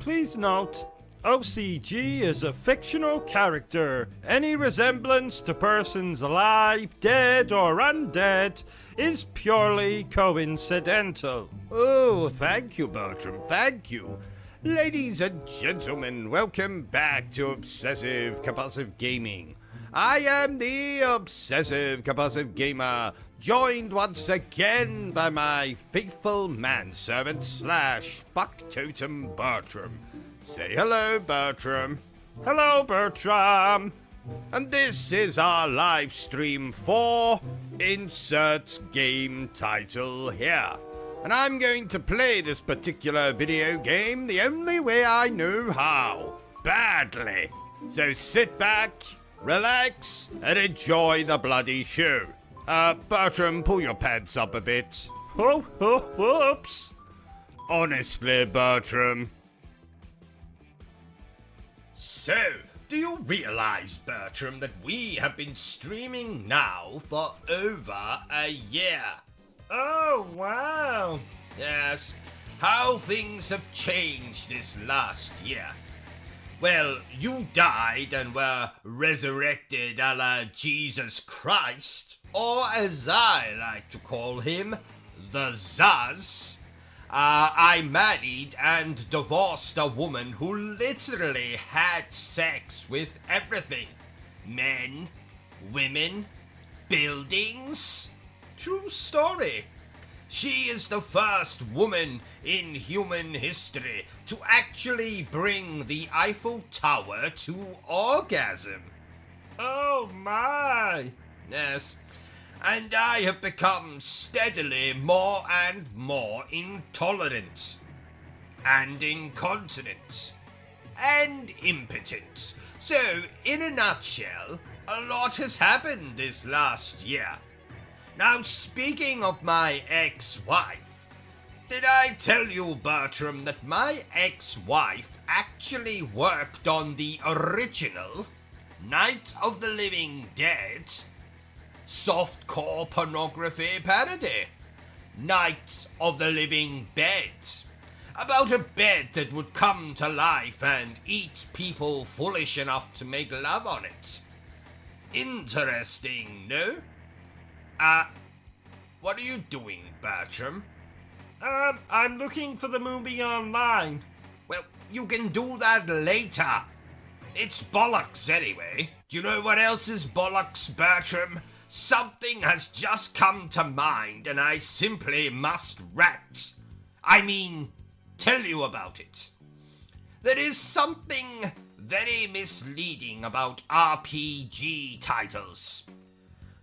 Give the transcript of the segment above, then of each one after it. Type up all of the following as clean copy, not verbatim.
Please note, OCG is a fictional character. Any resemblance to persons alive, dead, or undead is purely coincidental. Oh, thank you, Bertram, thank you. Ladies and gentlemen, welcome back to Obsessive Compulsive Gaming. I am the Obsessive Compulsive Gamer, joined once again by my faithful manservant slash Bucktotem Bertram. Say hello, Bertram. Hello, Bertram. And this is our live stream for Insert Game Title here. And I'm going to play this particular video game the only way I know how. Badly. So sit back, relax, and enjoy the bloody show. Bertram, pull your pants up a bit. Oh, whoops. Honestly, Bertram. So, do you realize, Bertram, that we have been streaming now for over a year? Oh, wow. Yes, how things have changed this last year. Well, you died and were resurrected a la Jesus Christ, or as I like to call him, the Zaz. I married and divorced a woman who literally had sex with everything. Men, women, buildings. True story. She is the first woman in human history to actually bring the Eiffel Tower to orgasm. Oh, my. Yes. And I have become steadily more and more intolerant, and incontinent, and impotent. So, in a nutshell, a lot has happened this last year. Now, speaking of my ex-wife, did I tell you, Bertram, that my ex-wife actually worked on the original Night of the Living Dead softcore pornography parody, Night of the Living Bed, about a bed that would come to life and eat people foolish enough to make love on it. Interesting, no? What are you doing, Bertram? I'm looking for the movie online. Well, you can do that later. It's bollocks anyway. Do you know what else is bollocks, Bertram? Something has just come to mind and I simply must tell you about it. There is something very misleading about RPG titles.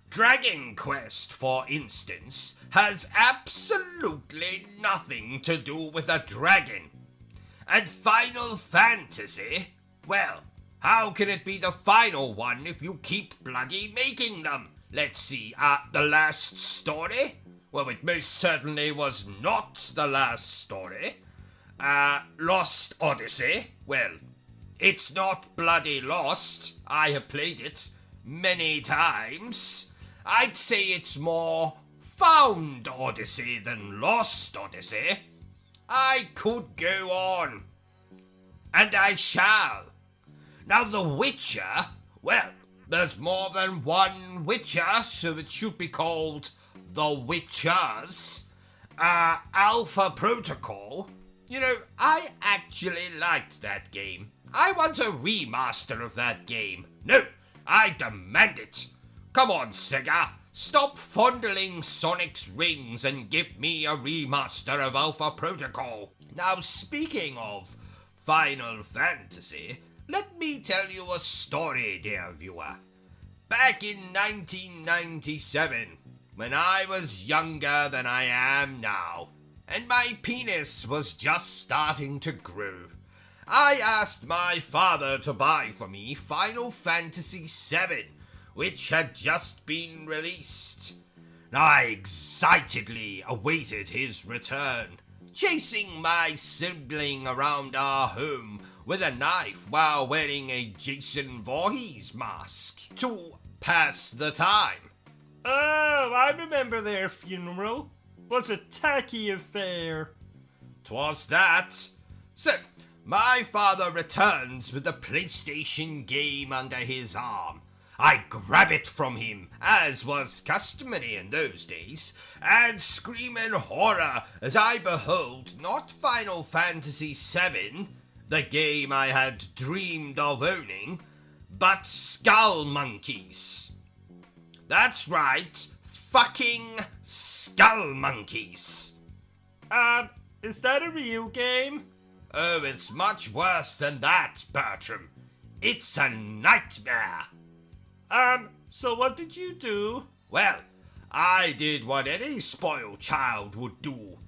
Dragon Quest, for instance, has absolutely nothing to do with a dragon. And Final Fantasy, well, how can it be the final one if you keep bloody making them? Let's see, the last story? Well, it most certainly was not the last story. Lost Odyssey? Well, it's not bloody lost. I have played it many times. I'd say it's more Found Odyssey than Lost Odyssey. I could go on. And I shall. Now, The Witcher, well, there's more than one Witcher, so it should be called The Witchers. Alpha Protocol. You know, I actually liked that game. I want a remaster of that game. No, I demand it. Come on, Sega. Stop fondling Sonic's rings and give me a remaster of Alpha Protocol. Now, speaking of Final Fantasy, let me tell you a story, dear viewer. Back in 1997, when I was younger than I am now, and my penis was just starting to grow, I asked my father to buy for me Final Fantasy VII, which had just been released. I excitedly awaited his return, chasing my sibling around our home with a knife while wearing a Jason Voorhees mask to pass the time. Oh, I remember their funeral. Was a tacky affair. 'Twas that. So, my father returns with a PlayStation game under his arm. I grab it from him, as was customary in those days, and scream in horror as I behold not Final Fantasy VII, the game I had dreamed of owning, but Skull Monkeys. That's right, fucking Skull Monkeys. Is that a real game? Oh, it's much worse than that, Bertram. It's a nightmare. So what did you do? Well, I did what any spoiled child would do.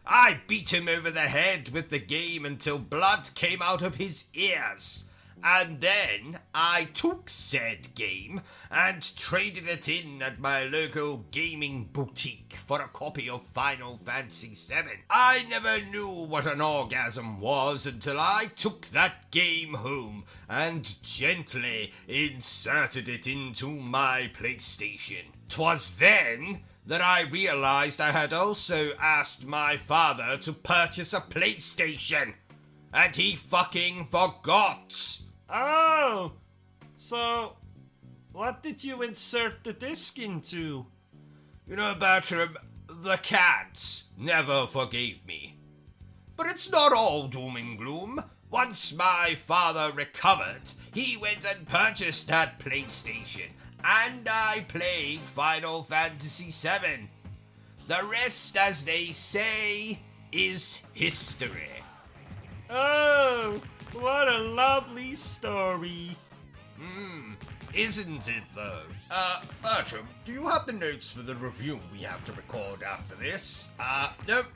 I beat him over the head with the game until blood came out of his ears. And then I took said game and traded it in at my local gaming boutique for a copy of Final Fantasy VII. I never knew what an orgasm was until I took that game home and gently inserted it into my PlayStation. 'Twas then that I realized I had also asked my father to purchase a PlayStation, and he fucking forgot. Oh, so what did you insert the disc into? You know, Bertram, the cats never forgave me. But it's not all doom and gloom. Once my father recovered, he went and purchased that PlayStation, and I played Final Fantasy VII. The rest, as they say, is history. Oh, what a lovely story. Isn't it, though? Bertram, do you have the notes for the review we have to record after this? Nope,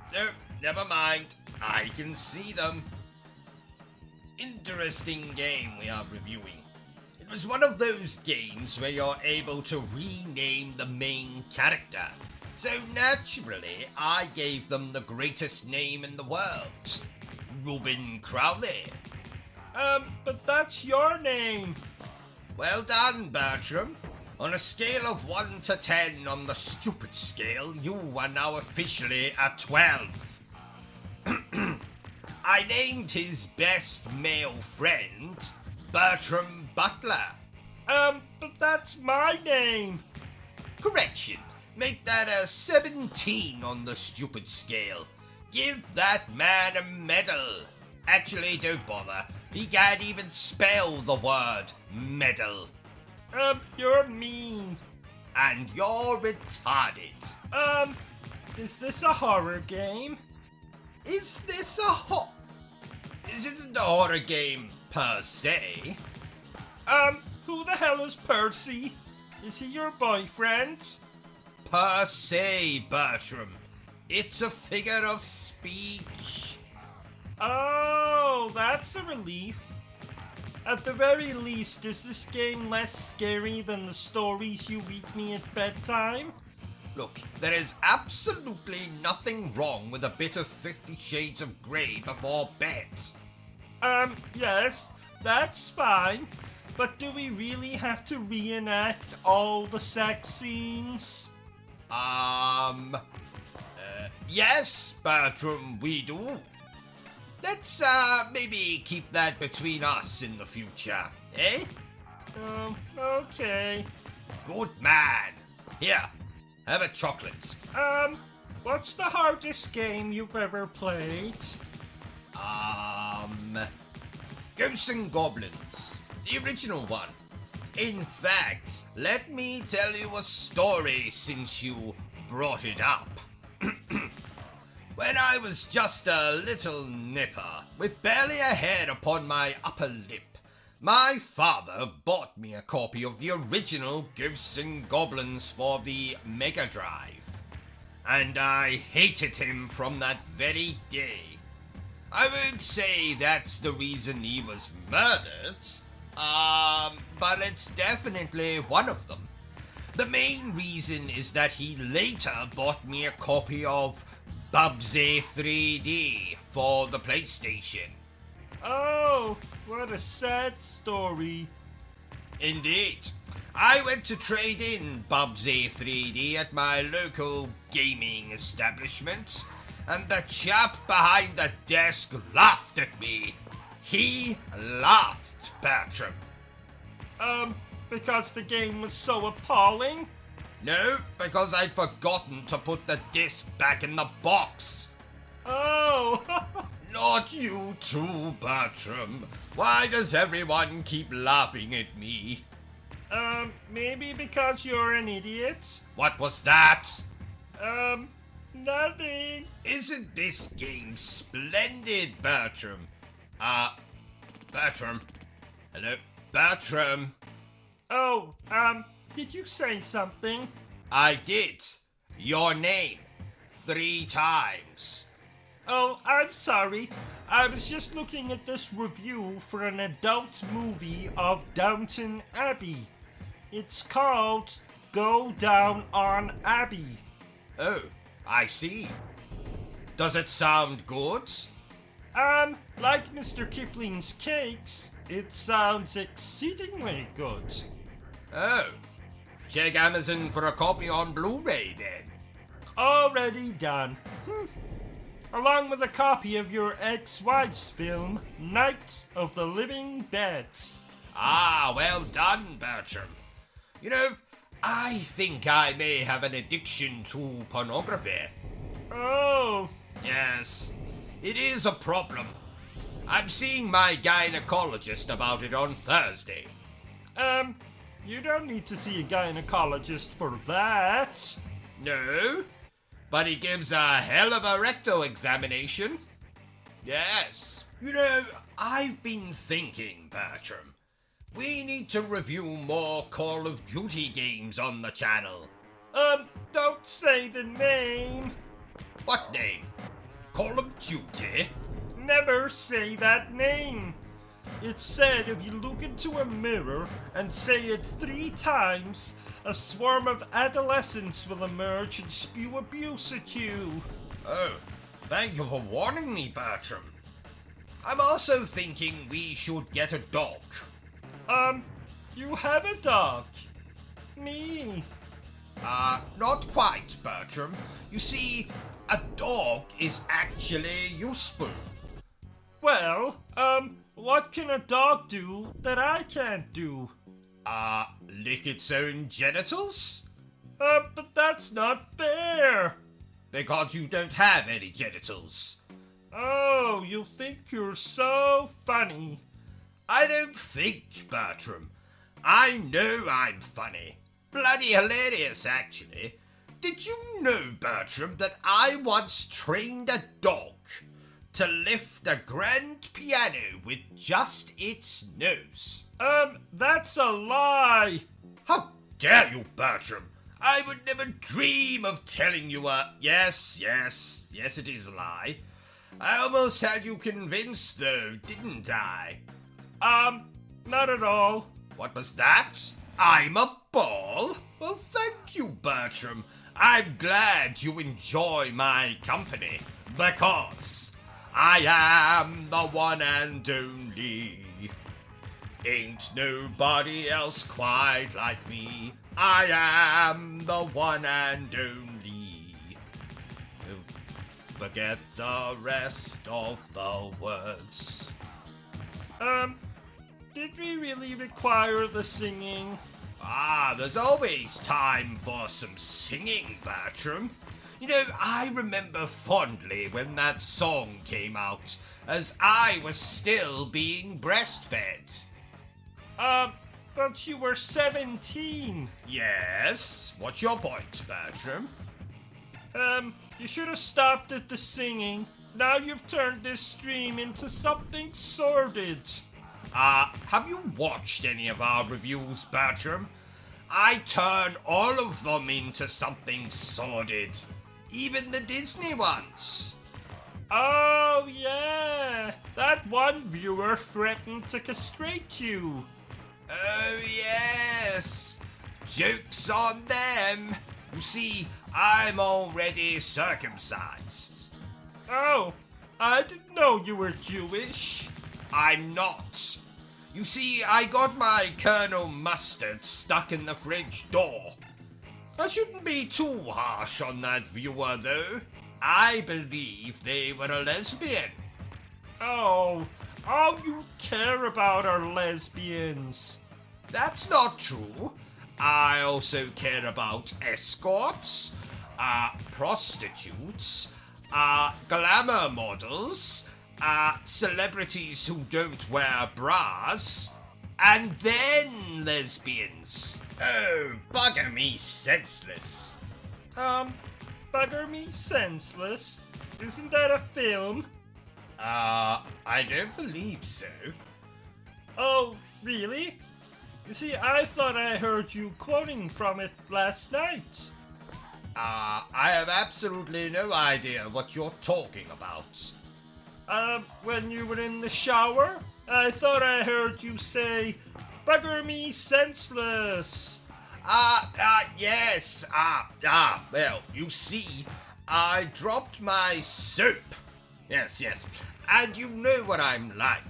never mind. I can see them. Interesting game we are reviewing. It was one of those games where you're able to rename the main character. So naturally, I gave them the greatest name in the world. Robin Crowley. But that's your name. Well done, Bertram. On a scale of 1 to 10 on the stupid scale, you are now officially a 12. I named his best male friend Bertram Butler. But that's my name. Correction. Make that a 17 on the stupid scale. Give that man a medal. Actually, don't bother. He can't even spell the word medal. You're mean. And you're retarded. Is this a horror game? Is this a This isn't a horror game per se. Who the hell is Percy? Is he your boyfriend? Per se, Bertram. It's a figure of speech. Oh, that's a relief. At the very least, is this game less scary than the stories you read me at bedtime? Look, there is absolutely nothing wrong with a bit of 50 Shades of Grey before bed. Yes, that's fine. But do we really have to reenact all the sex scenes? Yes, Bertram, we do. Let's, maybe keep that between us in the future, eh? Okay. Good man. Here, have a chocolate. What's the hardest game you've ever played? Ghosts and Goblins. The original one. In fact, let me tell you a story since you brought it up. When I was just a little nipper, with barely a hair upon my upper lip, my father bought me a copy of the original Ghosts and Goblins for the Mega Drive. And I hated him from that very day. I won't say that's the reason he was murdered, but it's definitely one of them. The main reason is that he later bought me a copy of Bubsy 3D for the PlayStation. Oh, what a sad story. Indeed. I went to trade in Bubsy 3D at my local gaming establishment, and the chap behind the desk laughed at me. He laughed, Bertram. Because the game was so appalling? No, because I'd forgotten to put the disc back in the box. Oh! Not you too, Bertram. Why does everyone keep laughing at me? Maybe because you're an idiot? What was that? Nothing. Isn't this game splendid, Bertram? Bertram. Hello, Bertram. Oh, did you say something? I did. Your name. 3 times. Oh, I'm sorry. I was just looking at this review for an adult movie of Downton Abbey. It's called Go Down on Abbey. Oh, I see. Does it sound good? Like Mr. Kipling's cakes, it sounds exceedingly good. Oh. Check Amazon for a copy on Blu-ray then. Already done. Along with a copy of your ex-wife's film, Night of the Living Dead. Ah, well done, Bertram. You know, I think I may have an addiction to pornography. Oh. Yes, it is a problem. I'm seeing my gynecologist about it on Thursday. You don't need to see a gynecologist for that. No, but he gives a hell of a rectal examination. Yes. You know, I've been thinking, Bertram. We need to review more Call of Duty games on the channel. Don't say the name. What name? Call of Duty? Never say that name. It's said if you look into a mirror and say it 3 times, a swarm of adolescents will emerge and spew abuse at you. Oh, thank you for warning me, Bertram. I'm also thinking we should get a dog. You have a dog. Me. Not quite, Bertram. You see, a dog is actually useful. Well, what can a dog do that I can't do? Lick its own genitals? But that's not fair. Because you don't have any genitals. Oh, you think you're so funny. I don't think, Bertram. I know I'm funny. Bloody hilarious, actually. Did you know, Bertram, that I once trained a dog to lift a grand piano with just its nose? That's a lie. How dare you, Bertram? I would never dream of telling you a... Yes, it is a lie. I almost had you convinced, though, didn't I? Not at all. What was that? I'm a ball? Well, thank you, Bertram. I'm glad you enjoy my company, because I am the one and only. Ain't nobody else quite like me. I am the one and only. Forget the rest of the words. Did we really require the singing? There's always time for some singing, Bertram. You know, I remember fondly when that song came out, as I was still being breastfed. But you were 17. Yes? What's your point, Bertram? You should have stopped at the singing. Now you've turned this stream into something sordid. Have you watched any of our reviews, Bertram? I turn all of them into something sordid. Even the Disney ones. Oh, yeah. That one viewer threatened to castrate you. Oh, yes. Joke's on them. You see, I'm already circumcised. Oh, I didn't know you were Jewish. I'm not. You see, I got my Colonel Mustard stuck in the fridge door. I shouldn't be too harsh on that viewer, though. I believe they were a lesbian. Oh, All you care about are lesbians. That's not true. I also care about escorts, prostitutes, glamour models, celebrities who don't wear bras, and then lesbians. Oh, bugger me senseless. Bugger me senseless? Isn't that a film? I don't believe so. Oh, really? You see, I thought I heard you quoting from it last night. I have absolutely no idea what you're talking about. When you were in the shower, I thought I heard you say, "Bugger me senseless." Yes. Well, you see, I dropped my soap. Yes. And you know what I'm like.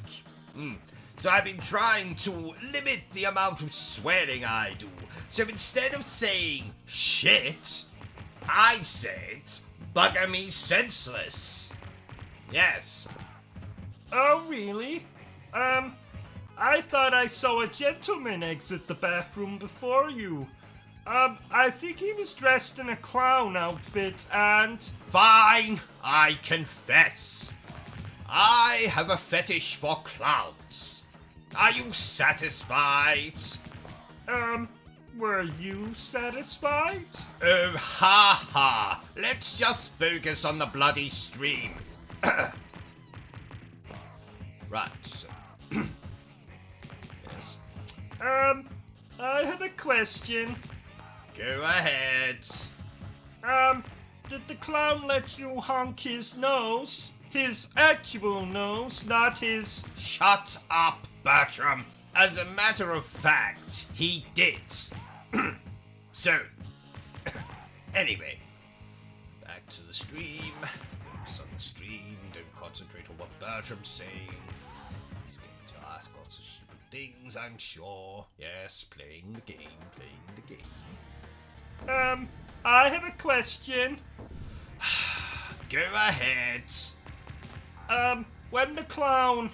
So I've been trying to limit the amount of swearing I do. So instead of saying shit, I said bugger me senseless. Yes. Oh, really? I thought I saw a gentleman exit the bathroom before you. I think he was dressed in a clown outfit and... Fine, I confess. I have a fetish for clowns. Are you satisfied? Were you satisfied? Oh, ha ha. Let's just focus on the bloody stream. Right, so... Yes. I have a question. Go ahead. Did the clown let you honk his nose? His actual nose, not his... Shut up, Bertram. As a matter of fact, he did. So, anyway, back to the stream. Focus on the stream. Don't concentrate on what Bertram's saying. He's going to ask lots of stupid things, I'm sure. Yes, playing the game. I have a question. Go ahead. When the clown,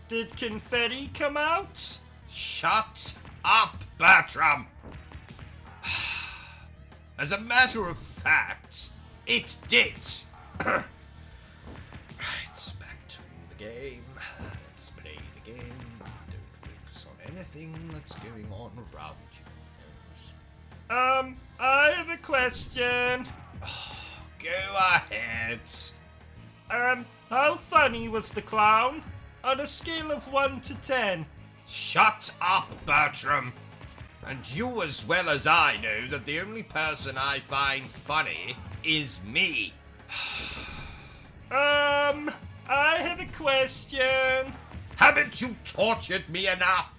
did confetti come out? Shut up, Bertram! As a matter of fact, it did. Right, back to the game. Let's play the game. Don't focus on anything that's going on around you. I have a question. Go ahead. How funny was the clown? On a scale of 1 to 10. Shut up, Bertram. And you as well as I know that the only person I find funny is me. I have a question. Haven't you tortured me enough?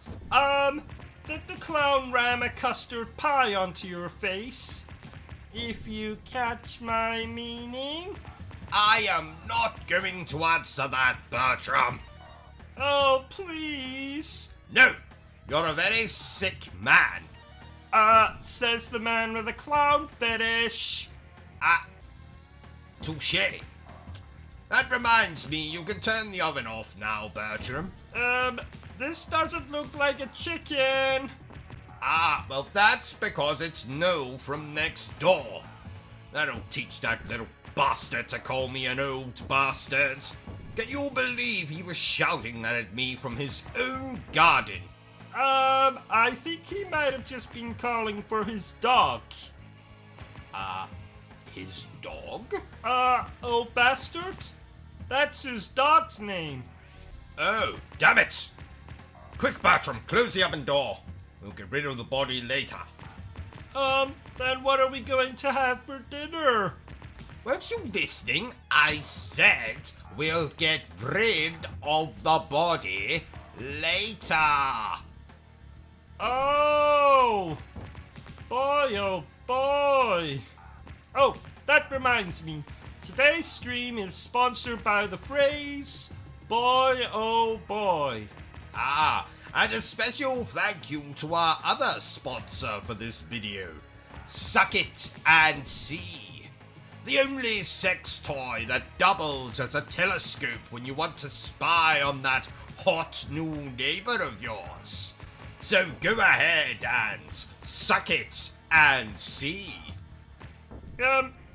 Did the clown ram a custard pie onto your face? If you catch my meaning? I am not going to answer that, Bertram. Oh, please. No, you're a very sick man. Says the man with a clown fetish. Touché. That reminds me, you can turn the oven off now, Bertram. This doesn't look like a chicken. Well, that's because it's no from next door. That'll teach that little bastard to call me an old bastard. Can you believe he was shouting that at me from his own garden? I think he might have just been calling for his dog. His dog? Oh, bastard? That's his dog's name. Oh, damn it! Quick, Bertram, close the oven door. We'll get rid of the body later. Then what are we going to have for dinner? Weren't you listening? I said we'll get rid of the body later. Oh! Boy, oh boy! Oh, that reminds me. Today's stream is sponsored by the phrase, boy, oh boy. And a special thank you to our other sponsor for this video, Suck It and See. The only sex toy that doubles as a telescope when you want to spy on that hot new neighbor of yours. So go ahead and suck it and see.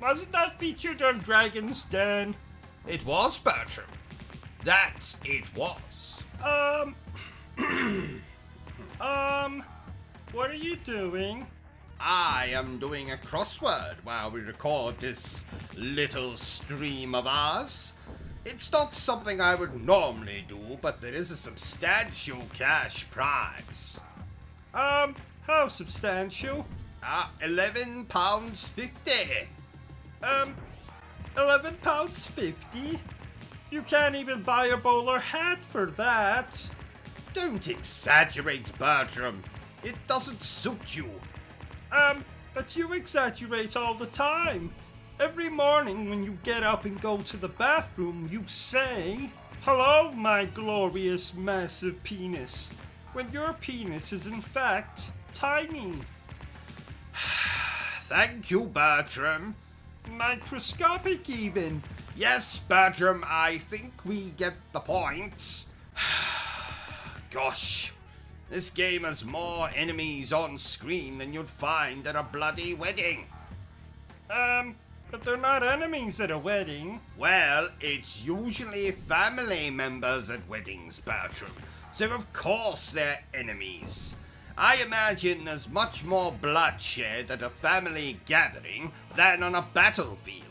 Wasn't that featured on Dragon's Den? It was, Bertram. That it was. What are you doing? I am doing a crossword while we record this little stream of ours. It's not something I would normally do, but there is a substantial cash prize. How substantial? £11.50. £11.50? You can't even buy a bowler hat for that. Don't exaggerate, Bertram. It doesn't suit you. But you exaggerate all the time. Every morning when you get up and go to the bathroom, you say, "Hello, my glorious massive penis," when your penis is in fact tiny. Thank you, Bertram. Microscopic even. Yes, Bertram, I think we get the point. Gosh, this game has more enemies on screen than you'd find at a bloody wedding. But they're not enemies at a wedding. Well, it's usually family members at weddings, Bertram, so of course they're enemies. I imagine there's much more bloodshed at a family gathering than on a battlefield.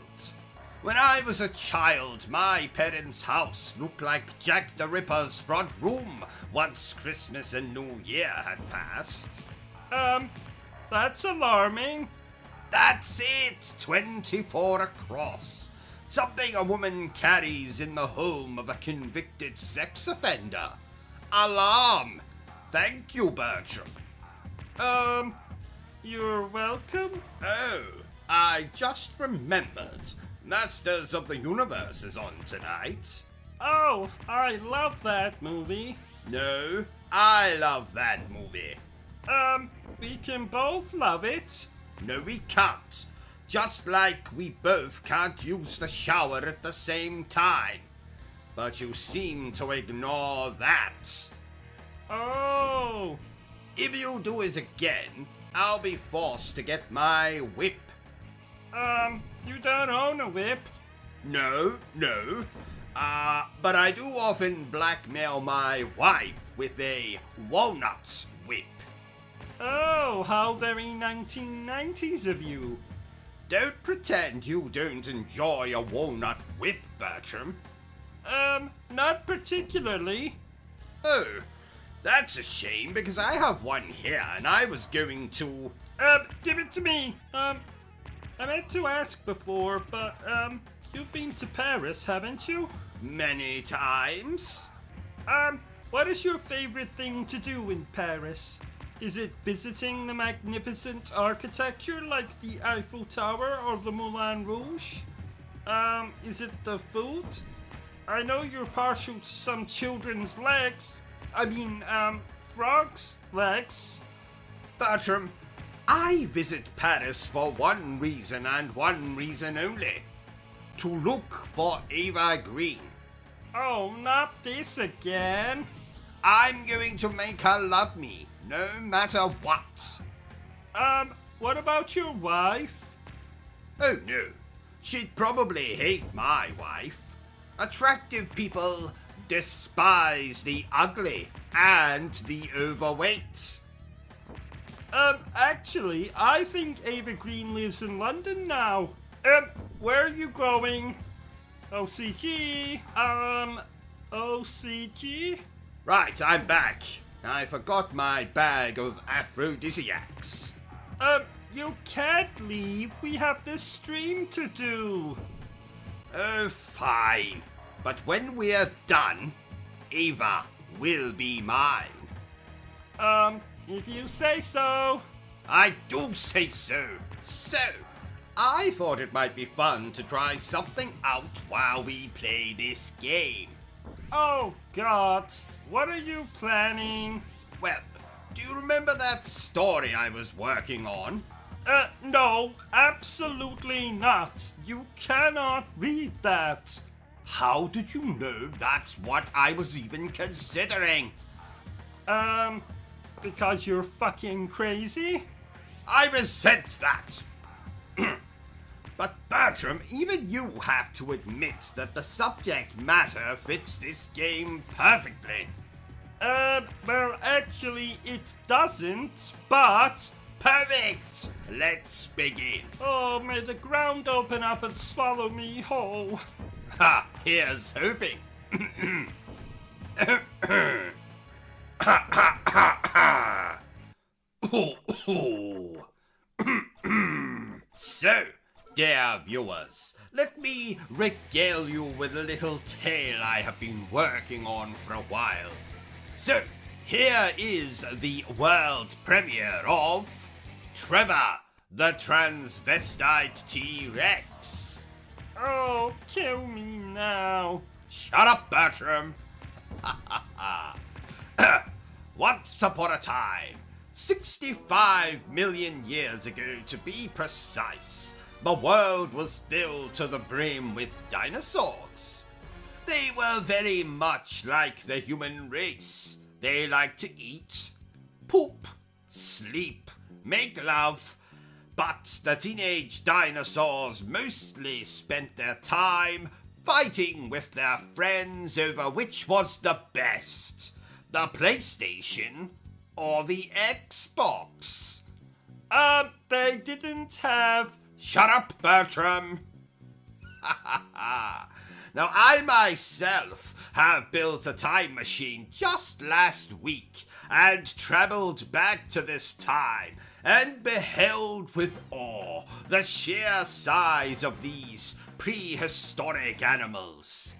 When I was a child, my parents' house looked like Jack the Ripper's front room once Christmas and New Year had passed. That's alarming. That's it, 24 across. Something a woman carries in the home of a convicted sex offender. Alarm. Thank you, Bertram. You're welcome? Oh, I just remembered. Masters of the Universe is on tonight. Oh, I love that movie. No, I love that movie. We can both love it. No, we can't. Just like we both can't use the shower at the same time. But you seem to ignore that. Oh. If you do it again, I'll be forced to get my whip. You don't own a whip. No. But I do often blackmail my wife with a walnut whip. Oh, how very 1990s of you. Don't pretend you don't enjoy a walnut whip, Bertram. Not particularly. Oh, that's a shame because I have one here and I was going to... Give it to me. I meant to ask before, but, you've been to Paris, haven't you? Many times. What is your favorite thing to do in Paris? Is it visiting the magnificent architecture like the Eiffel Tower or the Moulin Rouge? Is it the food? I know you're partial to some children's legs. Frogs' legs. Bertram, I visit Paris for one reason and one reason only. To look for Eva Green. Oh, not this again. I'm going to make her love me, no matter what. What about your wife? Oh no, she'd probably hate my wife. Attractive people despise the ugly and the overweight. Actually, I think Ava Green lives in London now. Where are you going? OCG? OCG? Right, I'm back. I forgot my bag of aphrodisiacs. You can't leave. We have this stream to do. Oh, fine. But when we're done, Eva will be mine. If you say so. I do say so. So, I thought it might be fun to try something out while we play this game. Oh, God. What are you planning? Well, do you remember that story I was working on? No, absolutely not. You cannot read that. How did you know that's what I was even considering? Because you're fucking crazy? I resent that. But Bertram, even you have to admit that the subject matter fits this game perfectly. Well, actually, it doesn't, but... Perfect! Let's begin. Oh, may the ground open up and swallow me whole. Ha! Here's hoping. So, dear viewers, let me regale you with a little tale I have been working on for a while. So, here is the world premiere of Trevor, the transvestite T-Rex. Oh, kill me now. Shut up, Bertram. Once upon a time, 65 million years ago to be precise, the world was filled to the brim with dinosaurs. They were very much like the human race. They liked to eat, poop, sleep, make love, but the teenage dinosaurs mostly spent their time fighting with their friends over which was the best, the PlayStation or the Xbox. They didn't have... Shut up, Bertram. Now, I myself have built a time machine just last week and travelled back to this time and beheld with awe the sheer size of these prehistoric animals.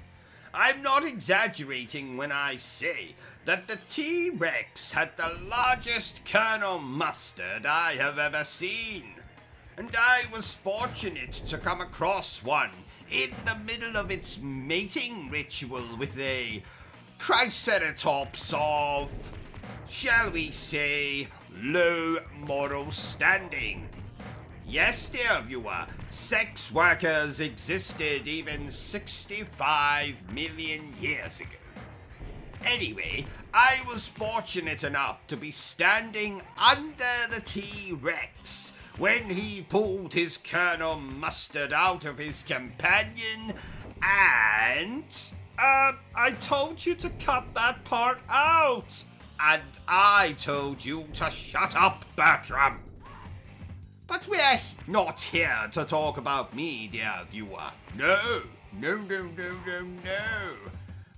I'm not exaggerating when I say that the T-Rex had the largest Colonel Mustard I have ever seen. And I was fortunate to come across one in the middle of its mating ritual with a Triceratops of, shall we say, low moral standing. Yes, dear viewer, sex workers existed even 65 million years ago. Anyway, I was fortunate enough to be standing under the T-Rex when he pulled his Colonel Mustard out of his companion and... I told you to cut that part out. And I told you to shut up, Bertram. But we're not here to talk about me, dear viewer. No.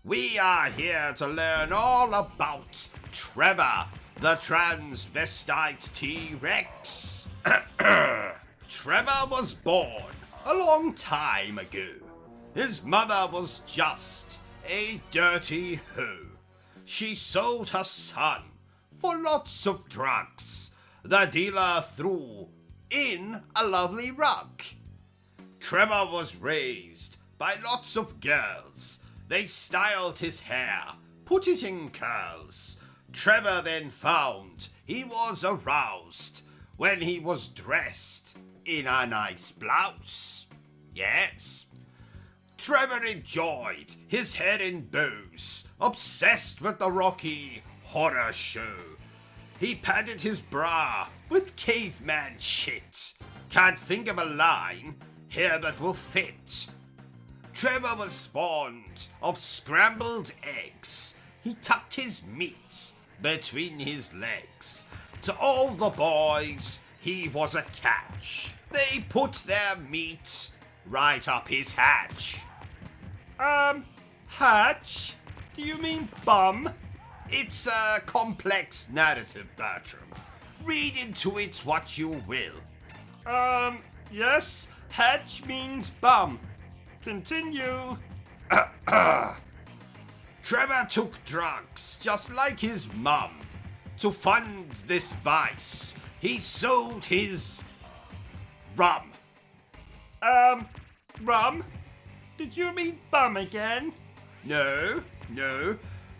We are here to learn all about Trevor, the transvestite T-Rex. Trevor was born a long time ago. His mother was just a dirty hoe. She sold her son for lots of drugs. The dealer threw in a lovely rug. Trevor was raised by lots of girls. They styled his hair, put it in curls. Trevor then found he was aroused when he was dressed in a nice blouse. Yes. Trevor enjoyed his head in bows, obsessed with the Rocky Horror Show. He padded his bra with caveman shit. Can't think of a line here that will fit. Trevor was fond of scrambled eggs. He tucked his meat between his legs. To all the boys, he was a catch. They put their meat right up his hatch. Hatch? Do you mean bum? It's a complex narrative, Bertram. Read into it what you will. Yes, hatch means bum. Continue. Trevor took drugs, just like his mum. To fund this vice, he sold his rum. Rum? Did you mean bum again? No.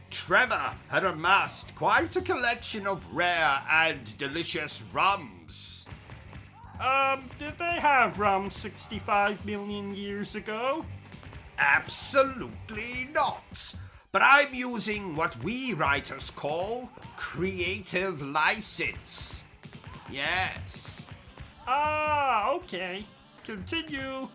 Trevor had amassed quite a collection of rare and delicious rums. Did they have rum 65 million years ago? Absolutely not. But I'm using what we writers call creative license. Yes. Ah, okay. Continue.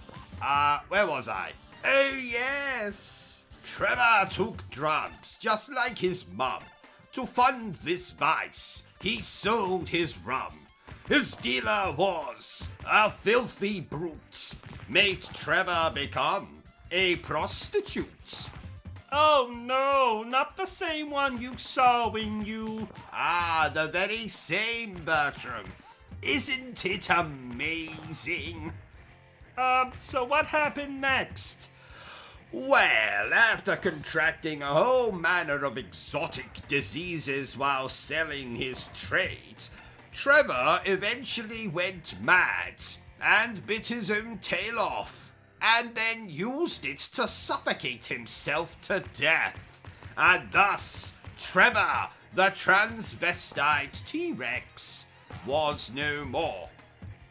Where was I? Oh, yes. Trevor took drugs, just like his mum. To fund this vice, he sold his rum. His dealer was a filthy brute. Made Trevor become a prostitute. Oh no, not the same one you saw when you... Ah, the very same, Bertram. Isn't it amazing? So what happened next? Well, after contracting a whole manner of exotic diseases while selling his trade, Trevor eventually went mad and bit his own tail off, and then used it to suffocate himself to death. And thus, Trevor, the transvestite T-Rex, was no more.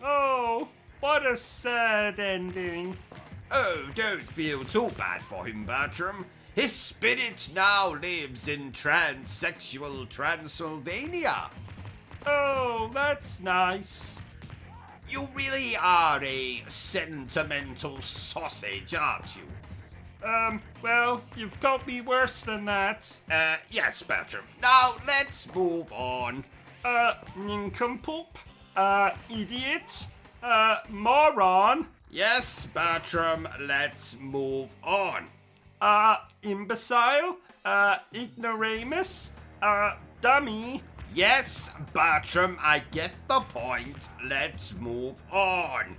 Oh, what a sad ending. Oh, don't feel too bad for him, Bertram. His spirit now lives in transsexual Transylvania. Oh, that's nice. You really are a sentimental sausage, aren't you? Well, you've got me worse than that. Yes, Bertram. Now, let's move on. Nincompoop, idiot, moron, Yes, Bertram, let's move on. imbecile, ignoramus, dummy. Yes, Bertram, I get the point. Let's move on.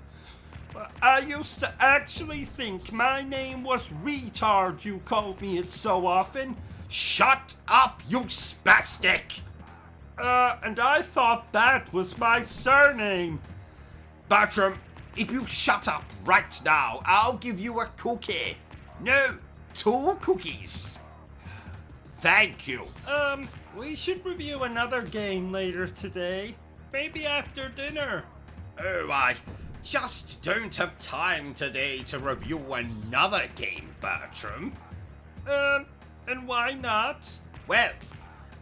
I used to actually think my name was retard, you called me it so often. Shut up, you spastic! And I thought that was my surname. Bertram, if you shut up right now, I'll give you a cookie. No, 2 cookies. Thank you. We should review another game later today. Maybe after dinner. Oh, I just don't have time today to review another game, Bertram. And why not? Well,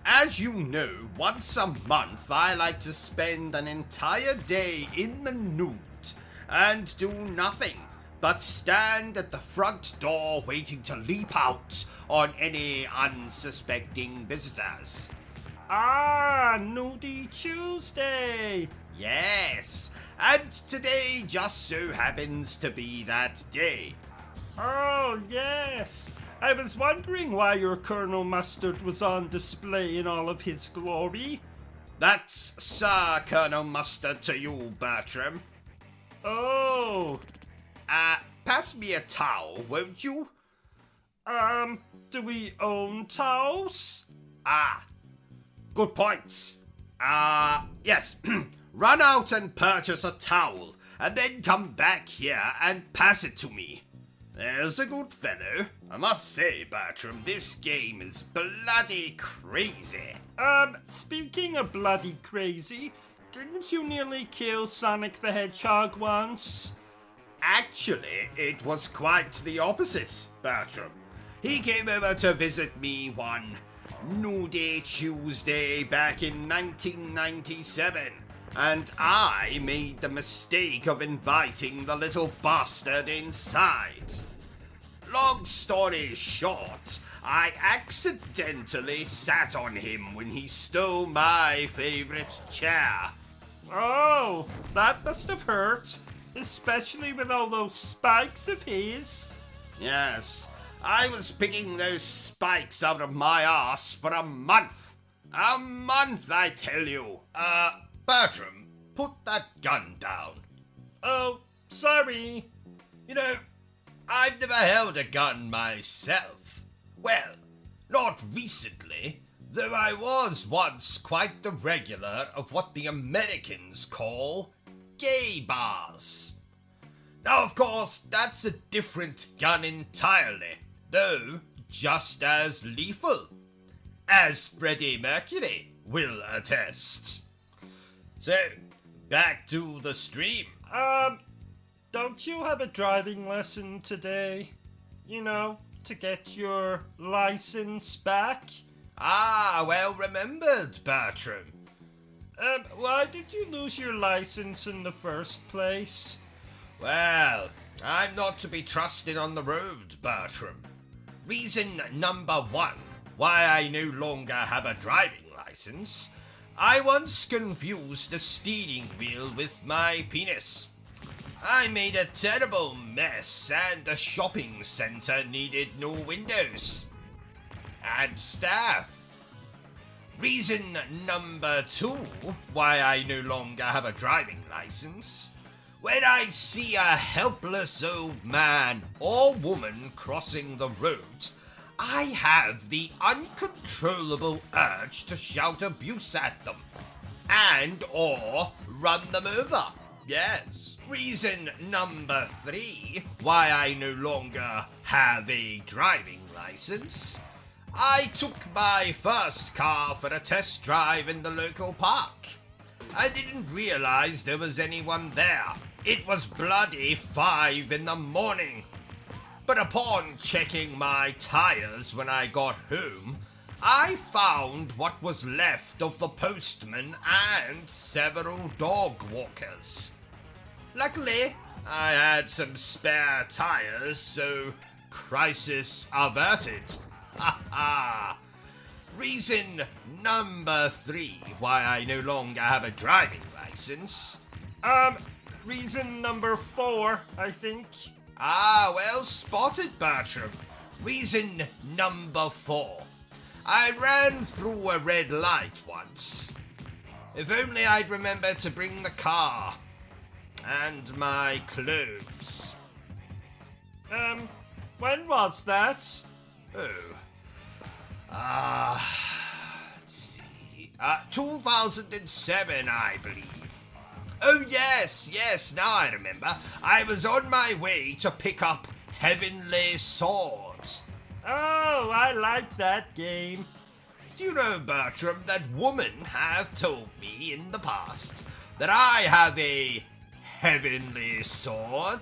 as you know, once a month I like to spend an entire day in the nude and do nothing but stand at the front door waiting to leap out on any unsuspecting visitors. Ah, Nudie Tuesday. Yes, and today just so happens to be that day. Oh, yes. I was wondering why your Colonel Mustard was on display in all of his glory. That's Sir Colonel Mustard to you, Bertram. Oh. Pass me a towel, won't you? Do we own towels? Ah, good point. Yes. Run out and purchase a towel, and then come back here and pass it to me. There's a good fellow. I must say, Bertram, this game is bloody crazy. Speaking of bloody crazy, didn't you nearly kill Sonic the Hedgehog once? Actually, it was quite the opposite, Bertram. He came over to visit me one Nudie Tuesday back in 1997, and I made the mistake of inviting the little bastard inside. Long story short, I accidentally sat on him when he stole my favorite chair. Oh, that must have hurt, especially with all those spikes of his. Yes, I was picking those spikes out of my ass for a month. A month, I tell you. Bertram, put that gun down. Oh, sorry. You know, I've never held a gun myself. Well, not recently, though I was once quite the regular of what the Americans call gay bars. Now, of course, that's a different gun entirely, though just as lethal, as Freddie Mercury will attest. So, back to the stream. Don't you have a driving lesson today? You know, to get your license back? Ah, well remembered, Bertram. Why did you lose your license in the first place? Well, I'm not to be trusted on the road, Bertram. Reason number 1 why I no longer have a driving license. I once confused the steering wheel with my penis. I made a terrible mess and the shopping centre needed no windows. And staff. Reason number 2 why I no longer have a driving license. When I see a helpless old man or woman crossing the road, I have the uncontrollable urge to shout abuse at them and or run them over. Yes. Reason number 3 why I no longer have a driving license. I took my first car for a test drive in the local park. I didn't realize there was anyone there. It was bloody 5 in the morning. But upon checking my tires when I got home, I found what was left of the postman and several dog walkers. Luckily, I had some spare tires, so crisis averted. Ha ha! Reason number 3 why I no longer have a driving license. Reason number 4, I think. Ah, well spotted, Bertram. Reason number 4. I ran through a red light once. If only I'd remembered to bring the car. And my clothes. When was that? Oh. Let's see. 2007, I believe. Oh, yes, now I remember. I was on my way to pick up Heavenly Swords. Oh, I like that game. Do you know, Bertram, that women have told me in the past that I have a Heavenly Sword?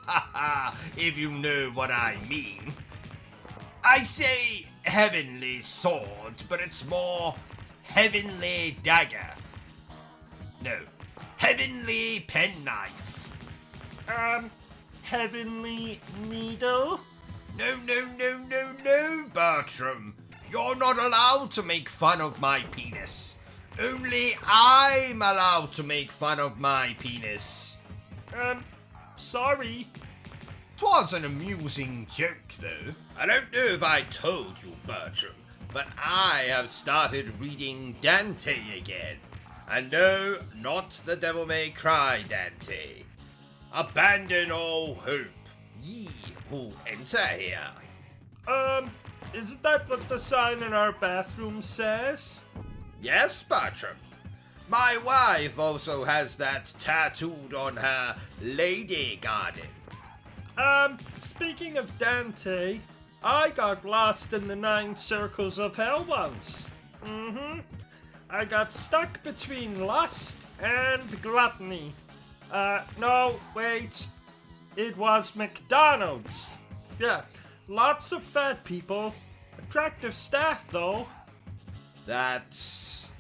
Ha ha, if you know what I mean. I say Heavenly Sword, but it's more Heavenly Dagger. No. Heavenly Penknife. Heavenly Needle? No, Bertram. You're not allowed to make fun of my penis. Only I'm allowed to make fun of my penis. Sorry. 'Twas an amusing joke, though. I don't know if I told you, Bertram, but I have started reading Dante again. And no, not the Devil May Cry Dante. Abandon all hope, ye who enter here. Isn't that what the sign in our bathroom says? Yes, Bertram. My wife also has that tattooed on her lady garden. Speaking of Dante, I got lost in the 9 circles of hell once. I got stuck between lust and gluttony. No, wait. It was McDonald's. Yeah, lots of fat people. Attractive staff, though. That's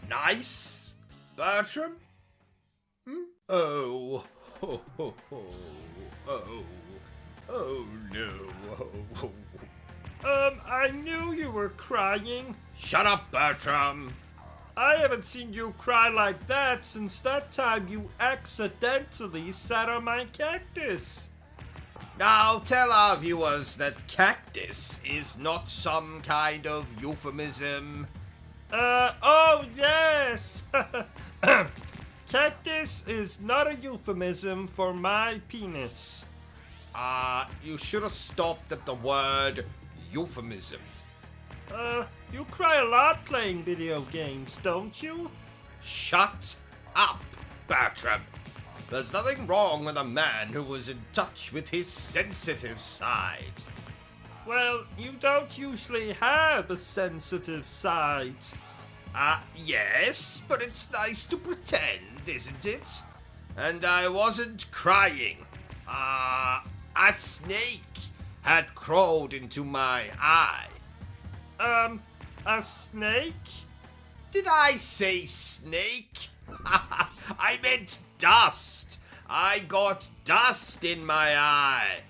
nice, Bertram? Oh, ho, ho, ho. Oh no. I knew you were crying. Shut up, Bertram. I haven't seen you cry like that since that time you accidentally sat on my cactus. Now tell our viewers that cactus is not some kind of euphemism. Oh yes! Cactus is not a euphemism for my penis. You should have stopped at the word euphemism. You cry a lot playing video games, don't you? Shut up, Bertram. There's nothing wrong with a man who was in touch with his sensitive side. Well, you don't usually have a sensitive side. Yes, but it's nice to pretend, isn't it? And I wasn't crying. A snake had crawled into my eye. A snake? Did I say snake? I meant dust. I got dust in my eye.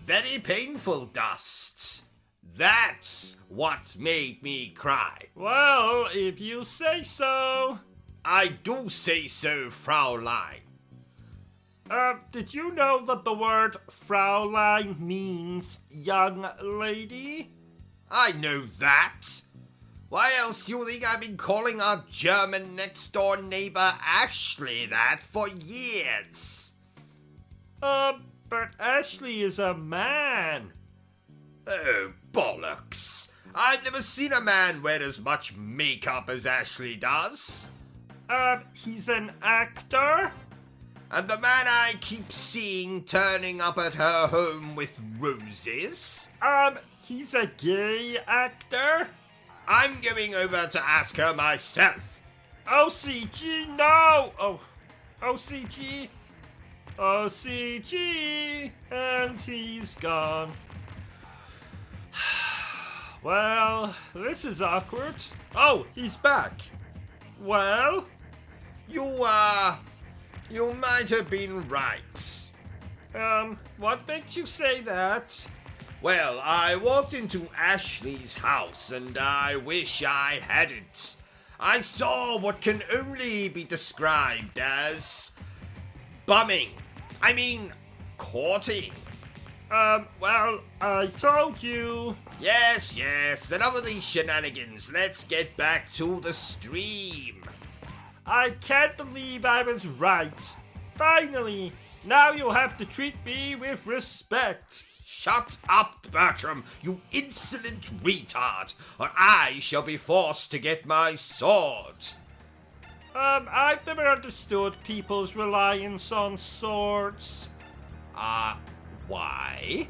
Very painful dust. That's what made me cry. Well, if you say so. I do say so, Fraulein. Did you know that the word Fraulein means young lady? I know that. Why else do you think I've been calling our German next-door neighbor Ashley that for years? But Ashley is a man. Oh, bollocks. I've never seen a man wear as much makeup as Ashley does. He's an actor? And the man I keep seeing turning up at her home with roses? He's a gay actor? I'm going over to ask her myself. OCG, no! Oh, OCG. OCG, and he's gone. Well, this is awkward. Oh, he's back. Well? You might have been right. What makes you say that? Well, I walked into Ashley's house and I wish I hadn't. I saw what can only be described as bumming. I mean, courting. Well, I told you. Yes, enough of these shenanigans. Let's get back to the stream. I can't believe I was right. Finally, now you'll have to treat me with respect. Shut up, Bertram, you insolent retard, or I shall be forced to get my sword. I've never understood people's reliance on swords. Why?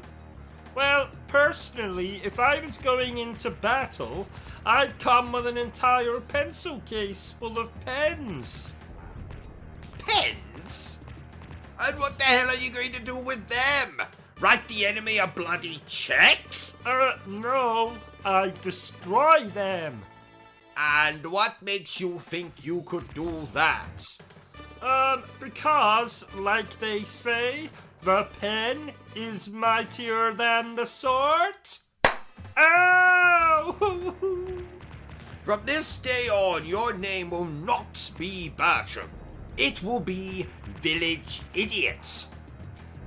Well, personally, if I was going into battle, I'd come with an entire pencil case full of pens. Pens? And what the hell are you going to do with them? Write the enemy a bloody check? No, I'd destroy them. And what makes you think you could do that? Because, like they say, the pen is mightier than the sword. Ow! From this day on, your name will not be Bertram. It will be Village Idiot.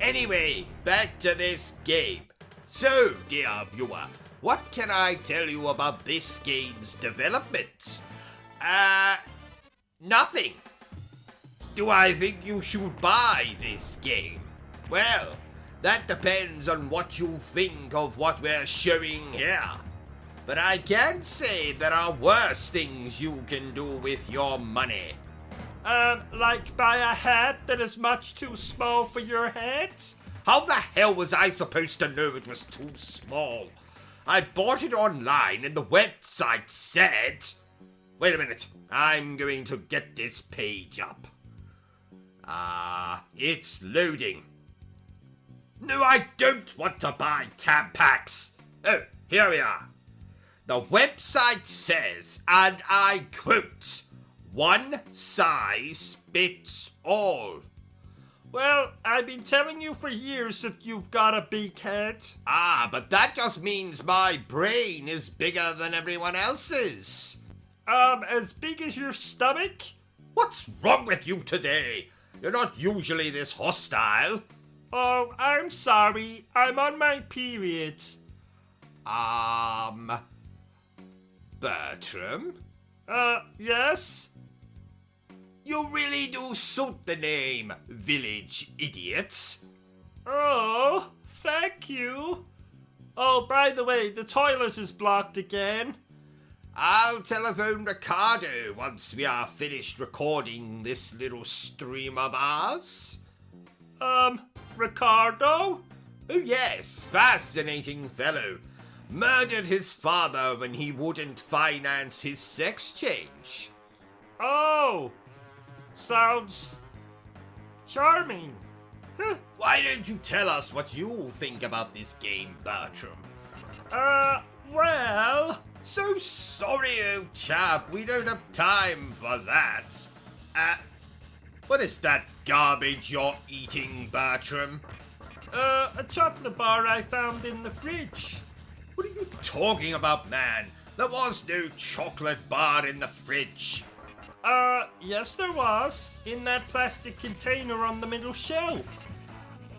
Anyway, back to this game. So, dear viewer, what can I tell you about this game's development? Nothing. Do I think you should buy this game? Well, that depends on what you think of what we're showing here. But I can say there are worse things you can do with your money. Like buy a hat that is much too small for your head? How the hell was I supposed to know it was too small? I bought it online and the website said... Wait a minute, I'm going to get this page up. It's loading. No, I don't want to buy tab packs. Oh, here we are. The website says, and I quote, "One size fits all." Well, I've been telling you for years that you've got a big head. But that just means my brain is bigger than everyone else's. As big as your stomach? What's wrong with you today? You're not usually this hostile. Oh, I'm sorry. I'm on my period. Bertram? Yes? You really do suit the name Village Idiot. Oh, thank you. Oh, by the way, the toilet is blocked again. I'll telephone Ricardo once we are finished recording this little stream of ours. Ricardo? Oh yes, fascinating fellow. murdered his father when he wouldn't finance his sex change. Oh, sounds charming. Why don't you tell us what you think about this game, Bertram? Well, So sorry, old chap, we don't have time for that. What is that garbage you're eating, Bertram? a chocolate bar I found in the fridge. What are you talking about, man? There was no chocolate bar in the fridge. Yes there was, in that plastic container on the middle shelf.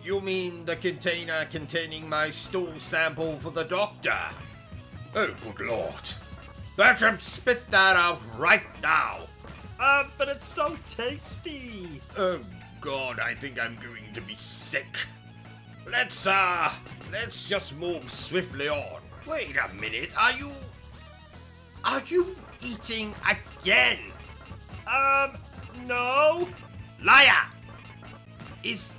You mean the container containing my stool sample for the doctor? Oh, good lord. Bertram, spit that out right now. But it's so tasty. Oh god, I think I'm going to be sick. Let's just move swiftly on. Wait a minute, are you eating again? No. Liar! Is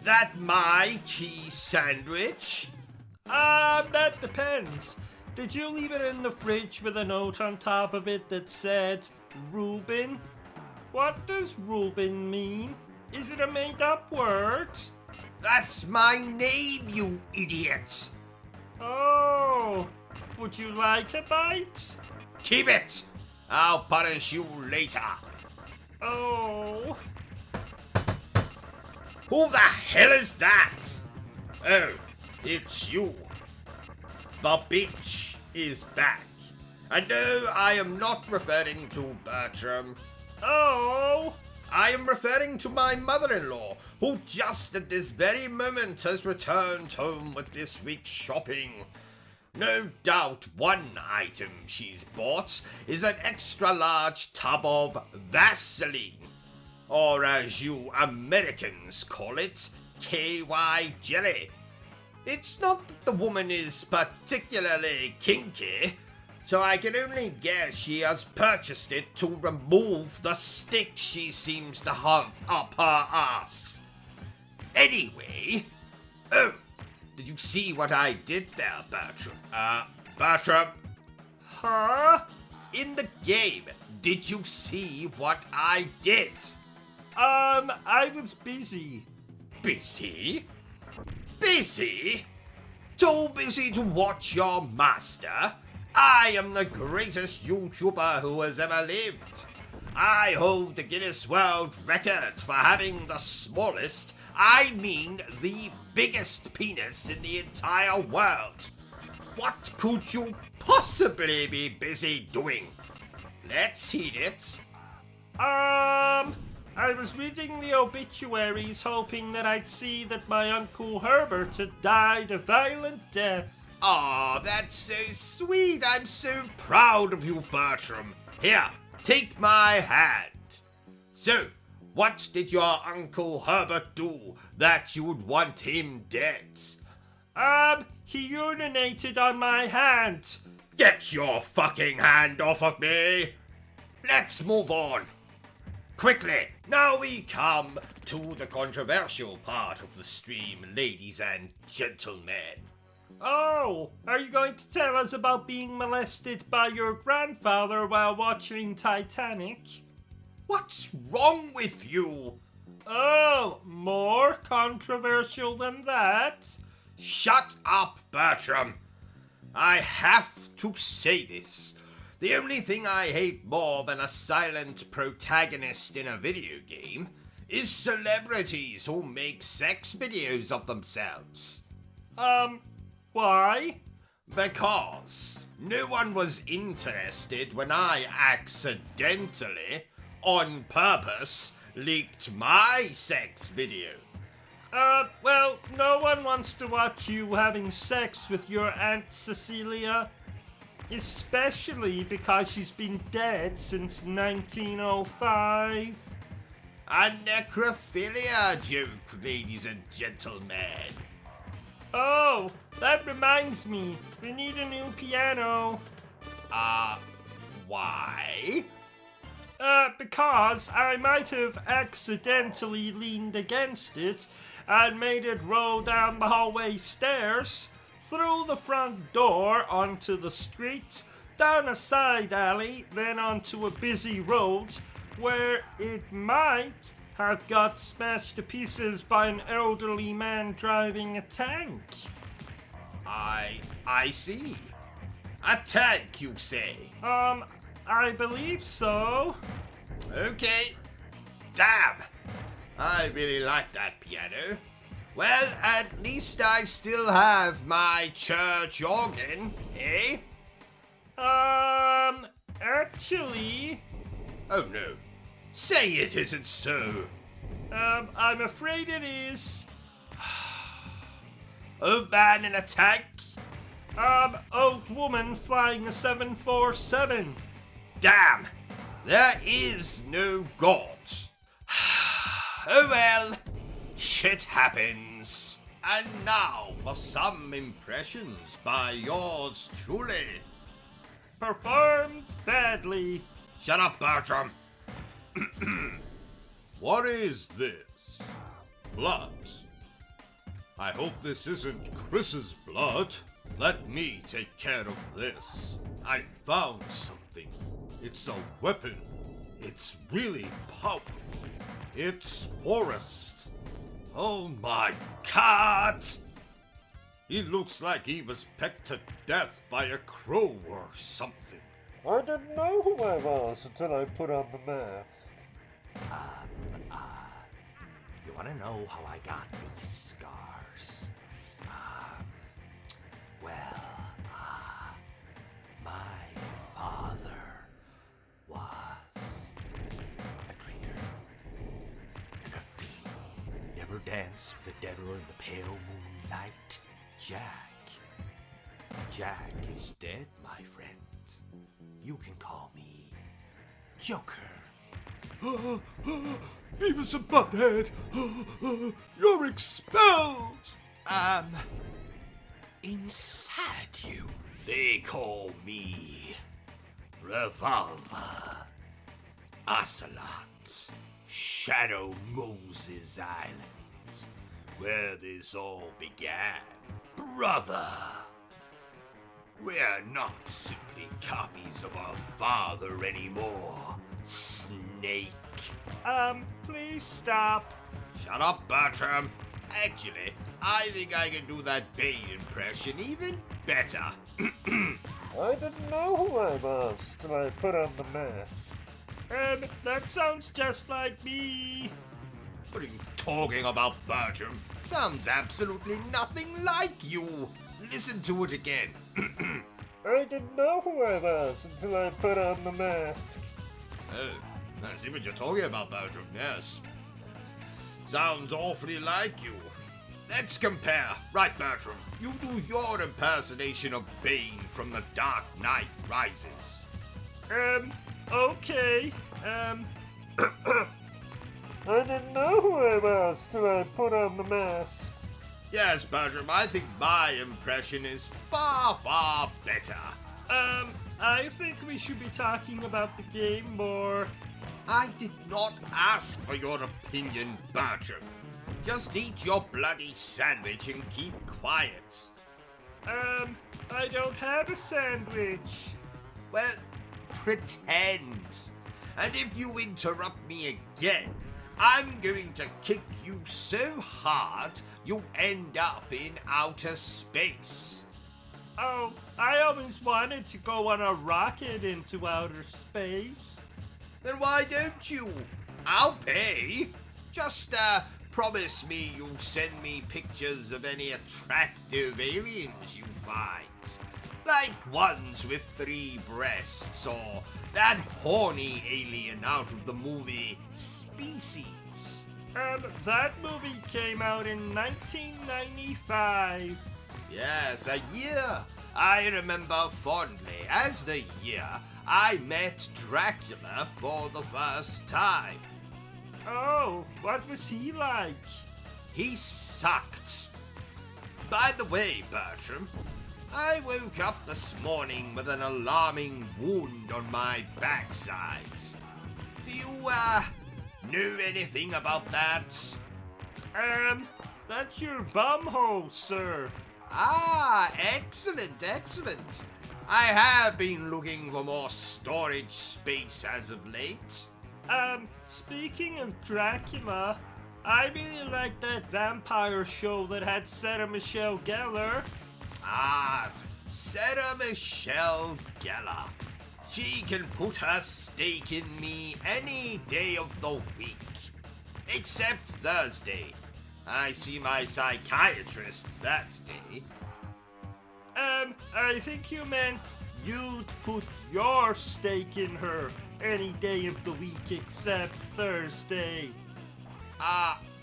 that my cheese sandwich? That depends. Did you leave it in the fridge with a note on top of it that said Reuben? What does Reuben mean? Is it a made-up word? That's my name, you idiot! Oh, would you like a bite? Keep it! I'll punish you later. Oh. Who the hell is that? Oh, it's you. The bitch is back. And no, I am not referring to Bertram. Oh. I am referring to my mother-in-law, who just at this very moment has returned home with this week's shopping. No doubt one item she's bought is an extra-large tub of Vaseline, or as you Americans call it, KY jelly. It's not that the woman is particularly kinky, so I can only guess she has purchased it to remove the stick she seems to have up her ass. Anyway, oh, did you see what I did there, Bertram? Bertram? Huh? In the game, did you see what I did? I was busy. Busy? Busy? Too busy to watch your master? I am the greatest YouTuber who has ever lived. I hold the Guinness World Record for having the smallest, I mean the biggest penis in the entire world. What could you possibly be busy doing? Let's hear it. I was reading the obituaries hoping that I'd see that my Uncle Herbert had died a violent death. Aw, that's so sweet. I'm so proud of you, Bertram. Here, take my hand. So, what did your Uncle Herbert do that you'd want him dead? He urinated on my hand. Get your fucking hand off of me! Let's move on. Quickly, now we come to the controversial part of the stream, ladies and gentlemen. Oh, are you going to tell us about being molested by your grandfather while watching Titanic? What's wrong with you? Oh, more controversial than that? Shut up, Bertram. I have to say this. The only thing I hate more than a silent protagonist in a video game is celebrities who make sex videos of themselves. Why? Because no one was interested when I accidentally, on purpose, leaked my sex video. Well, no one wants to watch you having sex with your Aunt Cecilia. Especially because she's been dead since 1905. A necrophilia joke, ladies and gentlemen. Oh, that reminds me. We need a new piano. Why? Because I might have accidentally leaned against it and made it roll down the hallway stairs, through the front door onto the street, down a side alley, then onto a busy road where it might have got smashed to pieces by an elderly man driving a tank. I see. A tank, you say? I believe so. Okay. Damn! I really like that piano. Well, at least I still have my church organ, eh? Actually... Oh no. Say it isn't so. I'm afraid it is. Old man in a tank? Old woman flying a 747. Damn! There is no God. Oh well, shit happens. And now for some impressions by yours truly. Performed badly. Shut up, Bertram. What is this? Blood. I hope this isn't Chris's blood. Let me take care of this. I found something. It's a weapon. It's really powerful. It's Forrest. Oh my God! He looks like he was pecked to death by a crow or something. I didn't know who I was until I put on the mask. You wanna know how I got these scars? My father was a drinker and a fiend. You ever dance with the devil in the pale moonlight? Jack is dead, my friend. You can call me Joker. Beavis and Butthead! You're expelled! Inside you, they call me Revolver, Ocelot, Shadow Moses Island, where this all began. Brother, we're not simply copies of our father anymore, Snake. Please stop. Shut up, Bertram. Actually, I think I can do that Bane impression even better. I didn't know who I was till I put on the mask. That sounds just like me. What are you talking about, Bertram? Sounds absolutely nothing like you. Listen to it again. I didn't know who I was until I put on the mask. Oh, I see what you're talking about, Bertram, yes. Sounds awfully like you. Let's compare. Right, Bertram, you do your impersonation of Bane from The Dark Knight Rises. Okay. I didn't know who I was till I put on the mask. Yes, Bertram, I think my impression is far, far better. I think we should be talking about the game more. I did not ask for your opinion, Bertram. Just eat your bloody sandwich and keep quiet. I don't have a sandwich. Well, pretend. And if you interrupt me again, I'm going to kick you so hard you'll end up in outer space. Oh, I always wanted to go on a rocket into outer space. Then why don't you? I'll pay. Just, promise me you'll send me pictures of any attractive aliens you find. Like ones with 3 breasts, or that horny alien out of the movie Species. That movie came out in 1995. Yes, a year I remember fondly as the year I met Dracula for the first time. Oh, what was he like? He sucked. By the way, Bertram, I woke up this morning with an alarming wound on my backside. Do you, know anything about that? That's your bumhole, sir. Ah, excellent, excellent. I have been looking for more storage space as of late. Speaking of Dracula, I really like that vampire show that had Sarah Michelle Gellar. Ah, Sarah Michelle Gellar. She can put her stake in me any day of the week. Except Thursday. I see my psychiatrist that day. I think you meant you'd put your stake in her any day of the week except Thursday.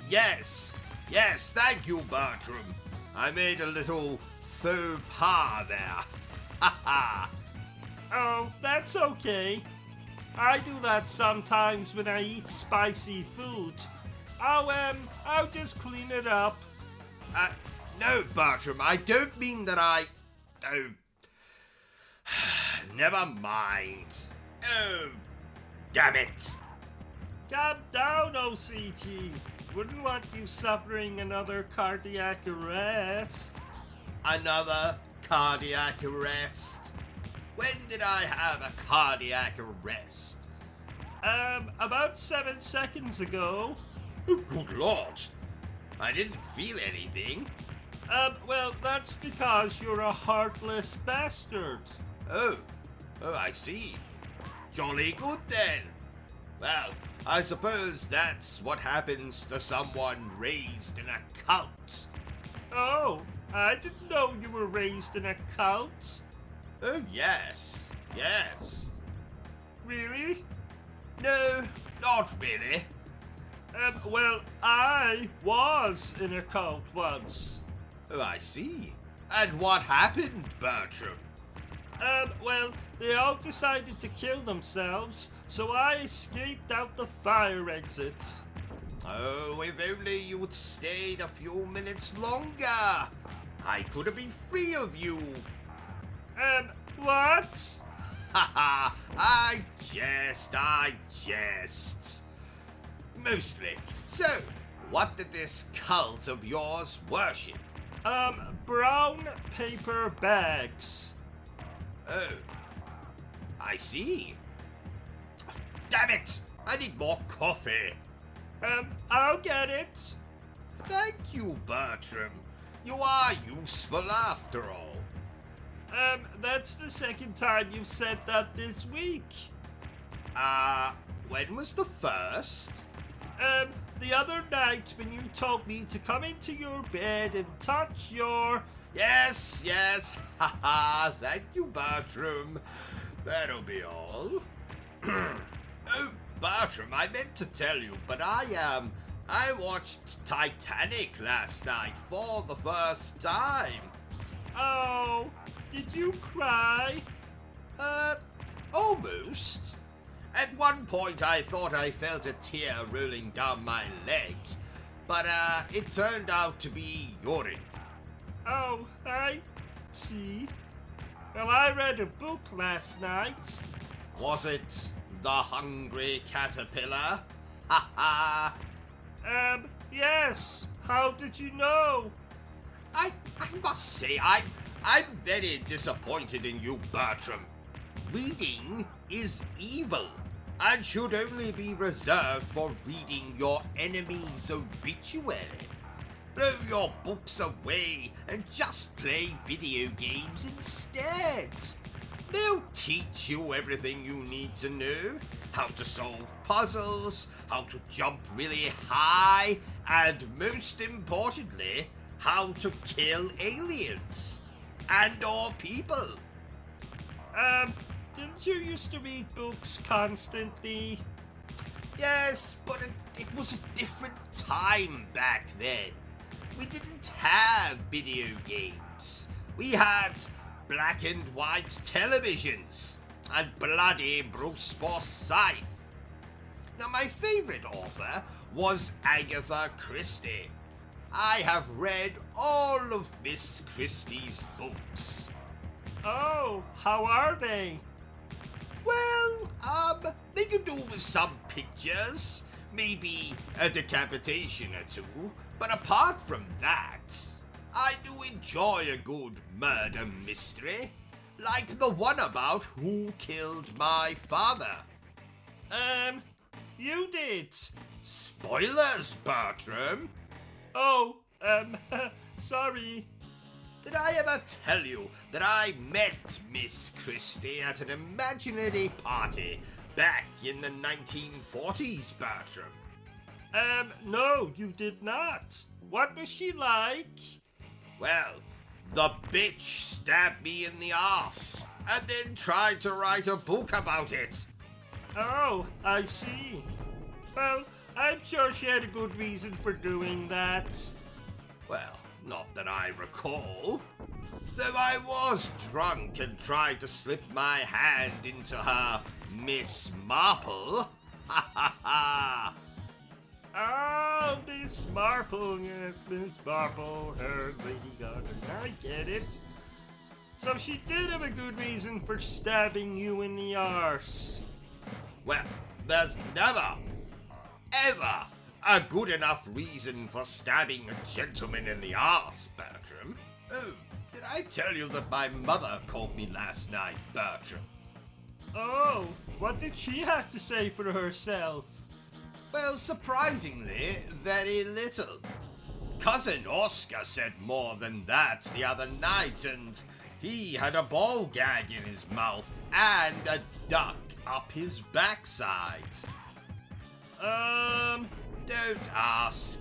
Yes. Yes, thank you, Bertram. I made a little faux pas there. Ha ha. Oh, that's okay. I do that sometimes when I eat spicy food. I'll just clean it up. No, Bertram, I don't mean that I... Oh... Never mind. Oh, damn it. Calm down, OCG. Wouldn't want you suffering another cardiac arrest. Another cardiac arrest? When did I have a cardiac arrest? About 7 seconds ago. Oh, good Lord. I didn't feel anything. Well, that's because you're a heartless bastard. Oh, I see. Jolly good then. Well, I suppose that's what happens to someone raised in a cult. Oh, I didn't know you were raised in a cult. Oh, yes. Really? No, not really. Well, I was in a cult once. Oh, I see. And what happened, Bertram? Well, they all decided to kill themselves, so I escaped out the fire exit. Oh, if only you'd stayed a few minutes longer. I could have been free of you. What? Haha, I jest. Mostly. So, what did this cult of yours worship? Brown paper bags. Oh, I see. Damn it! I need more coffee. I'll get it. Thank you, Bertram. You are useful after all. That's the second time you've said that this week. When was the first? The other night when you told me to come into your bed and touch your... Yes. Haha, thank you, Bertram. That'll be all. Oh, Bertram, I meant to tell you, but I watched Titanic last night for the first time. Oh, did you cry? Almost. At one point I thought I felt a tear rolling down my leg, but it turned out to be urine. Oh, I see. Well, I read a book last night. Was it The Hungry Caterpillar? Ha ha! Yes. How did you know? I must say, I'm very disappointed in you, Bertram. Reading is evil and should only be reserved for reading your enemy's obituary. Throw your books away and just play video games instead. They'll teach you everything you need to know. How to solve puzzles, how to jump really high, and most importantly, how to kill aliens. And or people. Didn't you used to read books constantly? Yes, but it was a different time back then. We didn't have video games. We had black and white televisions and bloody Bruce Forsyth. Now, my favorite author was Agatha Christie. I have read all of Miss Christie's books. Oh, how are they? Well, they could do with some pictures, maybe a decapitation or two, but apart from that, I do enjoy a good murder mystery, like the one about who killed my father. You did. Spoilers, Bertram. Oh, sorry. Did I ever tell you that I met Miss Christie at an imaginary party back in the 1940s, Bertram? No, you did not. What was she like? Well, the bitch stabbed me in the arse and then tried to write a book about it. Oh, I see. Well, I'm sure she had a good reason for doing that. Well, not that I recall. Though I was drunk and tried to slip my hand into her Miss Marple. Ha ha ha! Oh, Miss Marple, yes, Miss Marple, her Lady Garden, I get it. So she did have a good reason for stabbing you in the arse. Well, there's never, ever a good enough reason for stabbing a gentleman in the arse, Bertram. Oh, did I tell you that my mother called me last night, Bertram? Oh, what did she have to say for herself? Well, surprisingly, very little. Cousin Oscar said more than that the other night, and he had a ball gag in his mouth and a duck up his backside. Don't ask.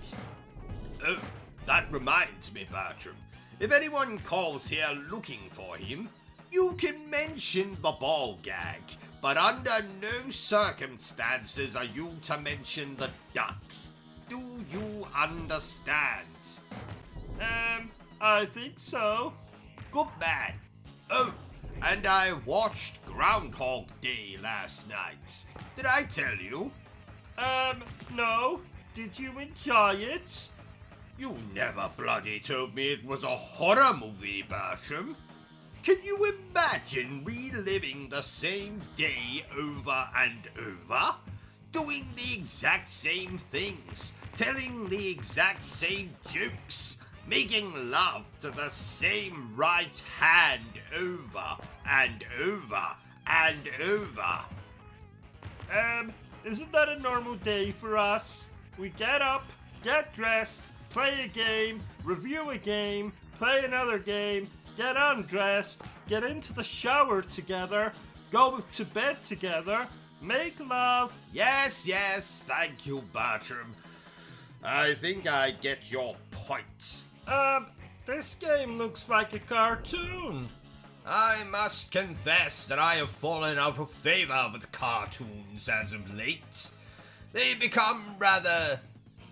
Oh, that reminds me, Bertram. If anyone calls here looking for him, you can mention the ball gag, but under no circumstances are you to mention the duck. Do you understand? I think so. Good man. Oh, and I watched Groundhog Day last night. Did I tell you? No. Did you enjoy it? You never bloody told me it was a horror movie, Bertram. Can you imagine reliving the same day over and over? Doing the exact same things, telling the exact same jokes, making love to the same right hand over and over and over. Isn't that a normal day for us? We get up, get dressed, play a game, review a game, play another game, get undressed, get into the shower together, go to bed together, make love. Yes, thank you, Bertram. I think I get your point. This game looks like a cartoon. I must confess that I have fallen out of favor with cartoons as of late. They've become rather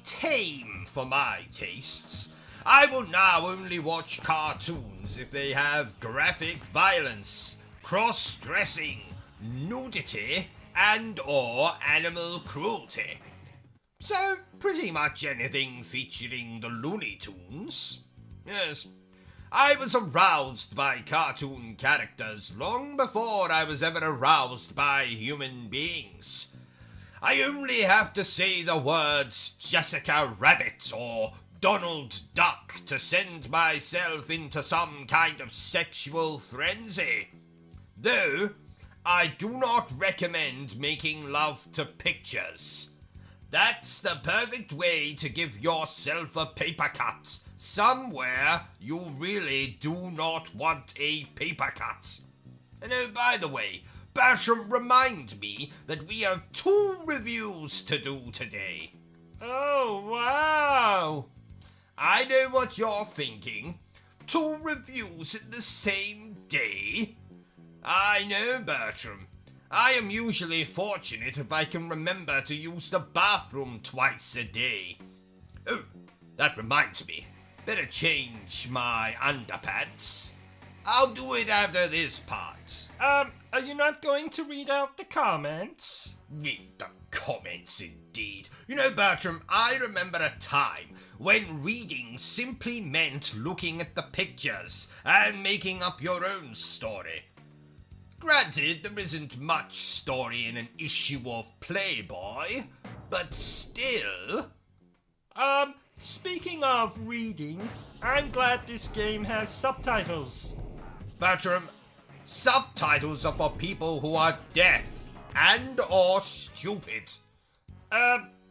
tame for my tastes. I will now only watch cartoons if they have graphic violence, cross-dressing, nudity, and or animal cruelty. So, pretty much anything featuring the Looney Tunes. Yes, I was aroused by cartoon characters long before I was ever aroused by human beings. I only have to say the words Jessica Rabbit or Donald Duck to send myself into some kind of sexual frenzy. Though, I do not recommend making love to pictures. That's the perfect way to give yourself a paper cut somewhere you really do not want a paper cut. And oh, by the way, Bertram, remind me that we have 2 reviews to do today. Oh, wow! I know what you're thinking. 2 reviews in the same day? I know, Bertram. I am usually fortunate if I can remember to use the bathroom twice a day. Oh, that reminds me. Better change my underpants. I'll do it after this part. Are you not going to read out the comments? Read the comments, indeed. You know, Bertram, I remember a time when reading simply meant looking at the pictures and making up your own story. Granted, there isn't much story in an issue of Playboy, but still... speaking of reading, I'm glad this game has subtitles. Bertram, subtitles are for people who are deaf and or stupid.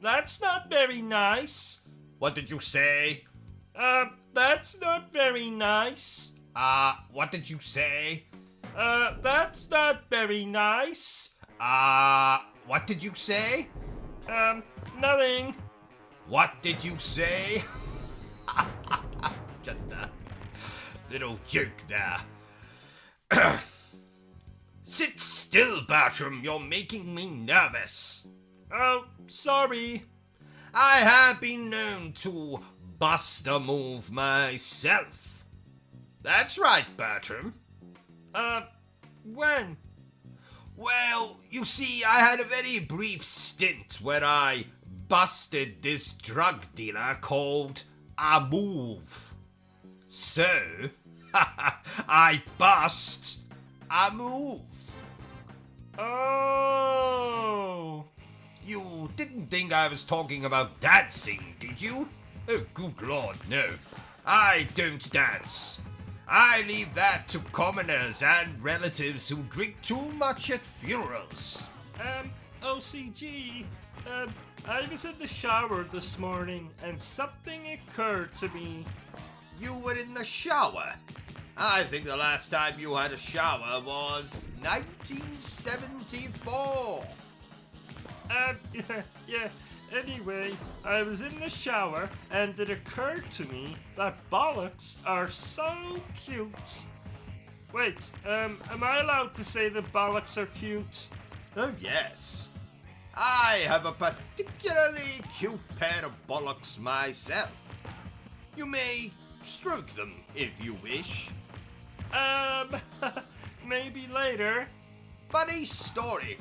That's not very nice. What did you say? That's not very nice. What did you say? That's not very nice. What did you say? Nothing. What did you say? Just a little joke there. Sit still, Bertram. You're making me nervous. Oh, sorry. I have been known to bust a move myself. That's right, Bertram. When? Well, you see, I had a very brief stint where I busted this drug dealer called a move. So, I bust a move. Oh. You didn't think I was talking about dancing, did you? Oh, good lord, no. I don't dance. I leave that to commoners and relatives who drink too much at funerals. OCG, I was in the shower this morning and something occurred to me. You were in the shower? I think the last time you had a shower was 1974. Yeah, anyway, I was in the shower and it occurred to me that bollocks are so cute. Wait, am I allowed to say that bollocks are cute? Oh, yes. I have a particularly cute pair of bollocks myself. You may stroke them if you wish. Maybe later. Funny story.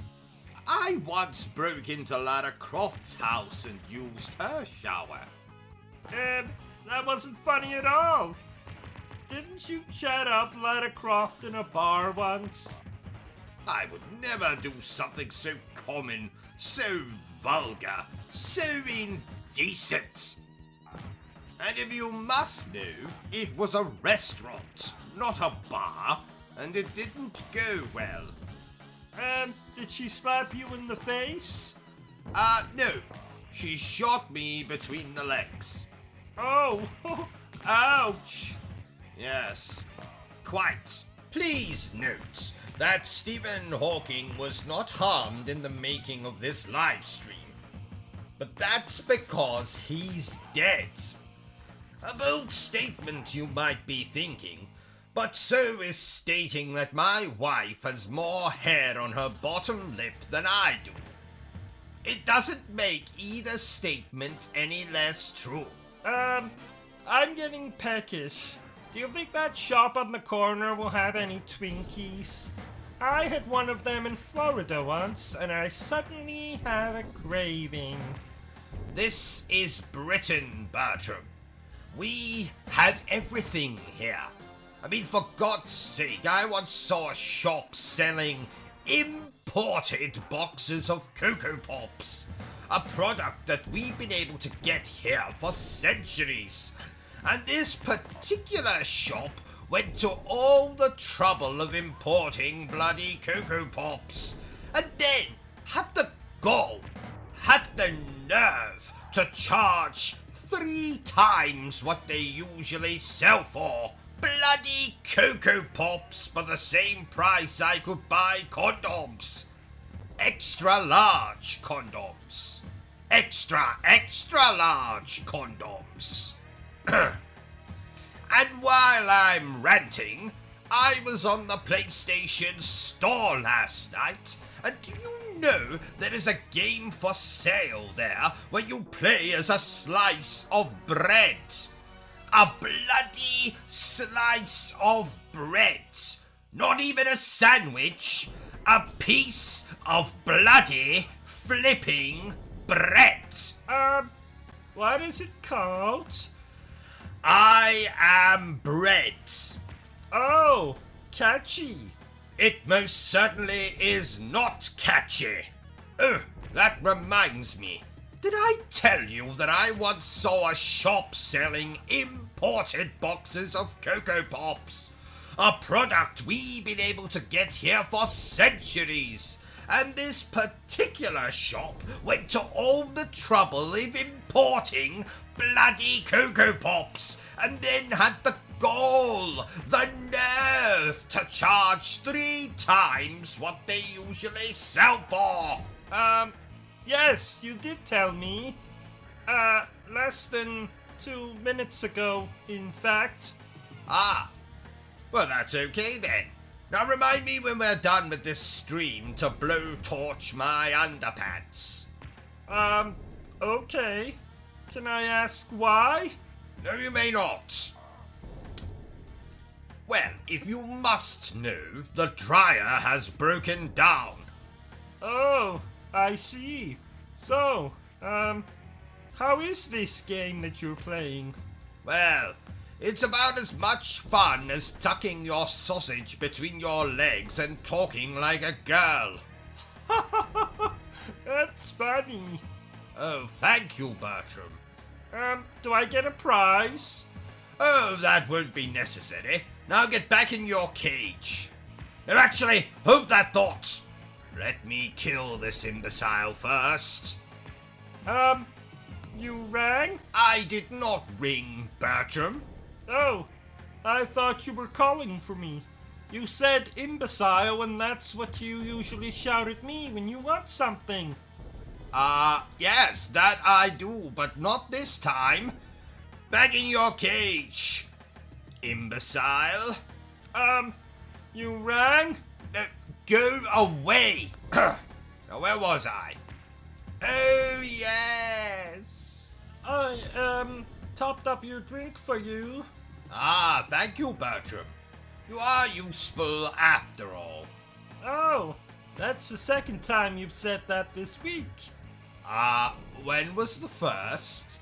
I once broke into Lara Croft's house and used her shower. That wasn't funny at all. Didn't you chat up Lara Croft in a bar once? I would never do something so common, so vulgar, so indecent. And if you must know, it was a restaurant, not a bar, and it didn't go well. Did she slap you in the face? No. She shot me between the legs. Oh, ouch. Yes, quite. Please note that Stephen Hawking was not harmed in the making of this live stream. But that's because he's dead. A bold statement, you might be thinking, but so is stating that my wife has more hair on her bottom lip than I do. It doesn't make either statement any less true. I'm getting peckish. Do you think that shop on the corner will have any Twinkies? I had one of them in Florida once, and I suddenly have a craving. This is Britain, Bertram. We have everything here. I mean, for God's sake, I once saw a shop selling imported boxes of Cocoa Pops. A product that we've been able to get here for centuries. And this particular shop went to all the trouble of importing bloody Cocoa Pops. And then had the gall, had the nerve to charge 3 times what they usually sell for. Bloody Cocoa Pops for the same price I could buy condoms. Extra large condoms. Extra large condoms. And while I'm ranting, I was on the PlayStation Store last night, and do you know there is a game for sale there where you play as a slice of bread? A bloody slice of bread. Not even a sandwich. A piece of bloody flipping bread. What is it called? I am bread. Oh, catchy. It most certainly is not catchy. Oh, that reminds me. Did I tell you that I once saw a shop selling imported boxes of Cocoa Pops? A product we've been able to get here for centuries. And this particular shop went to all the trouble of importing bloody Cocoa Pops, and then had the gall, the nerve to charge 3 times what they usually sell for. Yes, you did tell me. Less than 2 minutes ago, in fact. Ah, well that's okay then. Now remind me when we're done with this stream to blowtorch my underpants. Okay. Can I ask why? No, you may not. Well, if you must know, the dryer has broken down. Oh, I see. So, how is this game that you're playing? Well, it's about as much fun as tucking your sausage between your legs and talking like a girl. That's funny. Oh, thank you, Bertram. Do I get a prize? Oh, that won't be necessary. Now get back in your cage. No, actually, hold that thought. Let me kill this imbecile first. You rang? I did not ring, Bertram. Oh, I thought you were calling for me. You said imbecile, and that's what you usually shout at me when you want something. Yes, that I do, but not this time. Back in your cage, imbecile. You rang? Go away. Now, where was I? Oh, yes. I, topped up your drink for you. Ah, thank you, Bertram. You are useful after all. Oh, that's the second time you've said that this week. When was the first?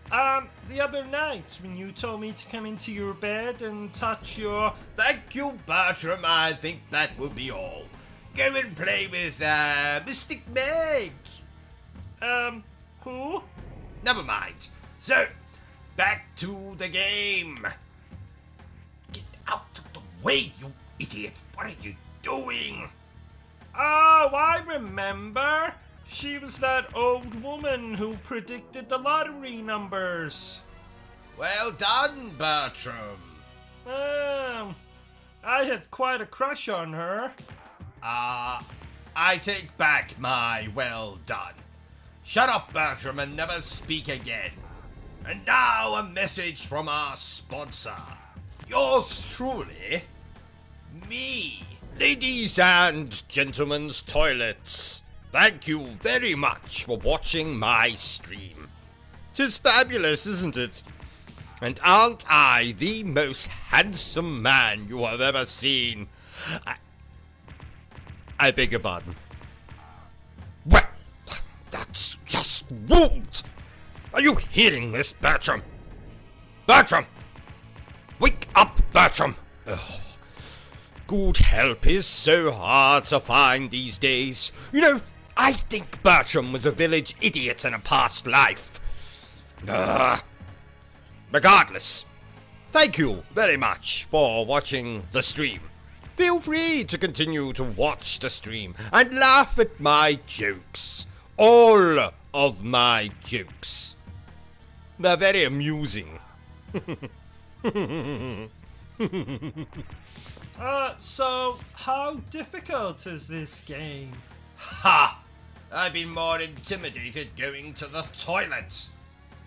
The other night when you told me to come into your bed and touch your... Thank you, Bertram. I think that will be all. Go and play with, Mystic Meg. Who? Never mind. So, back to the game. Get out of the way, you idiot. What are you doing? Oh, I remember. She was that old woman who predicted the lottery numbers. Well done, Bertram. I had quite a crush on her. I take back my well done. Shut up, Bertram, and never speak again. And now a message from our sponsor. Yours truly, me. Ladies and gentlemen's toilets, thank you very much for watching my stream. 'Tis fabulous, isn't it? And aren't I the most handsome man you have ever seen? I beg your pardon. Well, that's just rude. Are you hearing this, Bertram? Bertram! Wake up, Bertram! Ugh. Good help is so hard to find these days. You know, I think Bertram was a village idiot in a past life. Regardless, thank you very much for watching the stream. Feel free to continue to watch the stream and laugh at my jokes. All of my jokes. They're very amusing. So how difficult is this game? Ha! I've been more intimidated going to the toilet.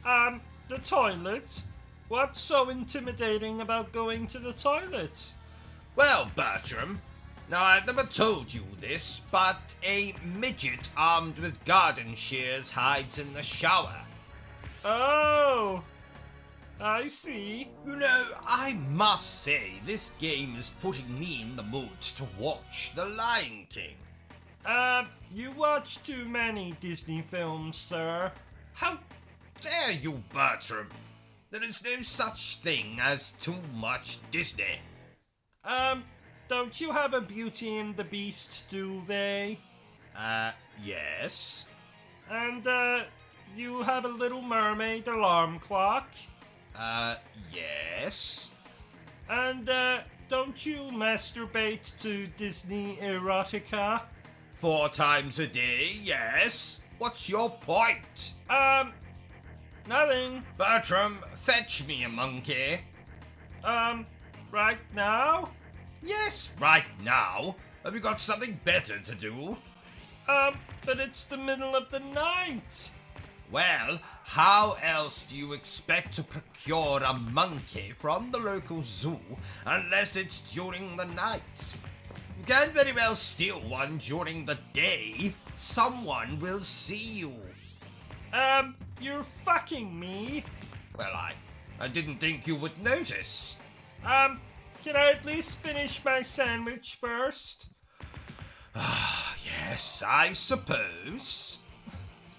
The toilet? What's so intimidating about going to the toilet? Well, Bertram, now I've never told you this, but a midget armed with garden shears hides in the shower. Oh, I see. You know, I must say, this game is putting me in the mood to watch The Lion King. You watch too many Disney films, sir. How dare you, Bertram? There is no such thing as too much Disney. Don't you have a Beauty and the Beast duvet? Yes. And, you have a Little Mermaid alarm clock. Yes? And, don't you masturbate to Disney erotica? 4 times a day, yes? What's your point? Nothing. Bertram, fetch me a monkey. Right now? Yes, right now. Have you got something better to do? But it's the middle of the night. Well, how else do you expect to procure a monkey from the local zoo unless it's during the night? You can't very well steal one during the day. Someone will see you. You're fucking me. Well, I didn't think you would notice. Can I at least finish my sandwich first? Yes, I suppose.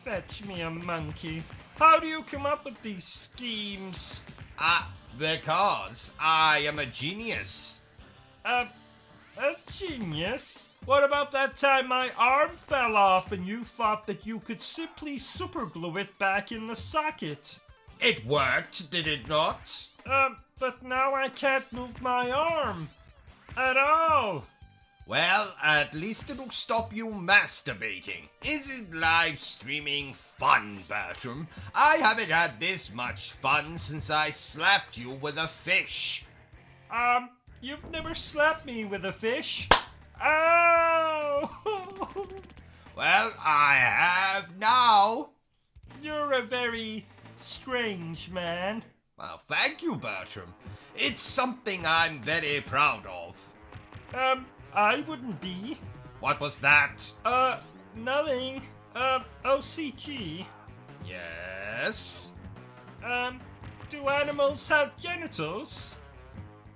Fetch me a monkey. How do you come up with these schemes? Because I am a genius. A genius? What about that time my arm fell off and you thought that you could simply superglue it back in the socket? It worked, did it not? But now I can't move my arm. At all. Well, at least it'll stop you masturbating. Isn't live streaming fun, Bertram? I haven't had this much fun since I slapped you with a fish. You've never slapped me with a fish. Ow! Well, I have now. You're a very strange man. Well, thank you, Bertram. It's something I'm very proud of. I wouldn't be. What was that? Nothing. OCG. Yes? Do animals have genitals?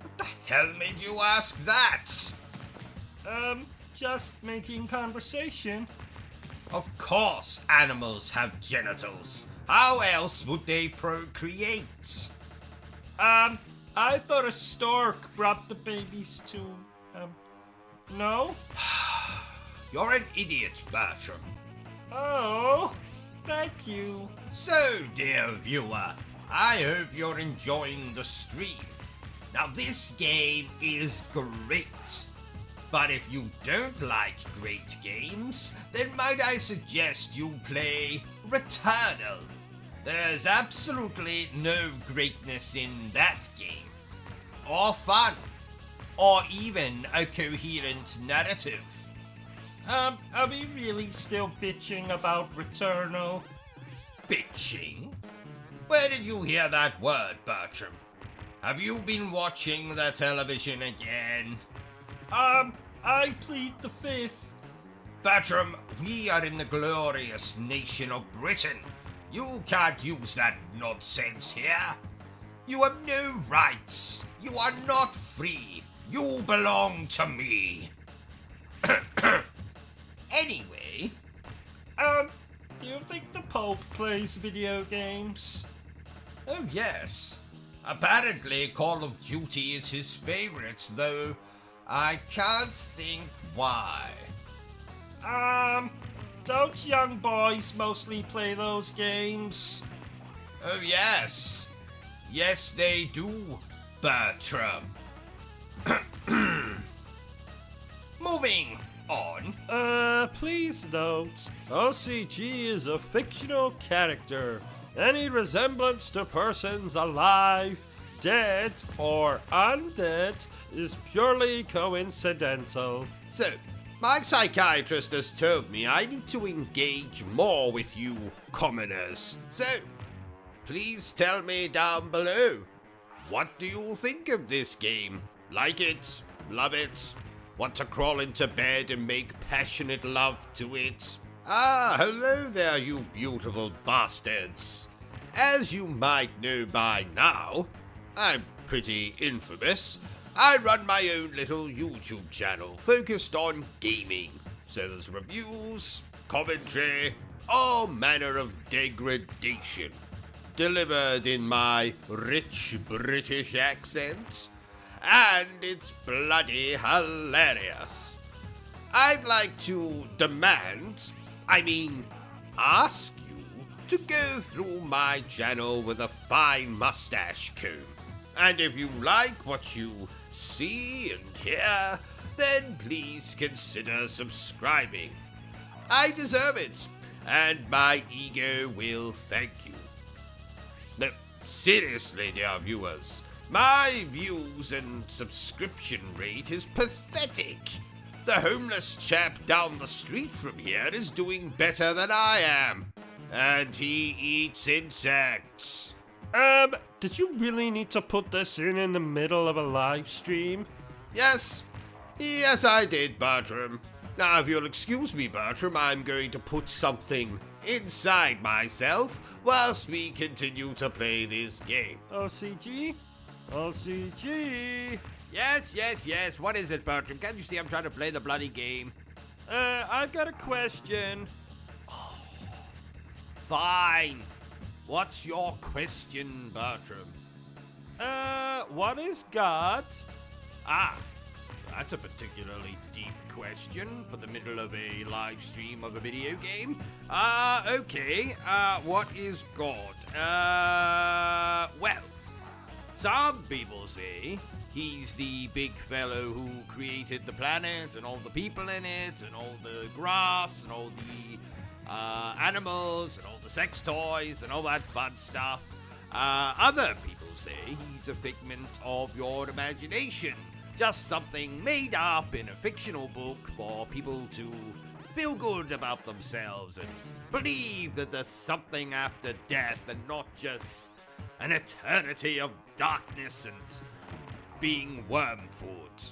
What the hell made you ask that? Just making conversation. Of course animals have genitals. How else would they procreate? I thought a stork brought the babies to, no? You're an idiot, Bertram. Oh, thank you. So, dear viewer, I hope you're enjoying the stream. Now, this game is great. But if you don't like great games, then might I suggest you play Returnal. There's absolutely no greatness in that game. Or fun. Or even a coherent narrative. Are we really still bitching about Returnal? Bitching? Where did you hear that word, Bertram? Have you been watching the television again? I plead the fifth. Bertram, we are in the glorious nation of Britain. You can't use that nonsense here. You have no rights. You are not free. You belong to me. Anyway. Do you think the Pope plays video games? Oh, yes. Apparently, Call of Duty is his favorite, though I can't think why. Don't young boys mostly play those games? Oh, yes. Yes, they do, Bertram. Moving on. Please note, OCG is a fictional character. Any resemblance to persons alive, dead, or undead is purely coincidental. So, my psychiatrist has told me I need to engage more with you commoners. So, please tell me down below. What do you think of this game? Like it? Love it? Want to crawl into bed and make passionate love to it? Hello there, you beautiful bastards. As you might know by now, I'm pretty infamous. I run my own little YouTube channel focused on gaming. So there's reviews, commentary, all manner of degradation, delivered in my rich British accent, and it's bloody hilarious. I'd like to ask you, to go through my channel with a fine mustache comb. And if you like what you see and hear, then please consider subscribing. I deserve it, and my ego will thank you. No, seriously, dear viewers, my views and subscription rate is pathetic. The homeless chap down the street from here is doing better than I am, and he eats insects. Did you really need to put this in the middle of a live stream? Yes, I did, Bertram. Now, if you'll excuse me, Bertram, I'm going to put something inside myself whilst we continue to play this game. OCG? OCG? Yes. What is it, Bertram? Can't you see I'm trying to play the bloody game? I've got a question. Fine. What's your question, Bertram? What is God? Ah, that's a particularly deep question for the middle of a live stream of a video game. Okay. What is God? Well, some people say he's the big fellow who created the planet and all the people in it and all the grass and all the animals and all the sex toys and all that fun stuff. Other people say he's a figment of your imagination, just something made up in a fictional book for people to feel good about themselves and believe that there's something after death and not just an eternity of darkness and being worm food.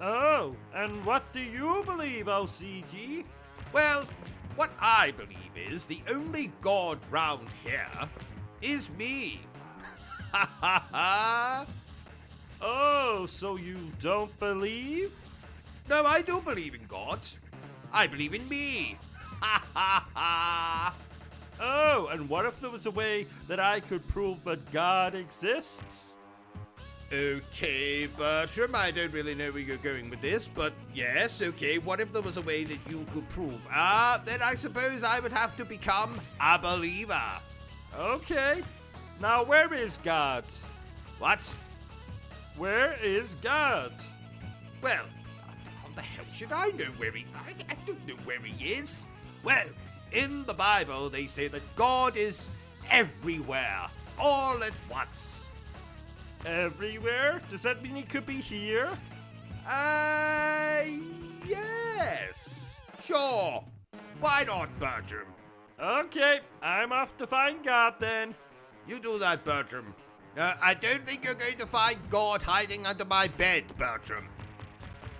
Oh, and what do you believe, OCG? Well, what I believe is the only god round here is me. Ha ha ha! Oh, so you don't believe? No, I don't believe in God. I believe in me. Ha ha ha! Oh, and what if there was a way that I could prove that God exists? Okay, Bertram, I don't really know where you're going with this, but yes, okay, what if there was a way that you could prove? Then I suppose I would have to become a believer. Okay. Now, where is God? What? Where is God? Well, how the hell should I know where I don't know where he is. Well, in the Bible, they say that God is everywhere, all at once. Everywhere? Does that mean he could be here? Yes. Sure. Why not, Bertram? Okay, I'm off to find God then. You do that, Bertram. I don't think you're going to find God hiding under my bed, Bertram.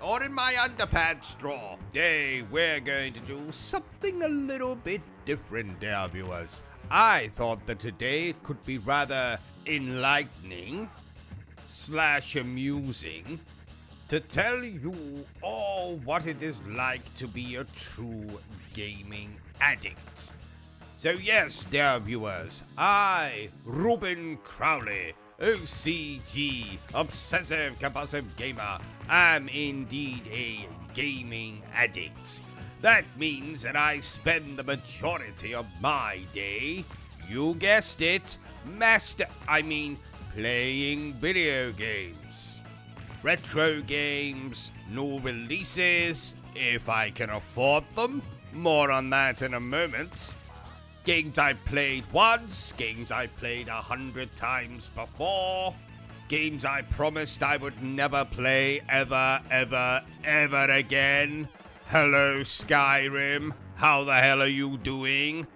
Or in my underpants drawer. Today, we're going to do something a little bit different, dear viewers. I thought that today it could be rather enlightening / amusing to tell you all what it is like to be a true gaming addict. So yes, dear viewers, I, Ruben Crowley, OCG, Obsessive Compulsive Gamer, am indeed a gaming addict. That means that I spend the majority of my day, you guessed it, playing video games. Retro games, new releases, if I can afford them. More on that in a moment. Games I played once, games I played 100 times before, games I promised I would never play ever again. Hello, Skyrim. How the hell are you doing?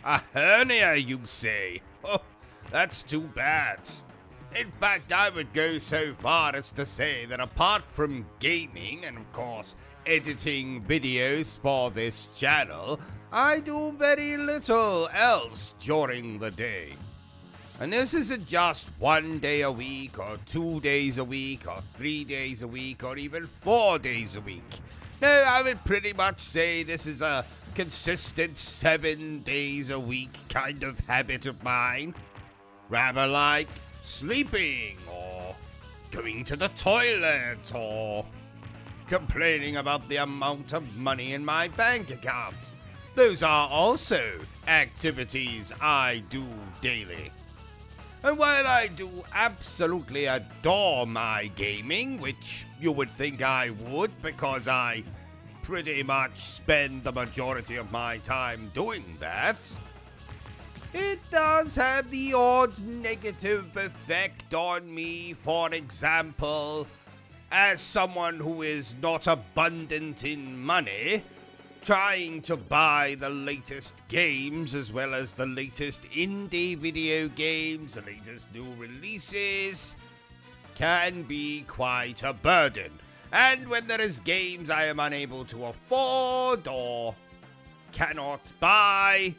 A hernia, you say? Oh, that's too bad. In fact, I would go so far as to say that apart from gaming and, of course, editing videos for this channel, I do very little else during the day. And this isn't just 1 day a week, or 2 days a week, or 3 days a week, or even 4 days a week. No, I would pretty much say this is a consistent 7 days a week kind of habit of mine. Rather like sleeping, or going to the toilet, or complaining about the amount of money in my bank account. Those are also activities I do daily. And while I do absolutely adore my gaming, which you would think I would because I pretty much spend the majority of my time doing that, it does have the odd negative effect on me. For example, as someone who is not abundant in money, trying to buy the latest games as well as the latest indie video games, the latest new releases, can be quite a burden. And when there is games I am unable to afford or cannot buy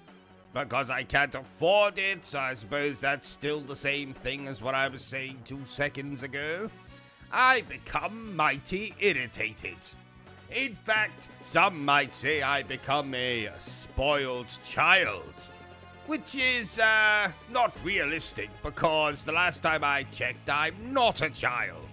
because I can't afford it, so I suppose that's still the same thing as what I was saying 2 seconds ago, I become mighty irritated. In fact, some might say I become a spoiled child, which is not realistic because the last time I checked, I'm not a child.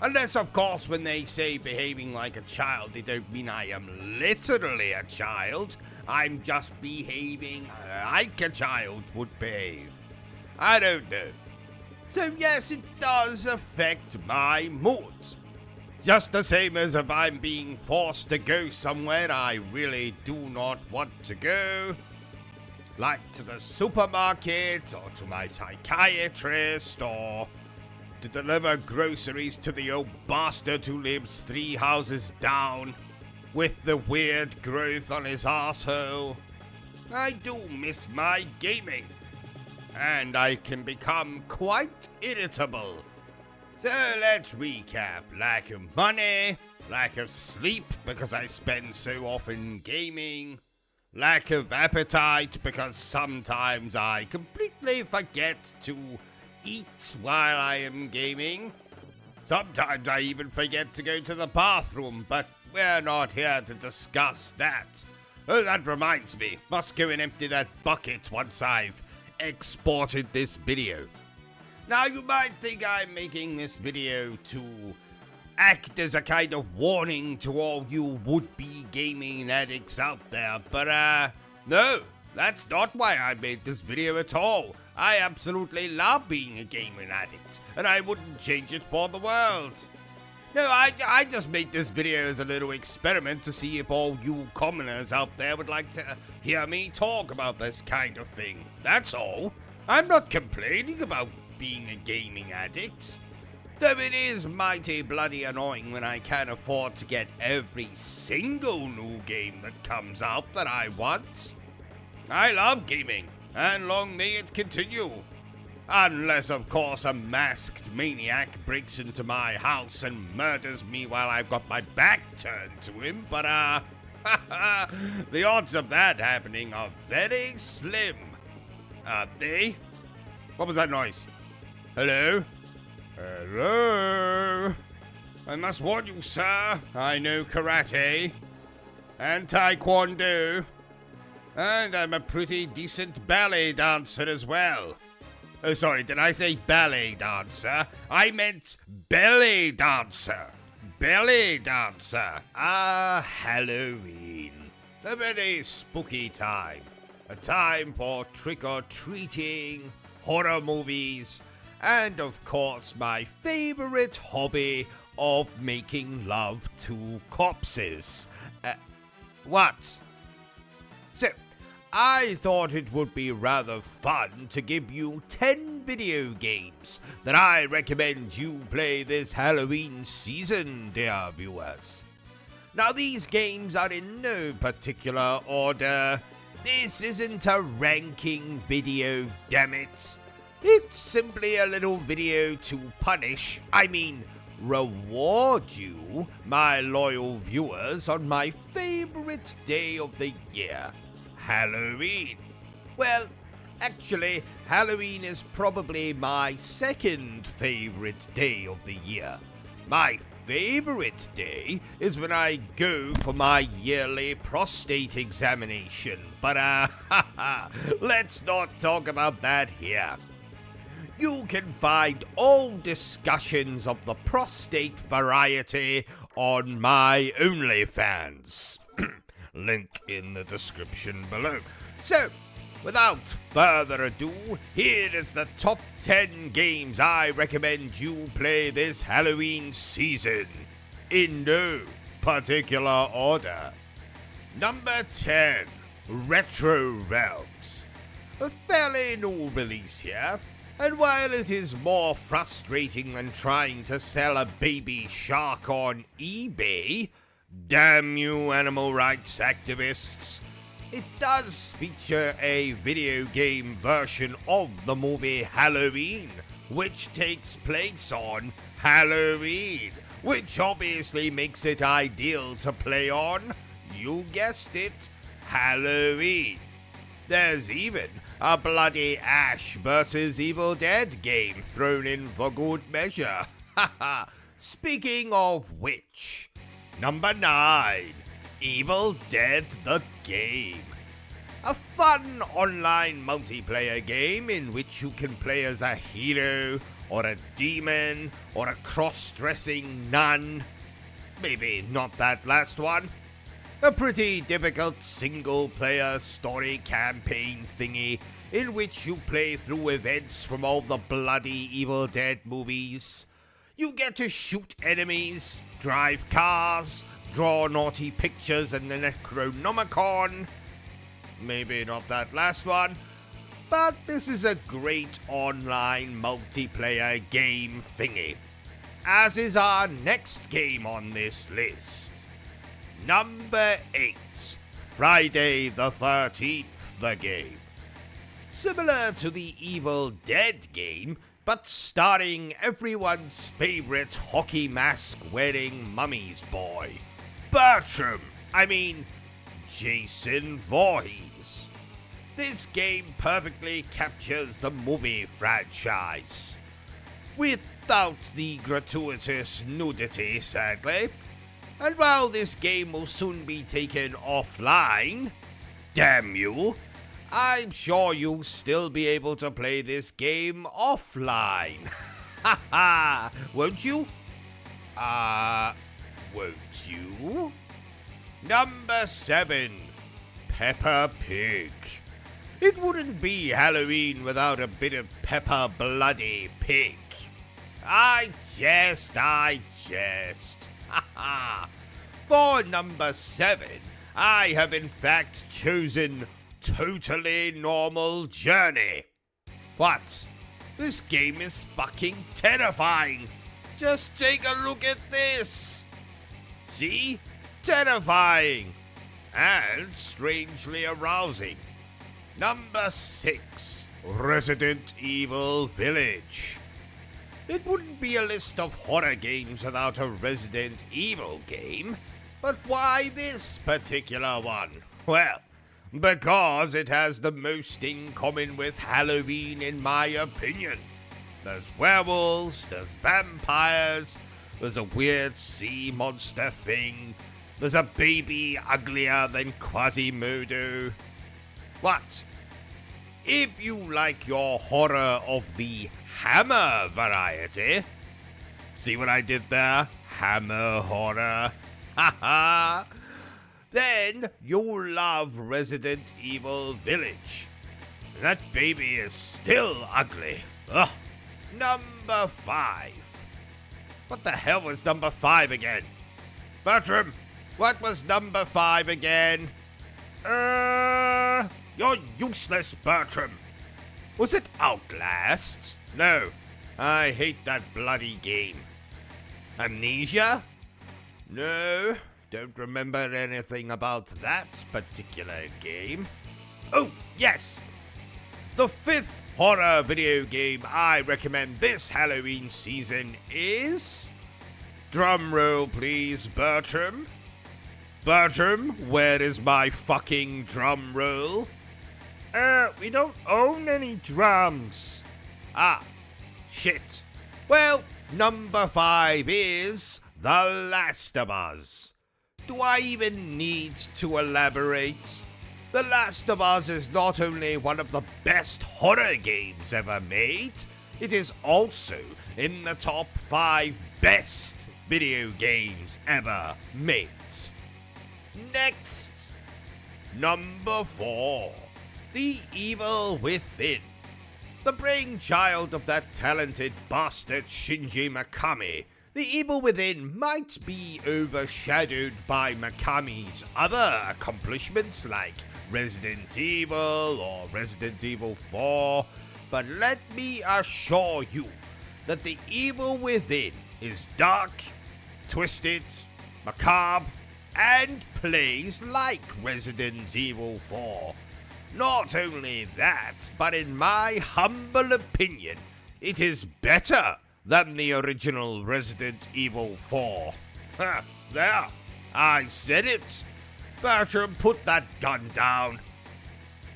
Unless, of course, when they say behaving like a child, they don't mean I am literally a child. I'm just behaving like a child would behave. I don't know. So yes, it does affect my mood. Just the same as if I'm being forced to go somewhere I really do not want to go, like to the supermarket or to my psychiatrist or to deliver groceries to the old bastard who lives 3 houses down with the weird growth on his arsehole. I do miss my gaming, and I can become quite irritable. So let's recap. Lack of money, lack of sleep because I spend so often gaming, lack of appetite because sometimes I completely forget to eat while I am gaming. Sometimes I even forget to go to the bathroom, but we're not here to discuss that. Oh, that reminds me. Must go and empty that bucket once I've exported this video. Now, you might think I'm making this video to act as a kind of warning to all you would-be gaming addicts out there, but, no, that's not why I made this video at all. I absolutely love being a gaming addict, and I wouldn't change it for the world. No, I just made this video as a little experiment to see if all you commoners out there would like to hear me talk about this kind of thing. That's all. I'm not complaining about being a gaming addict, though it is mighty bloody annoying when I can't afford to get every single new game that comes out that I want. I love gaming, and long may it continue. Unless, of course, a masked maniac breaks into my house and murders me while I've got my back turned to him, but, the odds of that happening are very slim. Aren't they? What was that noise? Hello? Hello? I must warn you, sir, I know karate and taekwondo, and I'm a pretty decent ballet dancer as well. Oh, sorry, did I say ballet dancer? I meant belly dancer. Belly dancer. Ah, Halloween. A very spooky time. A time for trick-or-treating, horror movies, and of course my favorite hobby of making love to corpses. What? So, I thought it would be rather fun to give you 10 video games that I recommend you play this Halloween season, dear viewers. Now, these games are in no particular order. This isn't a ranking video, damn it. It's simply a little video to reward you, my loyal viewers, on my favorite day of the year. Halloween. Well, actually, Halloween is probably my second favorite day of the year. My favorite day is when I go for my yearly prostate examination, but let's not talk about that here. You can find all discussions of the prostate variety on my OnlyFans. link in the description below. So, without further ado, here is the top 10 games I recommend you play this Halloween season, in no particular order. Number 10, Retro Realms. A fairly new release here, and while it is more frustrating than trying to sell a baby shark on eBay, damn you animal rights activists, it does feature a video game version of the movie Halloween, which takes place on Halloween, which obviously makes it ideal to play on, you guessed it, Halloween. There's even a bloody Ash vs. Evil Dead game thrown in for good measure. Haha. Speaking of which, number 9, Evil Dead the Game. A fun online multiplayer game in which you can play as a hero, or a demon, or a cross-dressing nun. Maybe not that last one. A pretty difficult single-player story campaign thingy in which you play through events from all the bloody Evil Dead movies. You get to shoot enemies, drive cars, draw naughty pictures in the Necronomicon. Maybe not that last one, but this is a great online multiplayer game thingy, as is our next game on this list. Number 8, Friday the 13th, the game. Similar to the Evil Dead game, but starring everyone's favorite hockey mask wearing mummy's boy, Jason Voorhees. This game perfectly captures the movie franchise, without the gratuitous nudity, sadly. And while this game will soon be taken offline, damn you, I'm sure you'll still be able to play this game offline. Haha, won't you? Won't you? Number 7, Peppa Pig. It wouldn't be Halloween without a bit of Peppa Bloody Pig. I jest. For number 7, I have in fact chosen Totally Normal Journey. What? This game is fucking terrifying. Just take a look at this. See? Terrifying. And strangely arousing. Number 6, Resident Evil Village. It wouldn't be a list of horror games without a Resident Evil game, but why this particular one? Well, because it has the most in common with Halloween in my opinion. There's werewolves, there's vampires, there's a weird sea monster thing, there's a baby uglier than Quasimodo. What? If you like your horror of the Hammer variety, see what I did there? Hammer horror. Haha. Then you'll love Resident Evil Village. That baby is still ugly. Ugh. Number 5. What the hell was number 5 again? Bertram, what was number 5 again? You're useless, Bertram. Was it Outlast? No, I hate that bloody game. Amnesia? No, don't remember anything about that particular game. Oh, yes! The 5th horror video game I recommend this Halloween season is... Drum roll, please, Bertram. Bertram, where is my fucking drum roll? We don't own any drums. Ah, shit. Well, number 5 is The Last of Us. Do I even need to elaborate? The Last of Us is not only one of the best horror games ever made, it is also in the top 5 best video games ever made. Next, Number 4. The Evil Within. The brainchild of that talented bastard Shinji Mikami, The Evil Within might be overshadowed by Mikami's other accomplishments like Resident Evil or Resident Evil 4, but let me assure you that The Evil Within is dark, twisted, macabre, and plays like Resident Evil 4. Not only that, but in my humble opinion, it is better than the original Resident Evil 4. Ha, there, I said it. Bertram, put that gun down.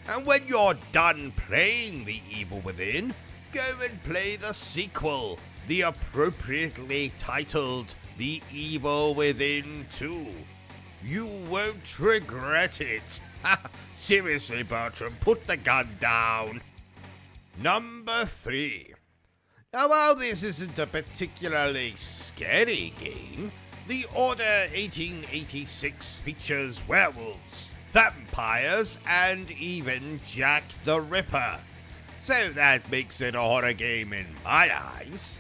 And when you're done playing The Evil Within, go and play the sequel, the appropriately titled The Evil Within 2. You won't regret it. Seriously, Bertram, put the gun down. Number 3. Now, while this isn't a particularly scary game, The Order 1886 features werewolves, vampires, and even Jack the Ripper. So that makes it a horror game in my eyes.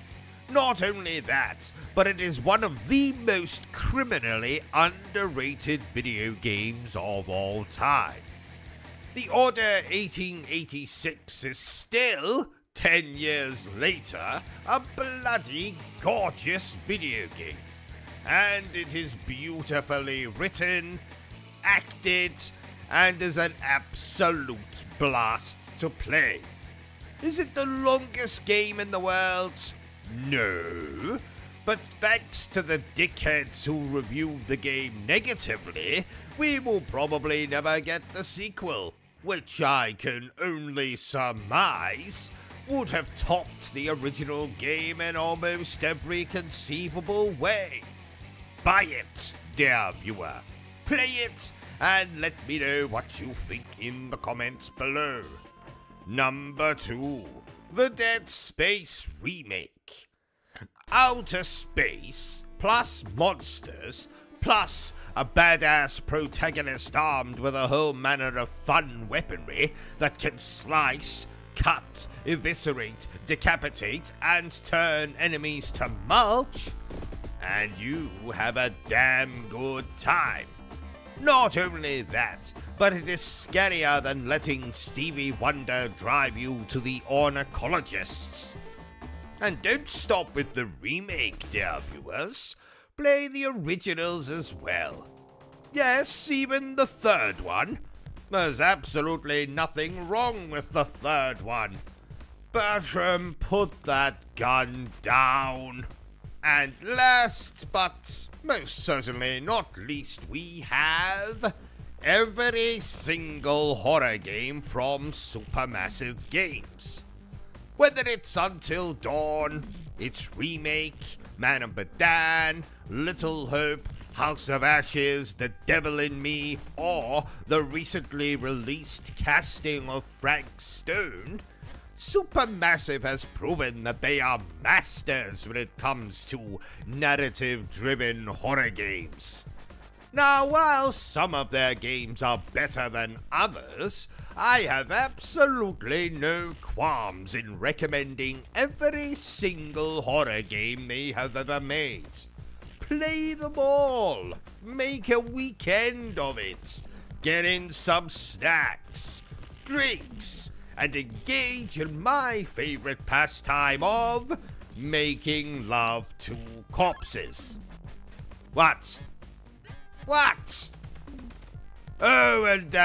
Not only that, but it is one of the most criminally underrated video games of all time. The Order 1886 is still, 10 years later, a bloody gorgeous video game. And it is beautifully written, acted, and is an absolute blast to play. Is it the longest game in the world? No, but thanks to the dickheads who reviewed the game negatively, we will probably never get the sequel, which I can only surmise would have topped the original game in almost every conceivable way. Buy it, dear viewer. Play it, and let me know what you think in the comments below. Number 2. The Dead Space Remake. Outer space, plus monsters, plus a badass protagonist armed with a whole manner of fun weaponry that can slice, cut, eviscerate, decapitate, and turn enemies to mulch, and you have a damn good time. Not only that, but it is scarier than letting Stevie Wonder drive you to the ornithologists. And don't stop with the remake, dear viewers. Play the originals as well. Yes, even the third one. There's absolutely nothing wrong with the third one. Bertram, put that gun down. And last but most certainly not least, we have every single horror game from Supermassive Games. Whether it's Until Dawn, its remake, Man of Medan, Little Hope, House of Ashes, The Devil in Me, or the recently released casting of Frank Stone, Supermassive has proven that they are masters when it comes to narrative-driven horror games. Now, while some of their games are better than others, I have absolutely no qualms in recommending every single horror game they have ever made. Play them all. Make a weekend of it. Get in some snacks, drinks, and engage in my favorite pastime of making love to corpses. What? Oh, and,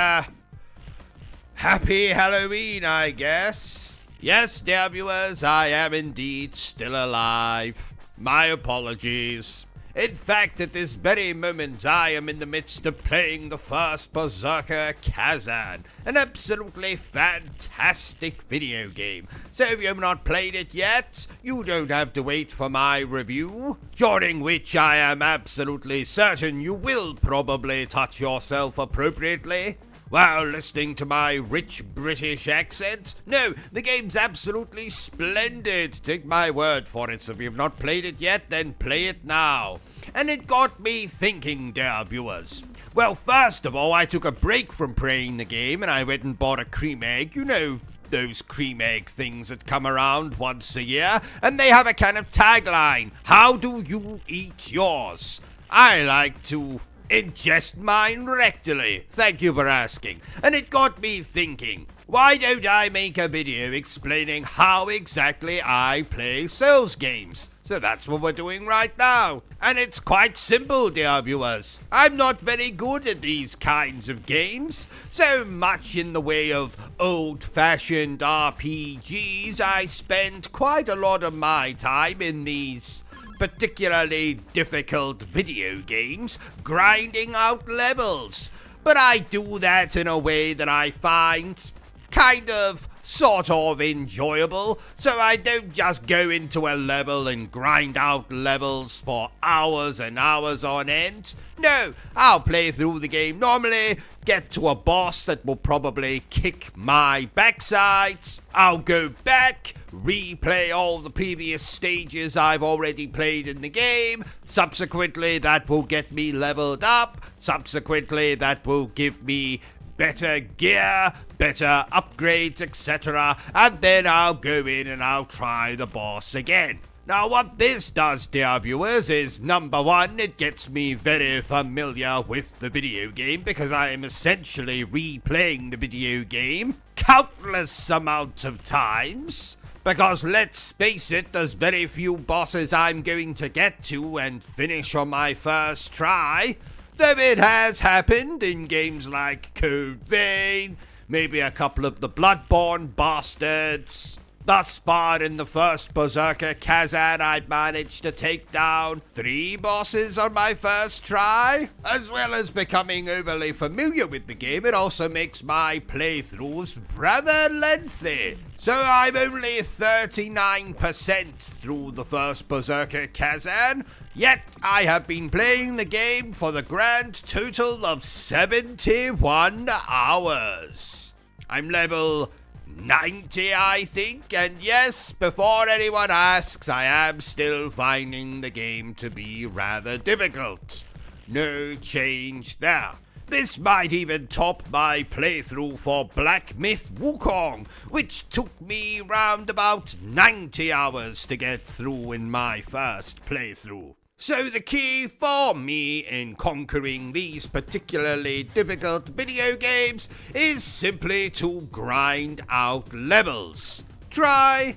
Happy Halloween, I guess. Yes, dear viewers, I am indeed still alive. My apologies. In fact, at this very moment, I am in the midst of playing the first Berserker Kazan, an absolutely fantastic video game. So if you have not played it yet, you don't have to wait for my review, during which I am absolutely certain you will probably touch yourself appropriately while listening to my rich British accent. No, the game's absolutely splendid. Take my word for it. So if you've not played it yet, then play it now. And it got me thinking, dear viewers. Well, first of all, I took a break from playing the game and I went and bought a cream egg. You know, those cream egg things that come around once a year, and they have a kind of tagline: how do you eat yours? I like to ingest mine rectally. Thank you for asking. And it got me thinking, why don't I make a video explaining how exactly I play Souls games? So that's what we're doing right now. And it's quite simple, dear viewers. I'm not very good at these kinds of games. So much in the way of old-fashioned RPGs, I spend quite a lot of my time in these particularly difficult video games, grinding out levels. But I do that in a way that I find kind of, sort of enjoyable, so I don't just go into a level and grind out levels for hours and hours on end. No, I'll play through the game normally, get to a boss that will probably kick my backside. I'll go back, replay all the previous stages I've already played in the game. Subsequently, that will get me leveled up. Subsequently, that will give me better gear, better upgrades, etc. And then I'll go in and I'll try the boss again. Now what this does, dear viewers, is number one, it gets me very familiar with the video game because I am essentially replaying the video game countless amounts of times. Because let's face it, there's very few bosses I'm going to get to and finish on my first try. Though it has happened in games like Code Vein, maybe a couple of the Bloodborne bastards. Thus far in the first Berserker Kazan, I'd managed to take down 3 bosses on my first try. As well as becoming overly familiar with the game, it also makes my playthroughs rather lengthy. So I'm only 39% through the first Berserker Kazan, yet I have been playing the game for the grand total of 71 hours. I'm level 90, I think, and yes, before anyone asks, I am still finding the game to be rather difficult. No change there. This might even top my playthrough for Black Myth Wukong, which took me round about 90 hours to get through in my first playthrough. So the key for me in conquering these particularly difficult video games is simply to grind out levels. Try,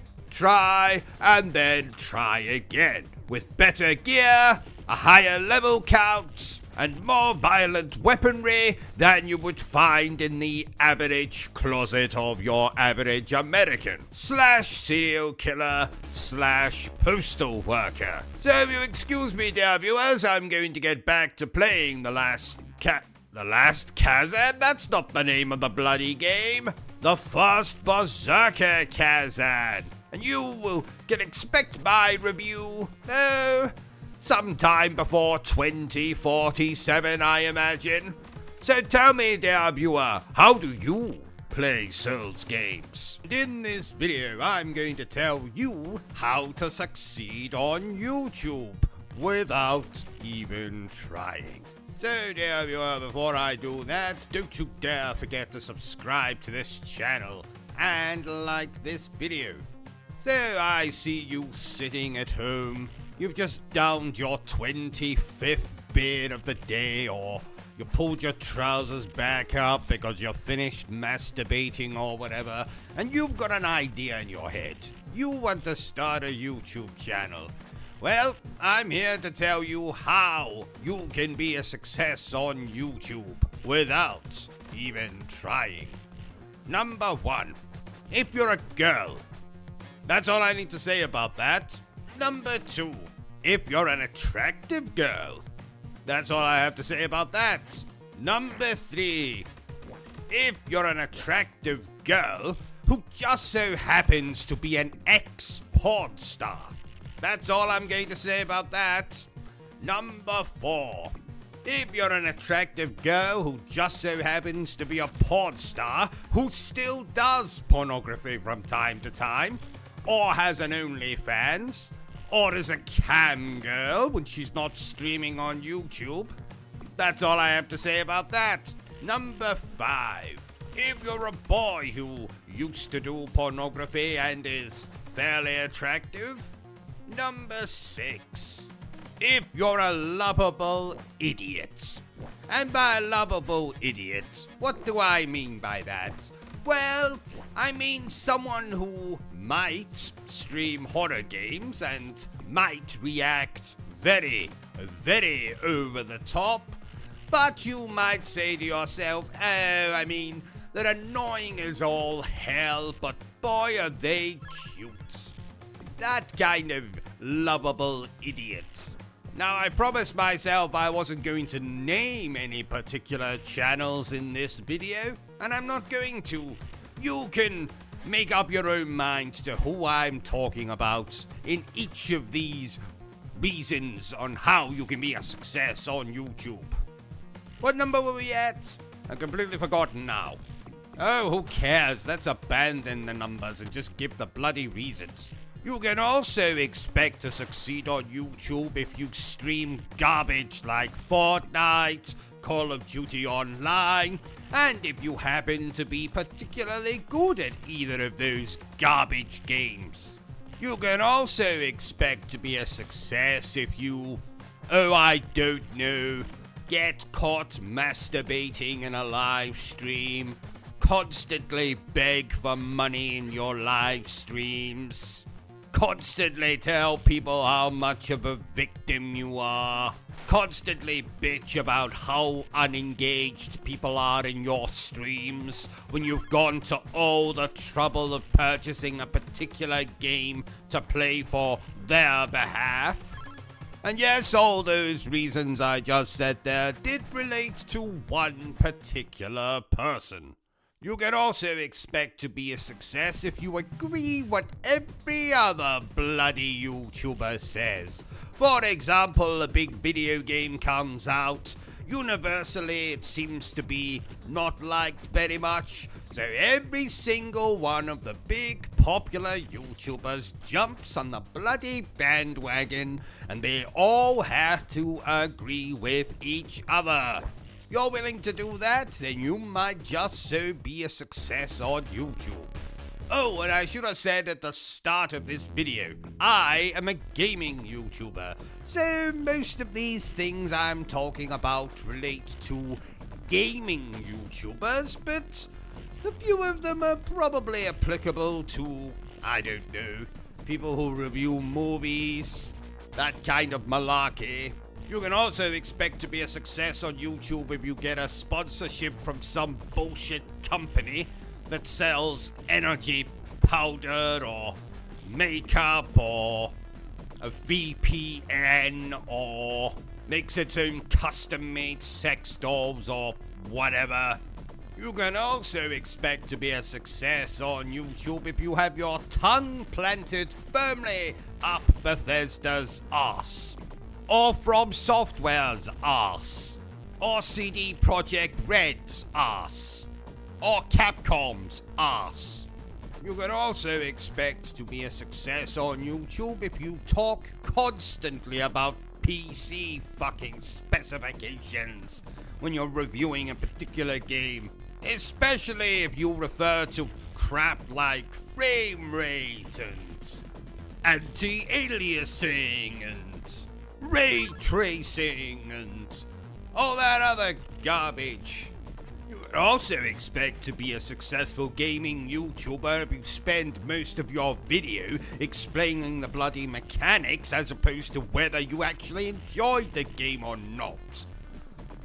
and then try again. With better gear, a higher level count, and more violent weaponry than you would find in the average closet of your average American / serial killer / postal worker. So if you excuse me, dear viewers, I'm going to get back to playing The Last Kazan? That's not the name of the bloody game. The first Berserker Kazan. And you can expect my review, sometime before 2047, I imagine. So tell me, dear viewer, how do you play Souls games? And in this video, I'm going to tell you how to succeed on YouTube without even trying. So, dear viewer, before I do that, don't you dare forget to subscribe to this channel and like this video. So I see you sitting at home. You've just downed your 25th beer of the day, or you pulled your trousers back up because you're finished masturbating or whatever, and you've got an idea in your head. You want to start a YouTube channel. Well, I'm here to tell you how you can be a success on YouTube without even trying. Number 1, if you're a girl. That's all I need to say about that. Number 2, if you're an attractive girl. That's all I have to say about that. Number 3, if you're an attractive girl who just so happens to be an ex-porn star. That's all I'm going to say about that. Number 4, if you're an attractive girl who just so happens to be a porn star who still does pornography from time to time, or has an OnlyFans, or is a cam girl when she's not streaming on YouTube, That's all I have to say about that. Number 5. If you're a boy who used to do pornography and is fairly attractive. Number 6. If you're a lovable idiot. And by lovable idiot, what do I mean by that? Well, I mean someone who might stream horror games and might react very, very over the top. But you might say to yourself, oh, I mean, they're annoying as all hell, but boy are they cute. That kind of lovable idiot. Now, I promised myself I wasn't going to name any particular channels in this video, and I'm not going to. You can make up your own mind to who I'm talking about in each of these reasons on how you can be a success on YouTube. What number were we at? I've completely forgotten now. Oh, who cares? Let's abandon the numbers and just give the bloody reasons. You can also expect to succeed on YouTube if you stream garbage like Fortnite, Call of Duty Online, and if you happen to be particularly good at either of those garbage games. You can also expect to be a success if you, oh, I don't know, get caught masturbating in a live stream, constantly beg for money in your live streams, constantly tell people how much of a victim you are, constantly bitch about how unengaged people are in your streams when you've gone to all the trouble of purchasing a particular game to play for their behalf. And yes, all those reasons I just said there did relate to one particular person. You can also expect to be a success if you agree what every other bloody YouTuber says. For example, a big video game comes out. Universally, it seems to be not liked very much. So every single one of the big popular YouTubers jumps on the bloody bandwagon, and they all have to agree with each other. You're willing to do that? Then you might just so be a success on YouTube. Oh, and I should have said at the start of this video, I am a gaming YouTuber. So most of these things I'm talking about relate to gaming YouTubers, but a few of them are probably applicable to, I don't know, people who review movies, that kind of malarkey. You can also expect to be a success on YouTube if you get a sponsorship from some bullshit company that sells energy powder or makeup or a VPN or makes its own custom-made sex dolls or whatever. You can also expect to be a success on YouTube if you have your tongue planted firmly up Bethesda's arse, or From Software's arse, or CD Projekt Red's arse, or Capcom's arse. You can also expect to be a success on YouTube if you talk constantly about PC fucking specifications when you're reviewing a particular game, especially if you refer to crap like frame rate and anti-aliasing and ray tracing and all that other garbage. You could also expect to be a successful gaming YouTuber if you spend most of your video explaining the bloody mechanics as opposed to whether you actually enjoyed the game or not.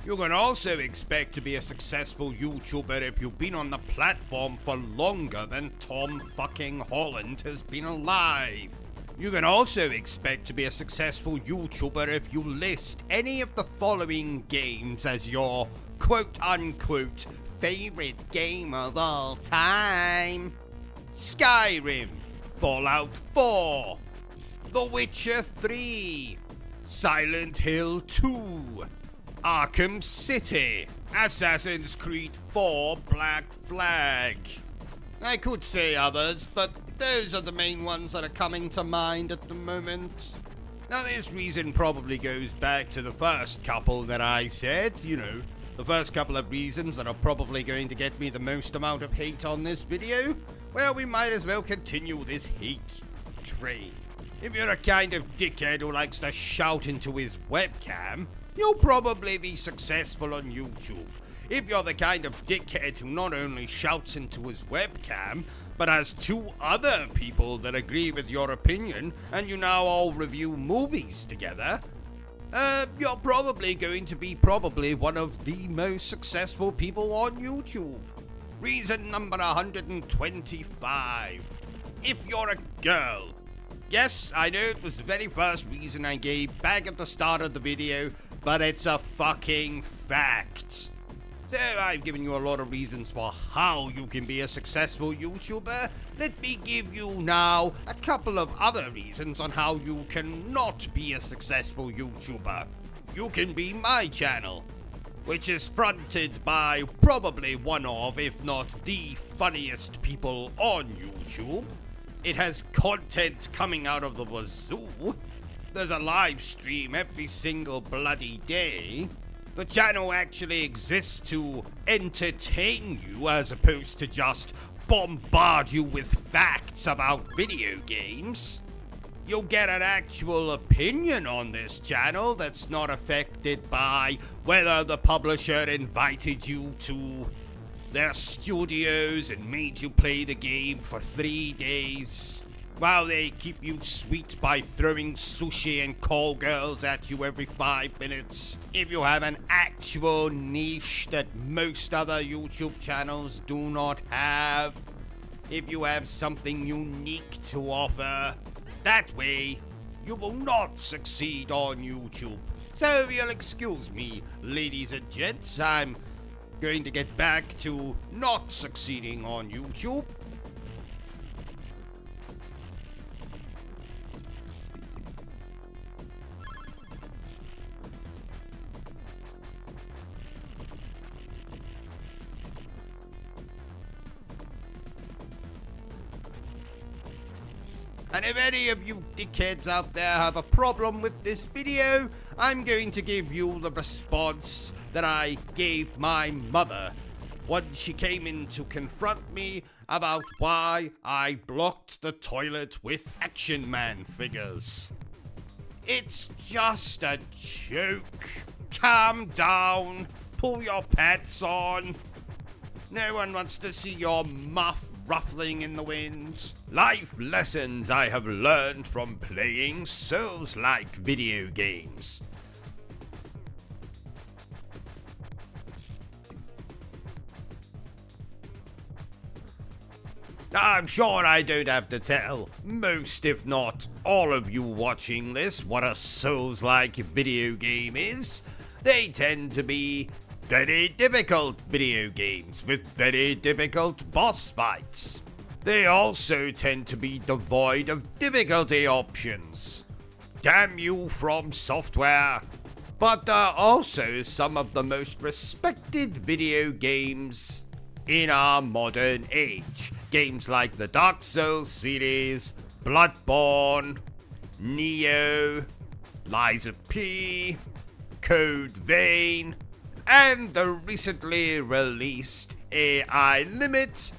You can also expect to be a successful YouTuber if you've been on the platform for longer than Tom fucking Holland has been alive. You can also expect to be a successful YouTuber if you list any of the following games as your quote-unquote favorite game of all time: Skyrim, Fallout 4, The Witcher 3, Silent Hill 2, Arkham City, Assassin's Creed 4 Black Flag. I could say others, but those are the main ones that are coming to mind at the moment. Now this reason probably goes back to the first couple that I said, the first couple of reasons that are probably going to get me the most amount of hate on this video. Well, we might as well continue this hate train. If you're a kind of dickhead who likes to shout into his webcam, you'll probably be successful on YouTube. If you're the kind of dickhead who not only shouts into his webcam, but has 2 other people that agree with your opinion, and you now all review movies together, you're probably going to be one of the most successful people on YouTube. Reason number 125. If you're a girl. Yes, I know it was the very first reason I gave back at the start of the video, but it's a fucking fact. So I've given you a lot of reasons for how you can be a successful YouTuber. Let me give you now a couple of other reasons on how you can not be a successful YouTuber. You can be my channel, which is fronted by probably one of, if not the funniest people on YouTube. It has content coming out of the wazoo. There's a live stream every single bloody day. The channel actually exists to entertain you as opposed to just bombard you with facts about video games. You'll get an actual opinion on this channel that's not affected by whether the publisher invited you to their studios and made you play the game for 3 days, while they keep you sweet by throwing sushi and call girls at you every 5 minutes. If you have an actual niche that most other YouTube channels do not have, if you have something unique to offer, that way you will not succeed on YouTube. So if you'll excuse me, ladies and gents, I'm going to get back to not succeeding on YouTube. And if any of you dickheads out there have a problem with this video, I'm going to give you the response that I gave my mother when she came in to confront me about why I blocked the toilet with Action Man figures. It's just a joke. Calm down. Pull your pants on. No one wants to see your muff ruffling in the wind. Life lessons I have learned from playing Souls-like video games. I'm sure I don't have to tell most, if not all of you watching this, what a Souls-like video game is. They tend to be very difficult video games with very difficult boss fights. They also tend to be devoid of difficulty options. Damn you, From Software. But they're also some of the most respected video games in our modern age. Games like the Dark Souls series, Bloodborne, Neo, Lies of P, Code Vein, and the recently released AI Limit,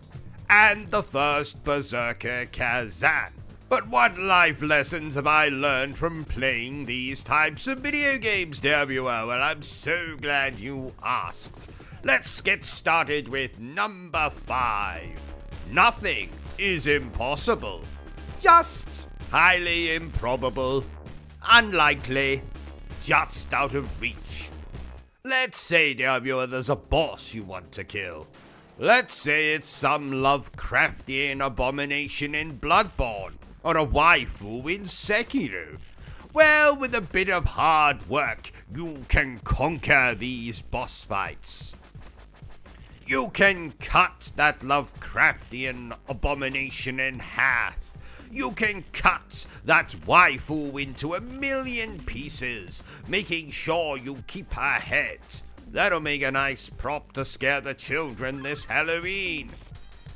and the first Berserker Kazan. But what life lessons have I learned from playing these types of video games, WO? Well, I'm so glad you asked. Let's get started with number 5. Nothing is impossible. Just highly improbable, unlikely, just out of reach. Let's say, dear viewer, there's a boss you want to kill. Let's say it's some Lovecraftian abomination in Bloodborne, or a waifu in Sekiro. Well, with a bit of hard work, you can conquer these boss fights. You can cut that Lovecraftian abomination in half. You can cut that waifu into 1,000,000 pieces, making sure you keep her head. That'll make a nice prop to scare the children this Halloween.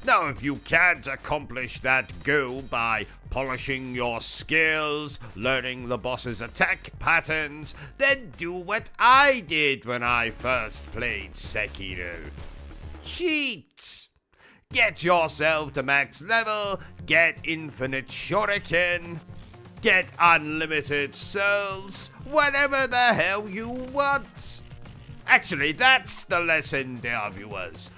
Now, if you can't accomplish that goal by polishing your skills, learning the boss's attack patterns, then do what I did when I first played Sekiro. Cheat! Get yourself to max level, get infinite shuriken, get unlimited souls, whatever the hell you want. Actually, that's the lesson, dear viewers.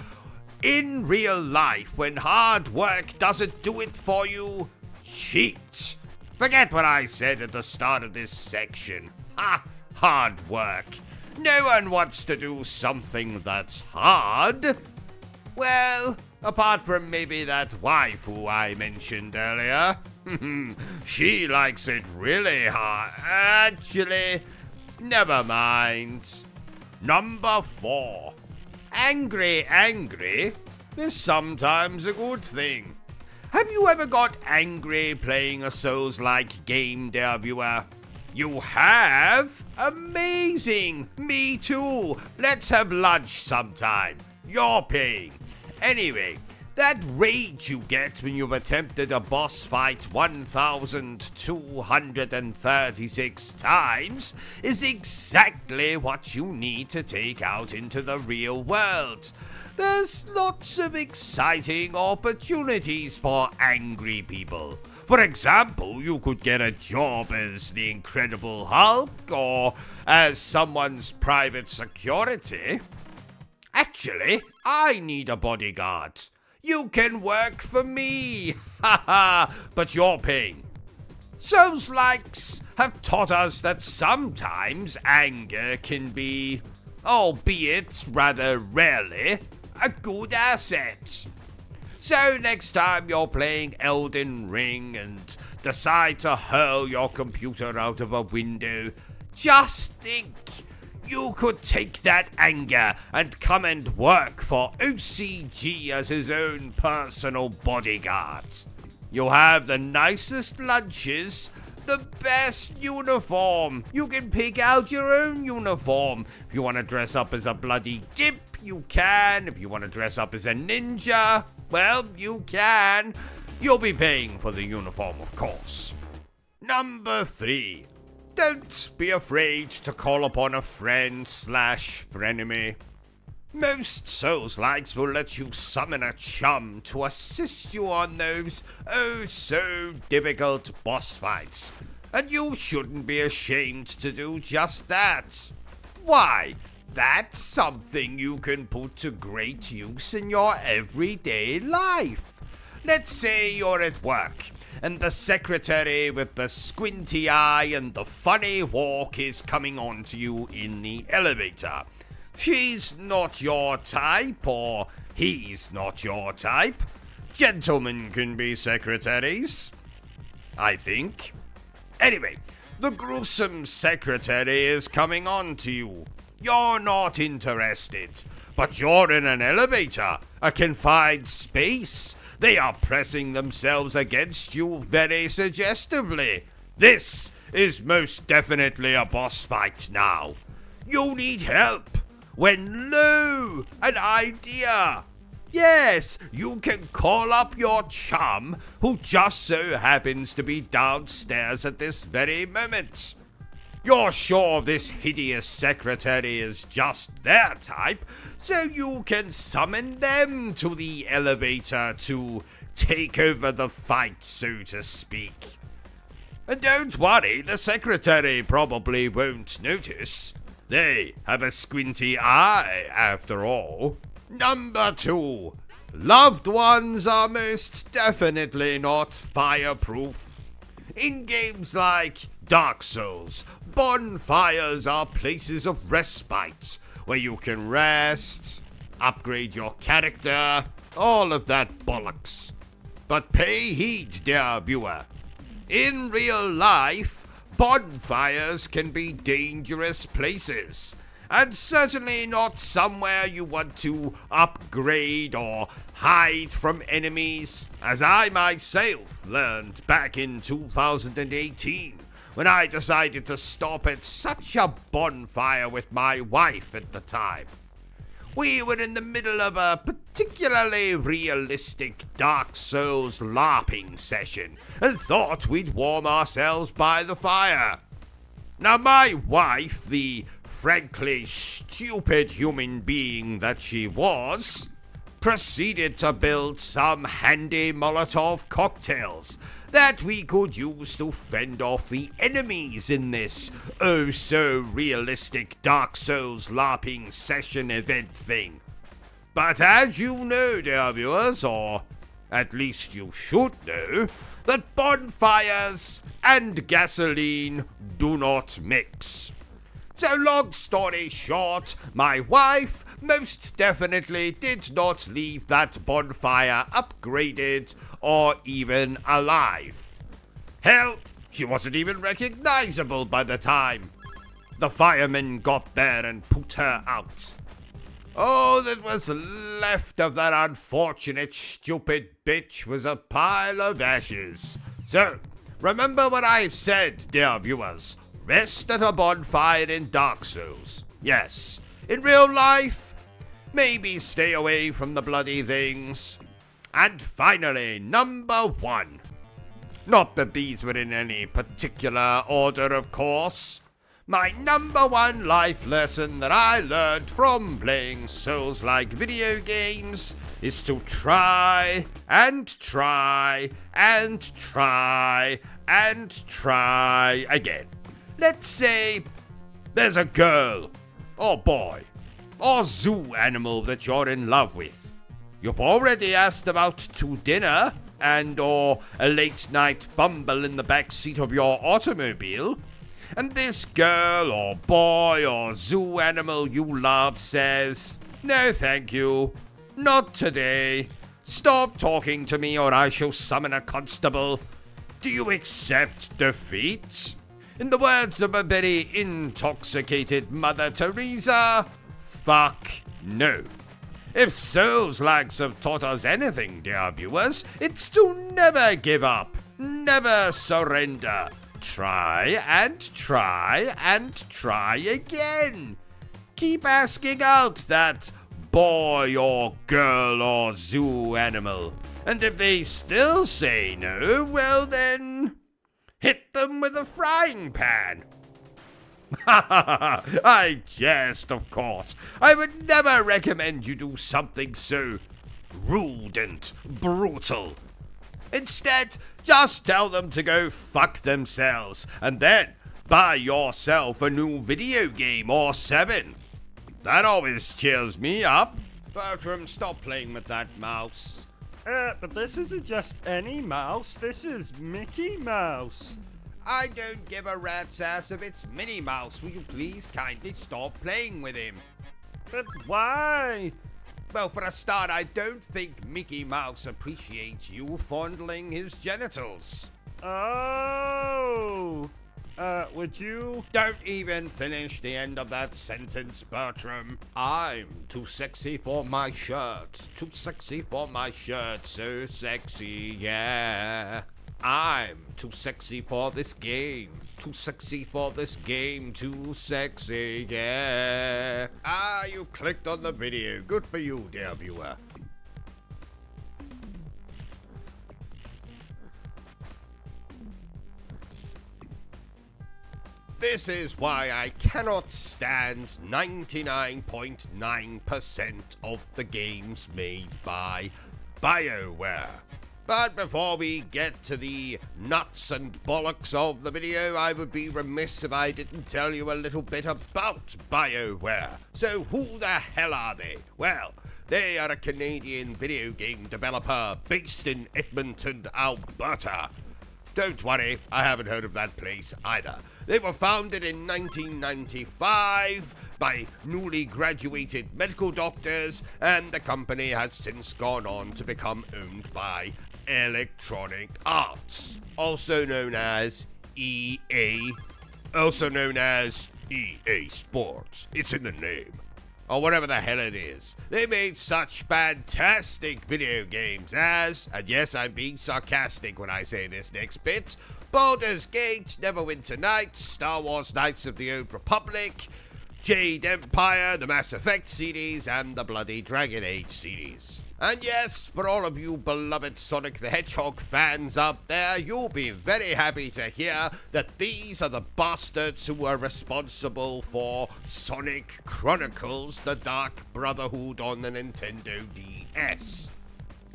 In real life, when hard work doesn't do it for you, cheat. Forget what I said at the start of this section. Hard work. No one wants to do something that's hard. Well, apart from maybe that waifu I mentioned earlier. She likes it really hard. Actually, never mind. Number 4. Angry is sometimes a good thing. Have you ever got angry playing a Souls-like game, dear viewer? You have? Amazing! Me too! Let's have lunch sometime. You're paying. Anyway, that rage you get when you've attempted a boss fight 1,236 times is exactly what you need to take out into the real world. There's lots of exciting opportunities for angry people. For example, you could get a job as the Incredible Hulk or as someone's private security. Actually, I need a bodyguard. You can work for me. Haha, but you're paying. Souls-likes have taught us that sometimes anger can be, albeit rather rarely, a good asset. So next time you're playing Elden Ring and decide to hurl your computer out of a window, just think you could take that anger and come and work for OCG as his own personal bodyguard. You'll have the nicest lunches, the best uniform. You can pick out your own uniform. If you want to dress up as a bloody gimp, you can. If you want to dress up as a ninja, well, you can. You'll be paying for the uniform, of course. Number 3. Don't be afraid to call upon a friend/frenemy. Most Souls-likes will let you summon a chum to assist you on those oh-so-difficult boss fights. And you shouldn't be ashamed to do just that. Why? That's something you can put to great use in your everyday life. Let's say you're at work, and the secretary with the squinty eye and the funny walk is coming on to you in the elevator. She's not your type, or he's not your type. Gentlemen can be secretaries, I think. Anyway, the gruesome secretary is coming on to you. You're not interested, but you're in an elevator, a confined space. They are pressing themselves against you very suggestively. This is most definitely a boss fight now. You need help. When lo, an idea. Yes, you can call up your chum, who just so happens to be downstairs at this very moment. You're sure this hideous secretary is just their type, so you can summon them to the elevator to take over the fight, so to speak. And don't worry, the secretary probably won't notice. They have a squinty eye, after all. Number 2. Loved ones are most definitely not fireproof. In games like Dark Souls, bonfires are places of respite, where you can rest, upgrade your character, all of that bollocks. But pay heed, dear viewer. In real life, bonfires can be dangerous places, and certainly not somewhere you want to upgrade or hide from enemies, as I myself learned back in 2018, when I decided to stop at such a bonfire with my wife at the time. We were in the middle of a particularly realistic Dark Souls LARPing session and thought we'd warm ourselves by the fire. Now, my wife, the frankly stupid human being that she was, proceeded to build some handy Molotov cocktails that we could use to fend off the enemies in this oh-so-realistic Dark Souls LARPing session event thing. But as you know, dear viewers, or at least you should know, that bonfires and gasoline do not mix. So long story short, my wife most definitely did not leave that bonfire upgraded or even alive. Hell, she wasn't even recognizable by the time the firemen got there and put her out. All that was left of that unfortunate stupid bitch was a pile of ashes. So, remember what I've said, dear viewers. Rest at a bonfire in Dark Souls. Yes, in real life, maybe stay away from the bloody things. And finally, number 1. Not that these were in any particular order, of course. My number 1 life lesson that I learned from playing Souls-like video games is to try and try and try and try again. Let's say there's a girl, or boy, or zoo animal that you're in love with. You've already asked about to dinner or a late night bumble in the back seat of your automobile. And this girl or boy or zoo animal you love says, "No thank you, not today. Stop talking to me or I shall summon a constable." Do you accept defeat? In the words of a very intoxicated Mother Teresa, fuck no. If Souls-likes have taught us anything, dear viewers, it's to never give up, never surrender. Try and try and try again. Keep asking out that boy or girl or zoo animal. And if they still say no, well then, hit them with a frying pan. I jest, of course. I would never recommend you do something so rude and brutal. Instead, just tell them to go fuck themselves, and then buy yourself a new video game or 7. That always cheers me up. Bertram, stop playing with that mouse. But this isn't just any mouse, this is Mickey Mouse. I don't give a rat's ass if it's Minnie Mouse. Will you please kindly stop playing with him? But why? Well, for a start, I don't think Mickey Mouse appreciates you fondling his genitals. Oh! Would you? Don't even finish the end of that sentence, Bertram. I'm too sexy for my shirt. Too sexy for my shirt. So sexy, yeah. I'm too sexy for this game. Too sexy for this game. Too sexy, yeah. Ah, you clicked on the video. Good for you, dear viewer. This is why I cannot stand 99.9% of the games made by BioWare. But before we get to the nuts and bollocks of the video, I would be remiss if I didn't tell you a little bit about BioWare. So who the hell are they? Well, they are a Canadian video game developer based in Edmonton, Alberta. Don't worry, I haven't heard of that place either. They were founded in 1995 by newly graduated medical doctors, and the company has since gone on to become owned by Electronic Arts, also known as EA, also known as EA Sports. It's in the name. Or whatever the hell it is. They made such fantastic video games as, and yes, I'm being sarcastic when I say this next bit, Baldur's Gate, Neverwinter Nights, Star Wars Knights of the Old Republic, Jade Empire, the Mass Effect series, and the bloody Dragon Age series. And yes, for all of you beloved Sonic the Hedgehog fans out there, you'll be very happy to hear that these are the bastards who are responsible for Sonic Chronicles: The Dark Brotherhood on the Nintendo DS.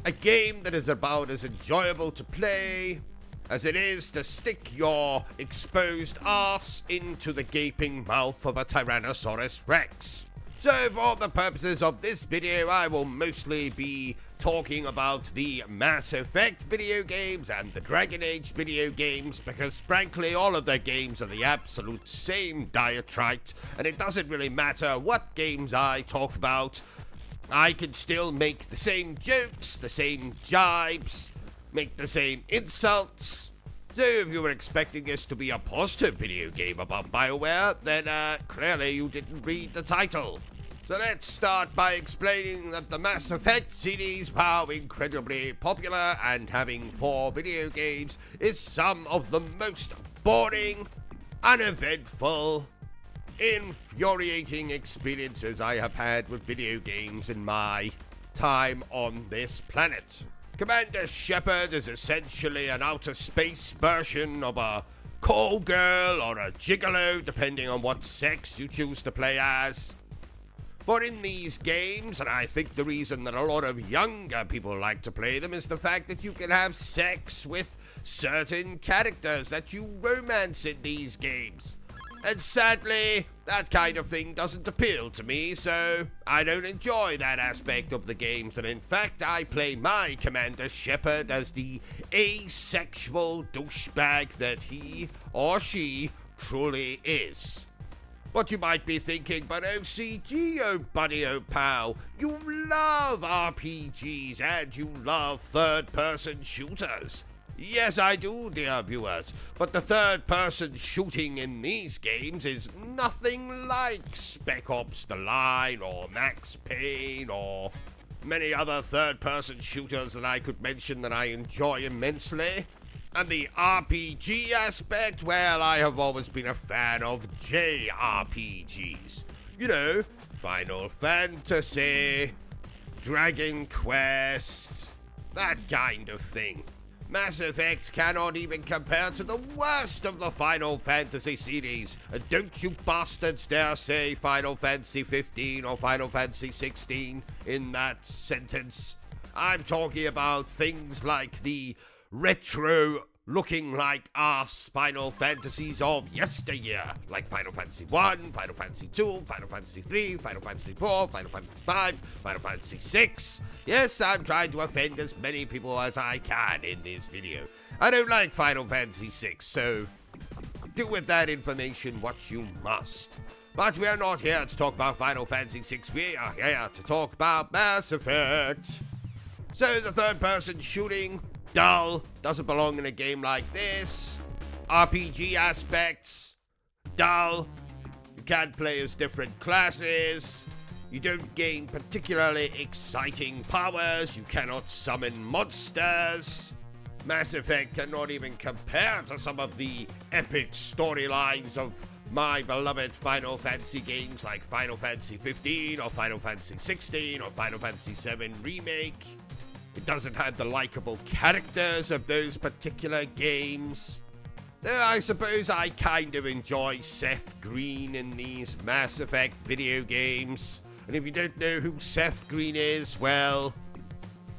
A game that is about as enjoyable to play as it is to stick your exposed arse into the gaping mouth of a Tyrannosaurus Rex. So for the purposes of this video, I will mostly be talking about the Mass Effect video games and the Dragon Age video games, because frankly all of their games are the absolute same diatribe, and it doesn't really matter what games I talk about. I can still make the same jokes, the same jibes, make the same insults. So if you were expecting this to be a positive video game about BioWare, then clearly you didn't read the title. So let's start by explaining that the Mass Effect series, while incredibly popular and having 4 video games, is some of the most boring, uneventful, infuriating experiences I have had with video games in my time on this planet. Commander Shepard is essentially an outer space version of a call girl or a gigolo, depending on what sex you choose to play as. For in these games, and I think the reason that a lot of younger people like to play them is the fact that you can have sex with certain characters that you romance in these games. And sadly, that kind of thing doesn't appeal to me, so I don't enjoy that aspect of the games, and in fact I play my Commander Shepard as the asexual douchebag that he or she truly is. But you might be thinking, but OCG, oh buddy, oh pal, you love RPGs and you love third-person shooters. Yes, I do, dear viewers, but the third-person shooting in these games is nothing like Spec Ops: The Line or Max Payne or many other third-person shooters that I could mention that I enjoy immensely. And the RPG aspect, well, I have always been a fan of JRPGs. You know, Final Fantasy, Dragon Quest, that kind of thing. Mass Effect cannot even compare to the worst of the Final Fantasy series. And don't you bastards dare say Final Fantasy 15 or Final Fantasy 16 in that sentence. I'm talking about things like the retro looking like ass Final Fantasies of yesteryear, like Final Fantasy 1, Final Fantasy 2, Final Fantasy 3, Final Fantasy 4, Final Fantasy 5, Final Fantasy 6. Yes, I'm trying to offend as many people as I can in this video. I don't like Final Fantasy 6, so do with that information what you must. But we are not here to talk about Final Fantasy 6, we are here to talk about Mass Effect. So the third-person shooting, dull, doesn't belong in a game like this. RPG aspects, dull. You can't play as different classes. You don't gain particularly exciting powers. You cannot summon monsters. Mass Effect cannot even compare to some of the epic storylines of my beloved Final Fantasy games like Final Fantasy 15 or Final Fantasy 16 or Final Fantasy 7 Remake. It doesn't have the likable characters of those particular games. I suppose I kind of enjoy Seth Green in these Mass Effect video games. And if you don't know who Seth Green is, well,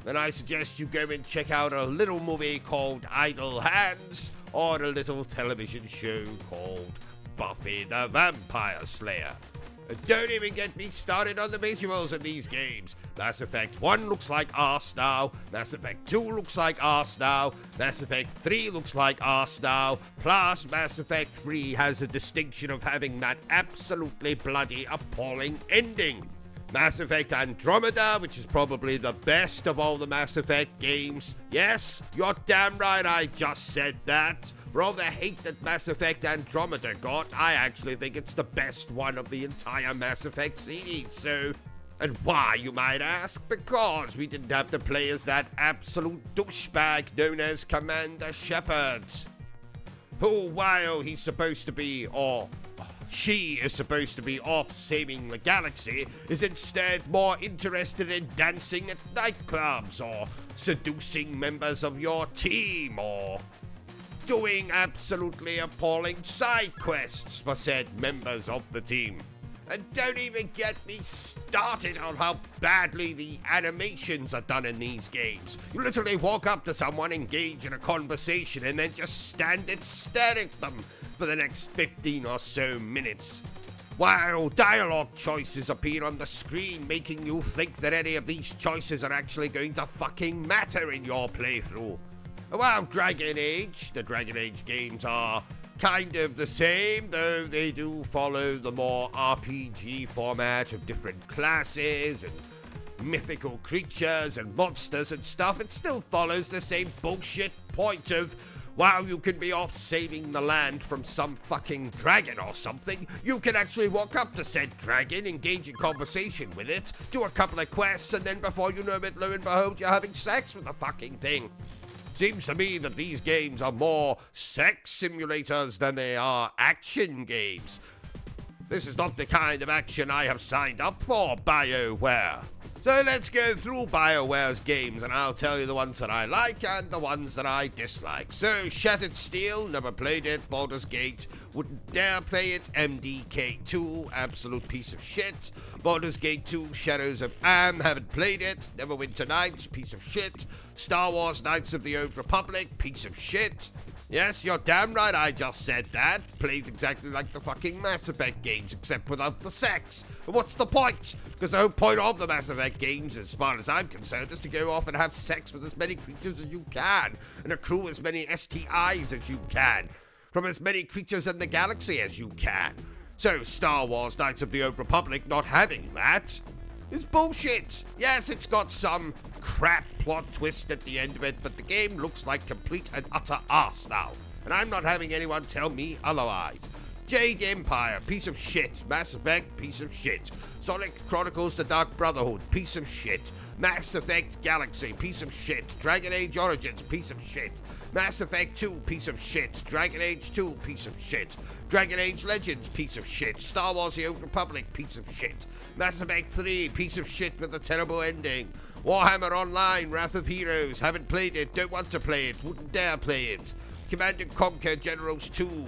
then I suggest you go and check out a little movie called Idle Hands or a little television show called Buffy the Vampire Slayer. Don't even get me started on the visuals in these games. Mass Effect 1 looks like arse now. Mass Effect 2 looks like arse now. Mass Effect 3 looks like arse now. Plus, Mass Effect 3 has the distinction of having that absolutely bloody appalling ending. Mass Effect Andromeda, which is probably the best of all the Mass Effect games. Yes, you're damn right I just said that. For all the hate that Mass Effect Andromeda got, I actually think it's the best one of the entire Mass Effect series, so... And why, you might ask? Because we didn't have to play as that absolute douchebag known as Commander Shepard. Who, while he's supposed to be, or she is supposed to be off saving the galaxy, is instead more interested in dancing at nightclubs or seducing members of your team or doing absolutely appalling side quests for said members of the team. And don't even get me started on how badly the animations are done in these games. You literally walk up to someone, engage in a conversation, and then just stand and stare at them for the next 15 or so minutes, while dialogue choices appear on the screen, making you think that any of these choices are actually going to fucking matter in your playthrough. While the Dragon Age games are kind of the same, though they do follow the more RPG format of different classes and mythical creatures and monsters and stuff. It still follows the same bullshit point of, while you can be off saving the land from some fucking dragon or something, you can actually walk up to said dragon, engage in conversation with it, do a couple of quests, and then before you know it, lo and behold, you're having sex with the fucking thing. Seems to me that these games are more sex simulators than they are action games. This is not the kind of action I have signed up for, BioWare. So let's go through BioWare's games and I'll tell you the ones that I like and the ones that I dislike. So, Shattered Steel, never played it. Baldur's Gate, wouldn't dare play it. MDK2, absolute piece of shit. Baldur's Gate 2, Shadows of Am, haven't played it. Neverwinter Nights, piece of shit. Star Wars Knights of the Old Republic, piece of shit. Yes, you're damn right I just said that. Plays exactly like the fucking Mass Effect games, except without the sex. But what's the point? Because the whole point of the Mass Effect games, as far as I'm concerned, is to go off and have sex with as many creatures as you can, and accrue as many STIs as you can, from as many creatures in the galaxy as you can. So, Star Wars Knights of the Old Republic not having that is bullshit. Yes, it's got some crap plot twist at the end of it, but the game looks like complete and utter arse now, and I'm not having anyone tell me otherwise. Jade Empire, piece of shit. Mass Effect, piece of shit. Sonic Chronicles The Dark Brotherhood, piece of shit. Mass Effect Galaxy, piece of shit. Dragon Age Origins, piece of shit. Mass Effect 2, piece of shit. Dragon Age 2, piece of shit. Dragon Age Legends, piece of shit. Star Wars The Old Republic, piece of shit. Mass Effect 3, piece of shit with a terrible ending. Warhammer Online, Wrath of Heroes, haven't played it, don't want to play it, wouldn't dare play it. Command & Conquer Generals 2,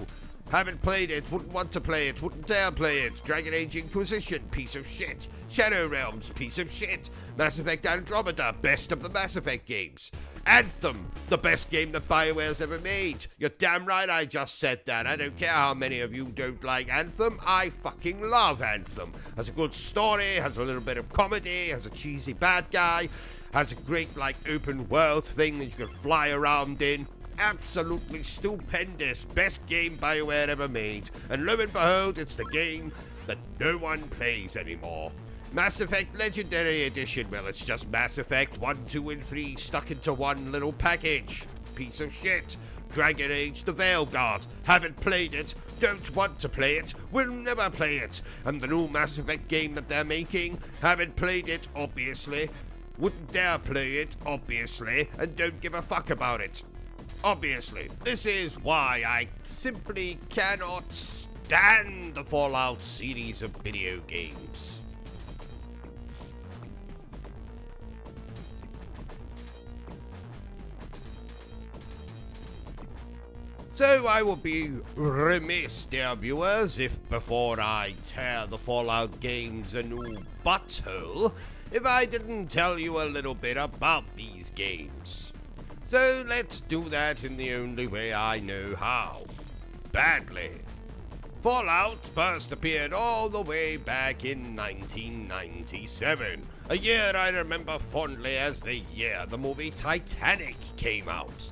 haven't played it, wouldn't want to play it, wouldn't dare play it. Dragon Age Inquisition, piece of shit. Shadow Realms, piece of shit. Mass Effect Andromeda, best of the Mass Effect games. Anthem, the best game that BioWare's ever made. You're damn right I just said that. I don't care how many of you don't like Anthem. I fucking love Anthem. Has a good story, has a little bit of comedy, has a cheesy bad guy, has a great, open world thing that you can fly around in. Absolutely stupendous. Best game BioWare ever made. And lo and behold, it's the game that no one plays anymore. Mass Effect Legendary Edition. Well, it's just Mass Effect 1, 2, and 3 stuck into one little package. Piece of shit. Dragon Age The Veilguard. Haven't played it. Don't want to play it. Will never play it. And the new Mass Effect game that they're making. Haven't played it, obviously. Wouldn't dare play it, obviously. And don't give a fuck about it. Obviously. This is why I simply cannot stand the Fallout series of video games. So I will be remiss, dear viewers, if before I tear the Fallout games a new butthole, if I didn't tell you a little bit about these games. So let's do that in the only way I know how. Badly. Fallout first appeared all the way back in 1997, a year I remember fondly as the year the movie Titanic came out.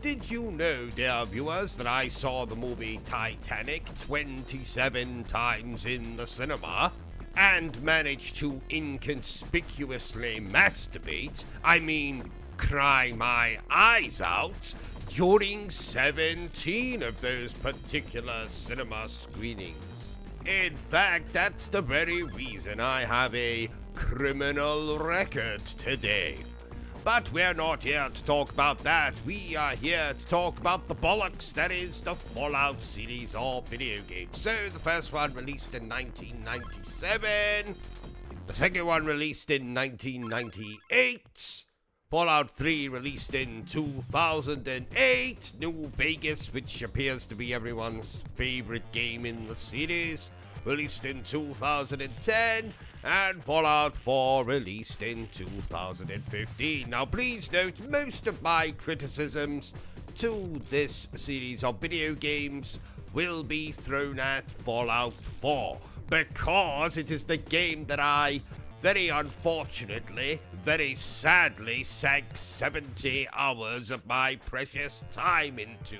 Did you know, dear viewers, that I saw the movie Titanic 27 times in the cinema and managed to inconspicuously masturbate, cry my eyes out, during 17 of those particular cinema screenings? In fact, that's the very reason I have a criminal record today. But we're not here to talk about that. We are here to talk about the bollocks that is the Fallout series of video games. So the first one released in 1997, the second one released in 1998, Fallout 3 released in 2008, New Vegas, which appears to be everyone's favorite game in the series, released in 2010, and Fallout 4 released in 2015. Now please note, most of my criticisms to this series of video games will be thrown at Fallout 4, because it is the game that I, very unfortunately, very sadly, sank 70 hours of my precious time into.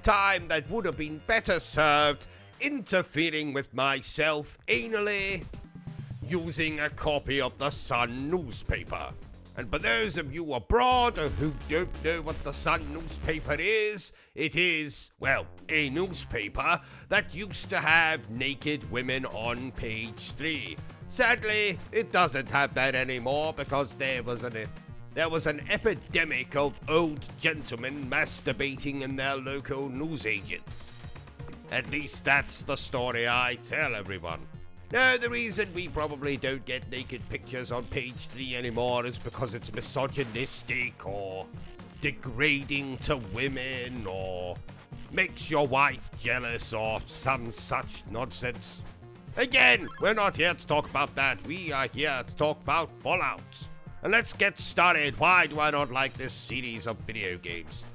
Time that would have been better served interfering with myself anally using a copy of the Sun newspaper. And for those of you abroad who don't know what the Sun newspaper is, it is, well, a newspaper that used to have naked women on page 3. Sadly, it doesn't have that anymore because there was an epidemic of old gentlemen masturbating in their local newsagents. At least that's the story I tell everyone. Now, the reason we probably don't get naked pictures on page 3 anymore is because it's misogynistic or degrading to women or makes your wife jealous or some such nonsense. Again, we're not here to talk about that. We are here to talk about Fallout. And let's get started. Why do I not like this series of video games?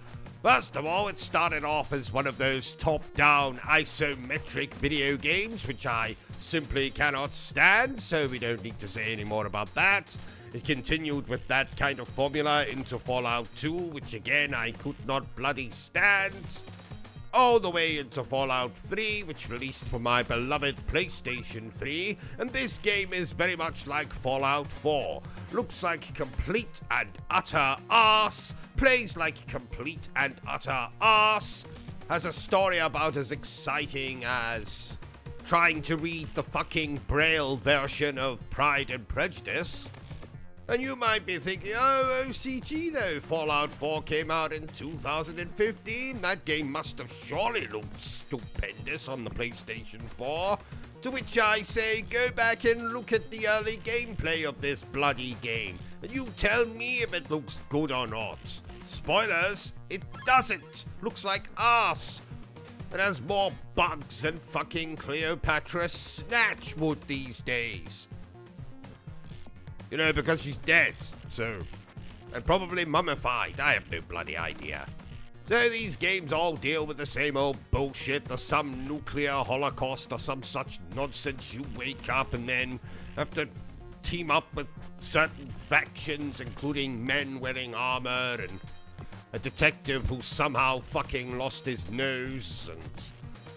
First of all, it started off as one of those top-down isometric video games, which I simply cannot stand, so we don't need to say any more about that. It continued with that kind of formula into Fallout 2, which again I could not bloody stand. All the way into Fallout 3, which released for my beloved PlayStation 3, and this game is very much like Fallout 4. Looks like complete and utter arse, plays like complete and utter arse, has a story about as exciting as trying to read the fucking Braille version of Pride and Prejudice. And you might be thinking, oh, OCG though, Fallout 4 came out in 2015. That game must have surely looked stupendous on the PlayStation 4. To which I say, go back and look at the early gameplay of this bloody game, and you tell me if it looks good or not. Spoilers, it doesn't. Looks like arse. It has more bugs than fucking Cleopatra Snatch would these days. You know, because she's dead, so... and probably mummified, I have no bloody idea. So these games all deal with the same old bullshit, there's some nuclear holocaust or some such nonsense. You wake up and then have to team up with certain factions, including men wearing armor and a detective who somehow fucking lost his nose and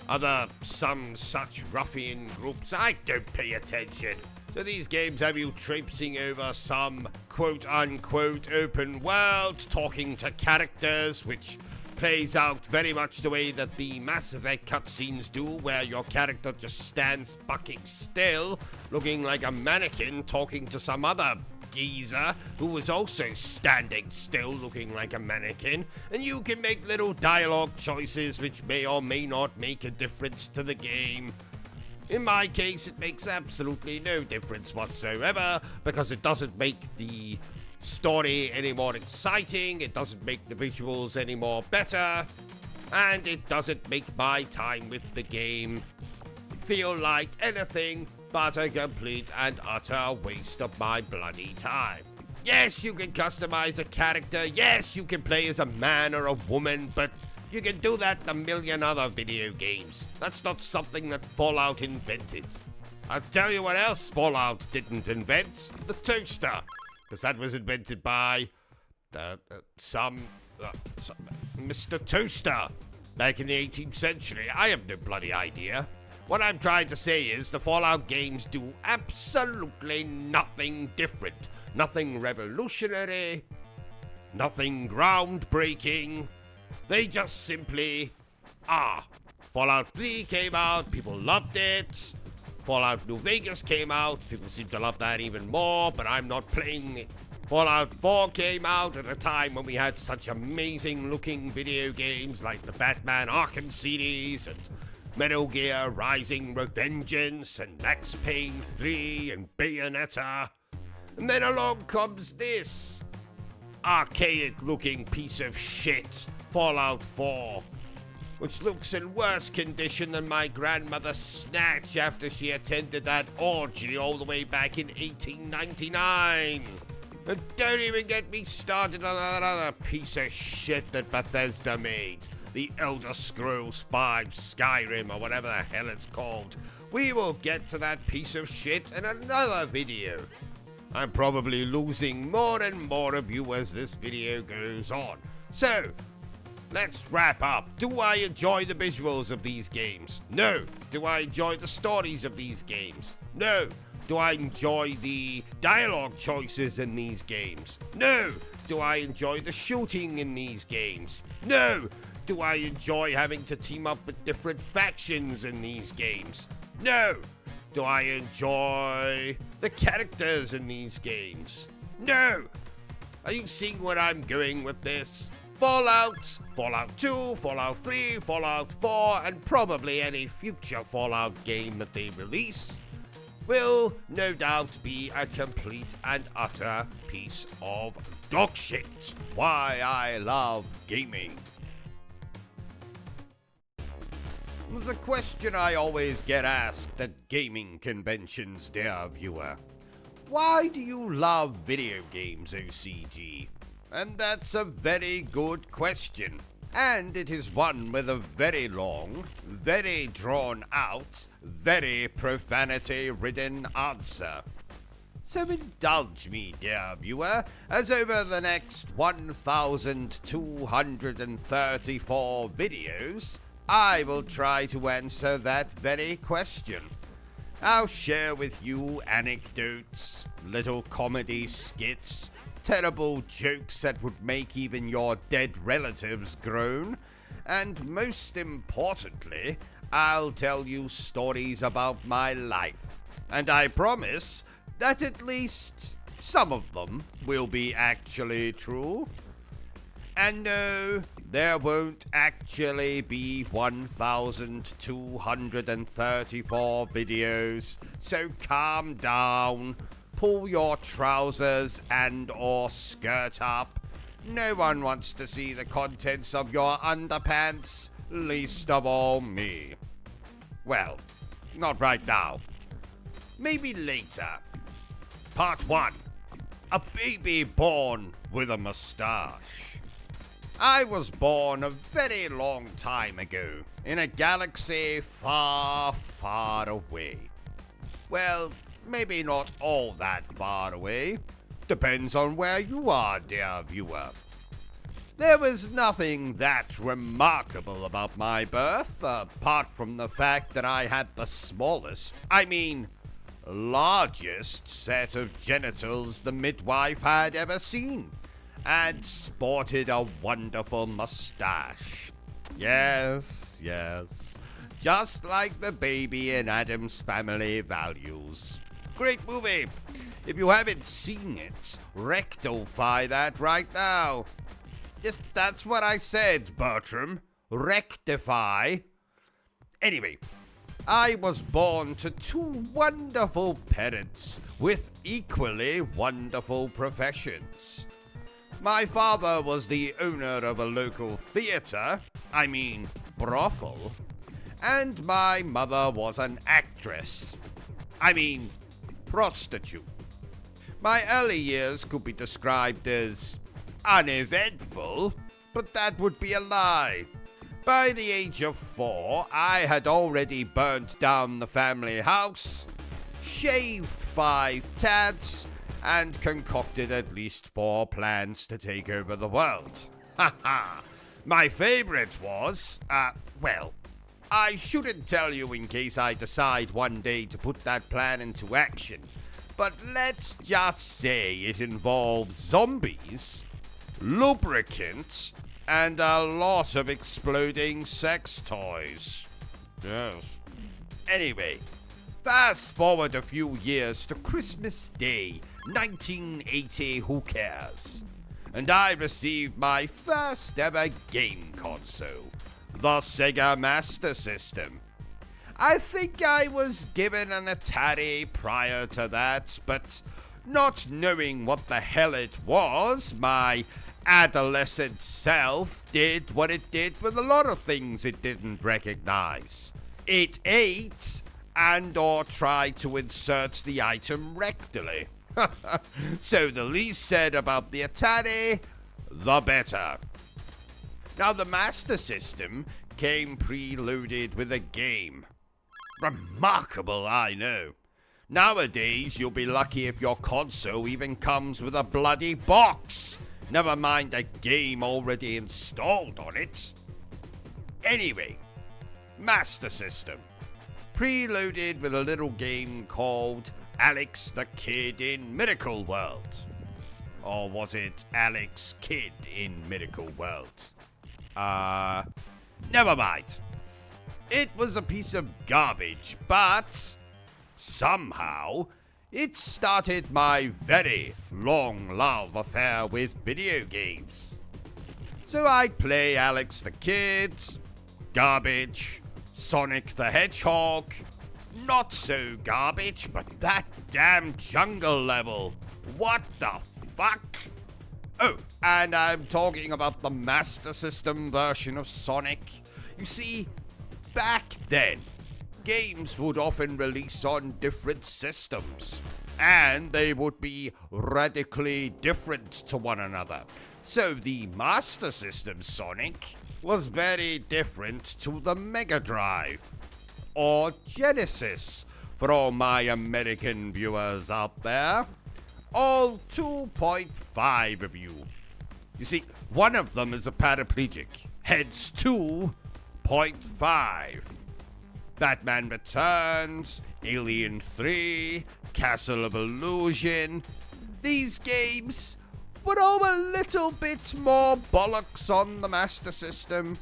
other some such ruffian groups. I don't pay attention. So these games have you traipsing over some quote-unquote open world, talking to characters, which plays out very much the way that the Mass Effect cutscenes do, where your character just stands fucking still, looking like a mannequin talking to some other geezer who was also standing still looking like a mannequin, and you can make little dialogue choices which may or may not make a difference to the game. In my case, it makes absolutely no difference whatsoever, because it doesn't make the story any more exciting, it doesn't make the visuals any more better, and it doesn't make my time with the game feel like anything but a complete and utter waste of my bloody time. Yes, you can customize a character, yes, you can play as a man or a woman, but you can do that in a million other video games. That's not something that Fallout invented. I'll tell you what else Fallout didn't invent. The toaster. Because that was invented by some Mr. Toaster back in the 18th century. I have no bloody idea. What I'm trying to say is the Fallout games do absolutely nothing different. Nothing revolutionary. Nothing groundbreaking. They just simply are. Fallout 3 came out, people loved it. Fallout New Vegas came out, people seem to love that even more, but I'm not playing Fallout 4 came out at a time when we had such amazing looking video games like the Batman Arkham series and Metal Gear Rising Revengeance and Max Payne 3 and Bayonetta. And then along comes this archaic looking piece of shit, Fallout 4, which looks in worse condition than my grandmother's snatch after she attended that orgy all the way back in 1899. And don't even get me started on that other piece of shit that Bethesda made, the Elder Scrolls V Skyrim or whatever the hell it's called. We will get to that piece of shit in another video. I'm probably losing more and more of you as this video goes on. So, let's wrap up. Do I enjoy the visuals of these games? No. Do I enjoy the stories of these games? No. Do I enjoy the dialogue choices in these games? No. Do I enjoy the shooting in these games? No. Do I enjoy having to team up with different factions in these games? No. Do I enjoy the characters in these games? No. Are you seeing where I'm going with this? Fallout, Fallout 2, Fallout 3, Fallout 4, and probably any future Fallout game that they release will no doubt be a complete and utter piece of dog shit. Why I love gaming. There's a question I always get asked at gaming conventions, dear viewer. Why do you love video games, OCG? And that's a very good question. And it is one with a very long, very drawn out, very profanity-ridden answer. So indulge me, dear viewer, as over the next 1,234 videos, I will try to answer that very question. I'll share with you anecdotes, little comedy skits, terrible jokes that would make even your dead relatives groan, and most importantly, I'll tell you stories about my life, and I promise that at least some of them will be actually true. And no, there won't actually be 1,234 videos, so calm down. Pull your trousers and or skirt up. No one wants to see the contents of your underpants, least of all me. Well, not right now. Maybe later. Part 1. A baby born with a mustache. I was born a very long time ago in a galaxy far, far away. Well, maybe not all that far away. Depends on where you are, dear viewer. There was nothing that remarkable about my birth, apart from the fact that I had the smallest, largest set of genitals the midwife had ever seen, and sported a wonderful mustache. Yes, just like the baby in Addams Family Values. Great movie. If you haven't seen it, rectify that right now. Yes, that's what I said, Bertram. Rectify. Anyway, I was born to two wonderful parents with equally wonderful professions. My father was the owner of a local theater, brothel, and my mother was an actress. Prostitute. My early years could be described as uneventful, but that would be a lie. By the age of 4, I had already burnt down the family house, shaved 5 cats, and concocted at least 4 plans to take over the world. My favorite was, I shouldn't tell you in case I decide one day to put that plan into action, but let's just say it involves zombies, lubricant, and a lot of exploding sex toys. Yes. Anyway, fast forward a few years to Christmas Day, 1980 Who Cares? And I received my first ever game console, the Sega Master System. I think I was given an Atari prior to that, but not knowing what the hell it was, my adolescent self did what it did with a lot of things it didn't recognize. It ate and or tried to insert the item rectally. So the least said about the Atari, the better. Now the Master System came preloaded with a game. Remarkable, I know. Nowadays, you'll be lucky if your console even comes with a bloody box. Never mind a game already installed on it. Anyway, Master System. Preloaded with a little game called Alex the Kid in Miracle World. Or was it Alex Kid in Miracle World? Never mind. It was a piece of garbage, but somehow it started my very long love affair with video games. So I'd play Alex the Kid, garbage, Sonic the Hedgehog, not so garbage, but that damn jungle level. What the fuck? Oh, and I'm talking about the Master System version of Sonic. You see, back then, games would often release on different systems, and they would be radically different to one another. So the Master System Sonic was very different to the Mega Drive, or Genesis, for all my American viewers out there. All 2.5 of you. You see, one of them is a paraplegic, hence 2.5. Batman Returns, Alien 3, Castle of Illusion. These games were all a little bit more bollocks on the Master System.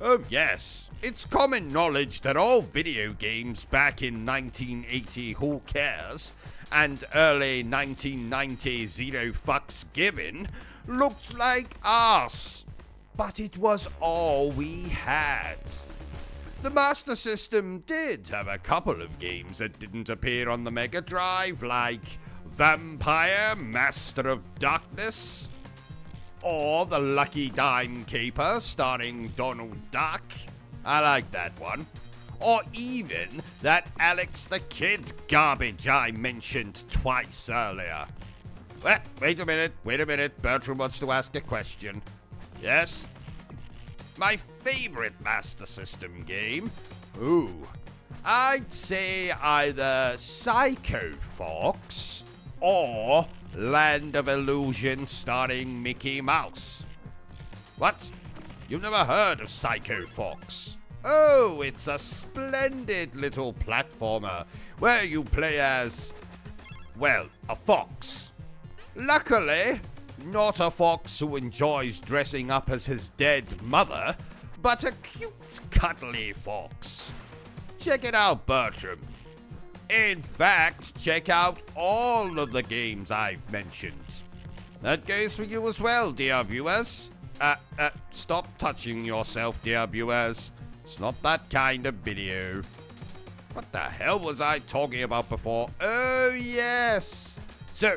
Oh yes, it's common knowledge that all video games back in 1980 Who Cares and early 1990 Zero Fucks Given looked like arse. But it was all we had. The Master System did have a couple of games that didn't appear on the Mega Drive, like Vampire, Master of Darkness, or The Lucky Dime Caper starring Donald Duck. I like that one. Or even that Alex the Kid garbage I mentioned twice earlier. Well, wait a minute. Bertram wants to ask a question. Yes? My favorite Master System game? Ooh, I'd say either Psycho Fox or Land of Illusion starring Mickey Mouse. What? You've never heard of Psycho Fox? Oh, it's a splendid little platformer where you play as, well, a fox. Luckily, not a fox who enjoys dressing up as his dead mother, but a cute, cuddly fox. Check it out, Bertram. In fact, check out all of the games I've mentioned. That goes for you as well, dear viewers. Stop touching yourself, dear viewers. It's not that kind of video. What the hell was I talking about before? Oh, yes. So,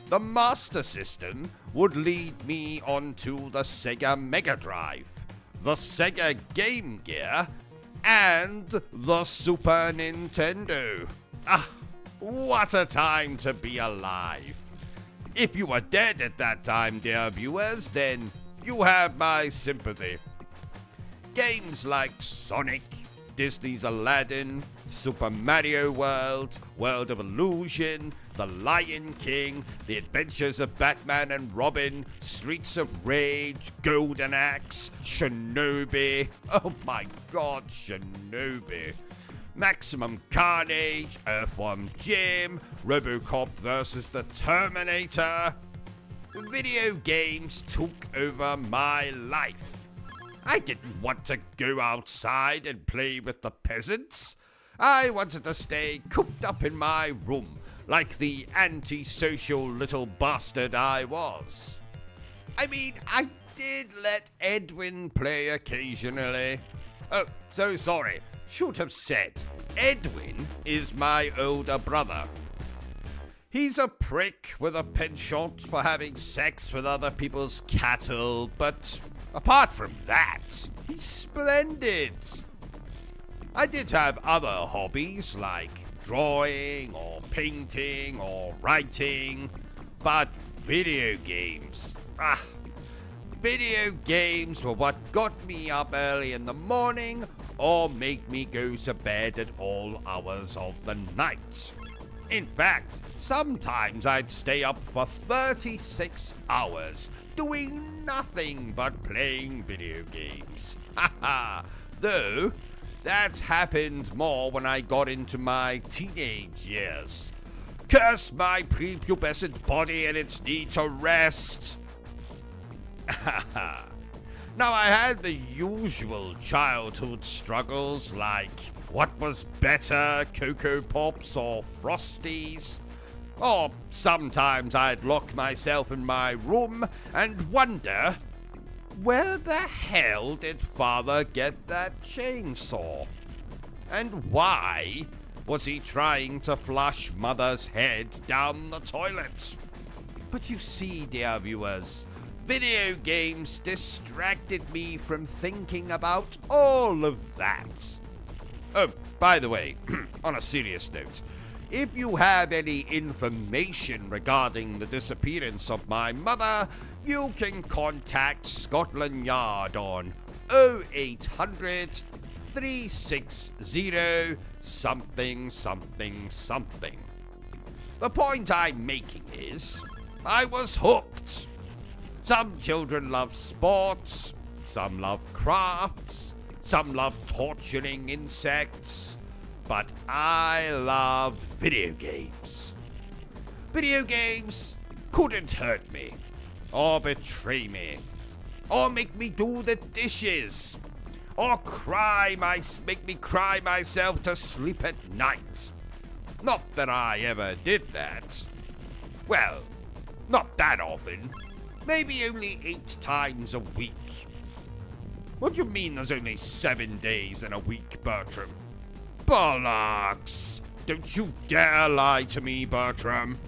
the Master System would lead me onto the Sega Mega Drive, the Sega Game Gear, and the Super Nintendo. Ah, what a time to be alive. If you were dead at that time, dear viewers, then you have my sympathy. Games like Sonic, Disney's Aladdin, Super Mario World, World of Illusion, The Lion King, The Adventures of Batman and Robin, Streets of Rage, Golden Axe, Shinobi, oh my god, Shinobi, Maximum Carnage, Earthworm Jim, RoboCop vs. the Terminator. Video games took over my life. I didn't want to go outside and play with the peasants. I wanted to stay cooped up in my room, like the antisocial little bastard I was. I mean, I did let Edwin play occasionally. Oh, so sorry. Should have said, Edwin is my older brother. He's a prick with a penchant for having sex with other people's cattle, but apart from that, he's splendid. I did have other hobbies like drawing or painting or writing, but video games. Video games were what got me up early in the morning or make me go to bed at all hours of the night. In fact, sometimes I'd stay up for 36 hours doing nothing but playing video games. Though, that's happened more when I got into my teenage years. Curse my prepubescent body and its need to rest. Now, I had the usual childhood struggles like what was better, Cocoa Pops or Frosties? Or sometimes I'd lock myself in my room and wonder, where the hell did Father get that chainsaw? And why was he trying to flush Mother's head down the toilet? But you see, dear viewers, video games distracted me from thinking about all of that. Oh, by the way, on a serious note, if you have any information regarding the disappearance of my mother, you can contact Scotland Yard on 0800 360 something something something. The point I'm making is, I was hooked. Some children love sports, some love crafts, some love torturing insects, but I love video games. Video games couldn't hurt me, or betray me, or make me do the dishes, or make me cry myself to sleep at night. Not that I ever did that. Well, not that often. Maybe only 8 times a week. What do you mean there's only 7 days in a week, Bertram? Bollocks! Don't you dare lie to me, Bertram.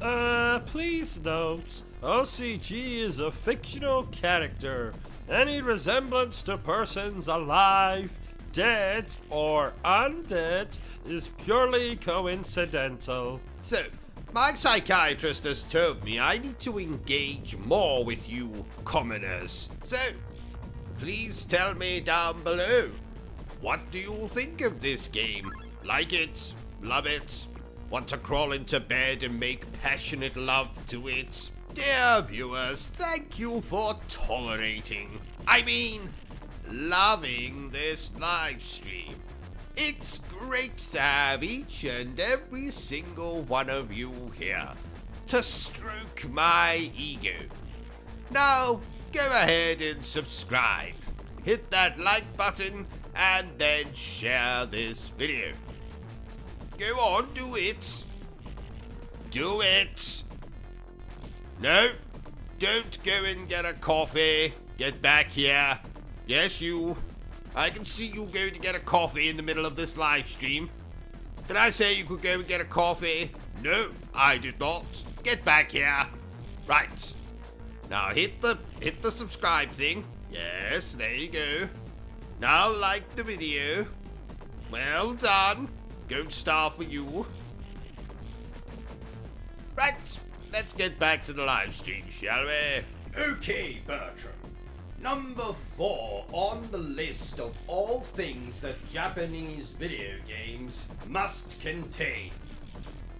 Please note, OCG is a fictional character. Any resemblance to persons alive, dead, or undead is purely coincidental. So, my psychiatrist has told me I need to engage more with you commoners. So, please tell me down below. What do you think of this game? Like it? Love it? Want to crawl into bed and make passionate love to it? Dear viewers, thank you for tolerating, loving this live stream. It's great to have each and every single one of you here to stroke my ego. Now, go ahead and subscribe. Hit that like button and then share this video. Go on, do it. Do it. No, don't go and get a coffee. Get back here. Yes, you. I can see you going to get a coffee in the middle of this live stream. Did I say you could go and get a coffee? No, I did not. Get back here. Right. Now hit the subscribe thing. Yes, there you go. Now like the video. Well done. Gold star for you. Right, let's get back to the live stream, shall we? Okay, Bertram. Number 4 on the list of all things that Japanese video games must contain.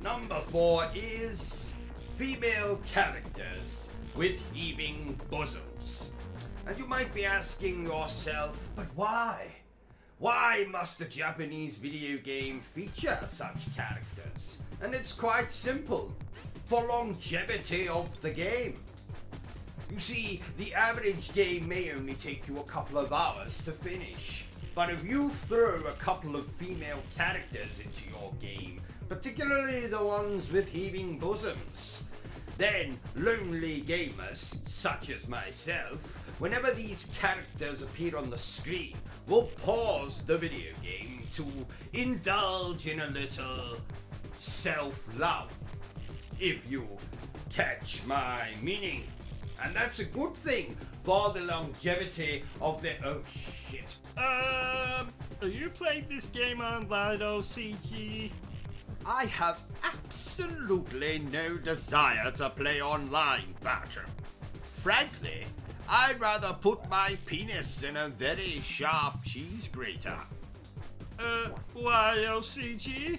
Number 4 is female characters with heaving bosoms. And you might be asking yourself, but why? Why must a Japanese video game feature such characters? And it's quite simple. For longevity of the game. You see, the average game may only take you a couple of hours to finish. But if you throw a couple of female characters into your game, particularly the ones with heaving bosoms. Then, lonely gamers, such as myself, whenever these characters appear on the screen, will pause the video game to indulge in a little self-love, if you catch my meaning. And that's a good thing for the longevity of the... Oh, shit. Are you playing this game online, OCG? I have absolutely no desire to play online, Bertram. Frankly, I'd rather put my penis in a very sharp cheese grater. Why, OCG?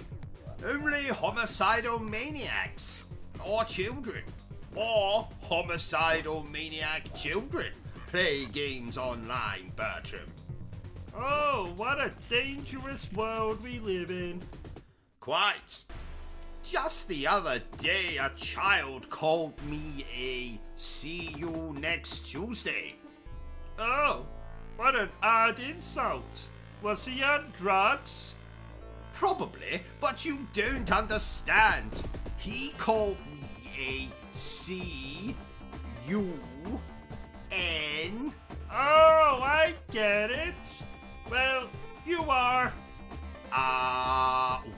Only homicidal maniacs, or children, or homicidal maniac children play games online, Bertram. Oh, what a dangerous world we live in. Quite. Just the other day, a child called me a "see you next Tuesday." Oh, what an odd insult. Was he on drugs? Probably, but you don't understand. He called me a C-U-N. Oh, I get it. Well, you are.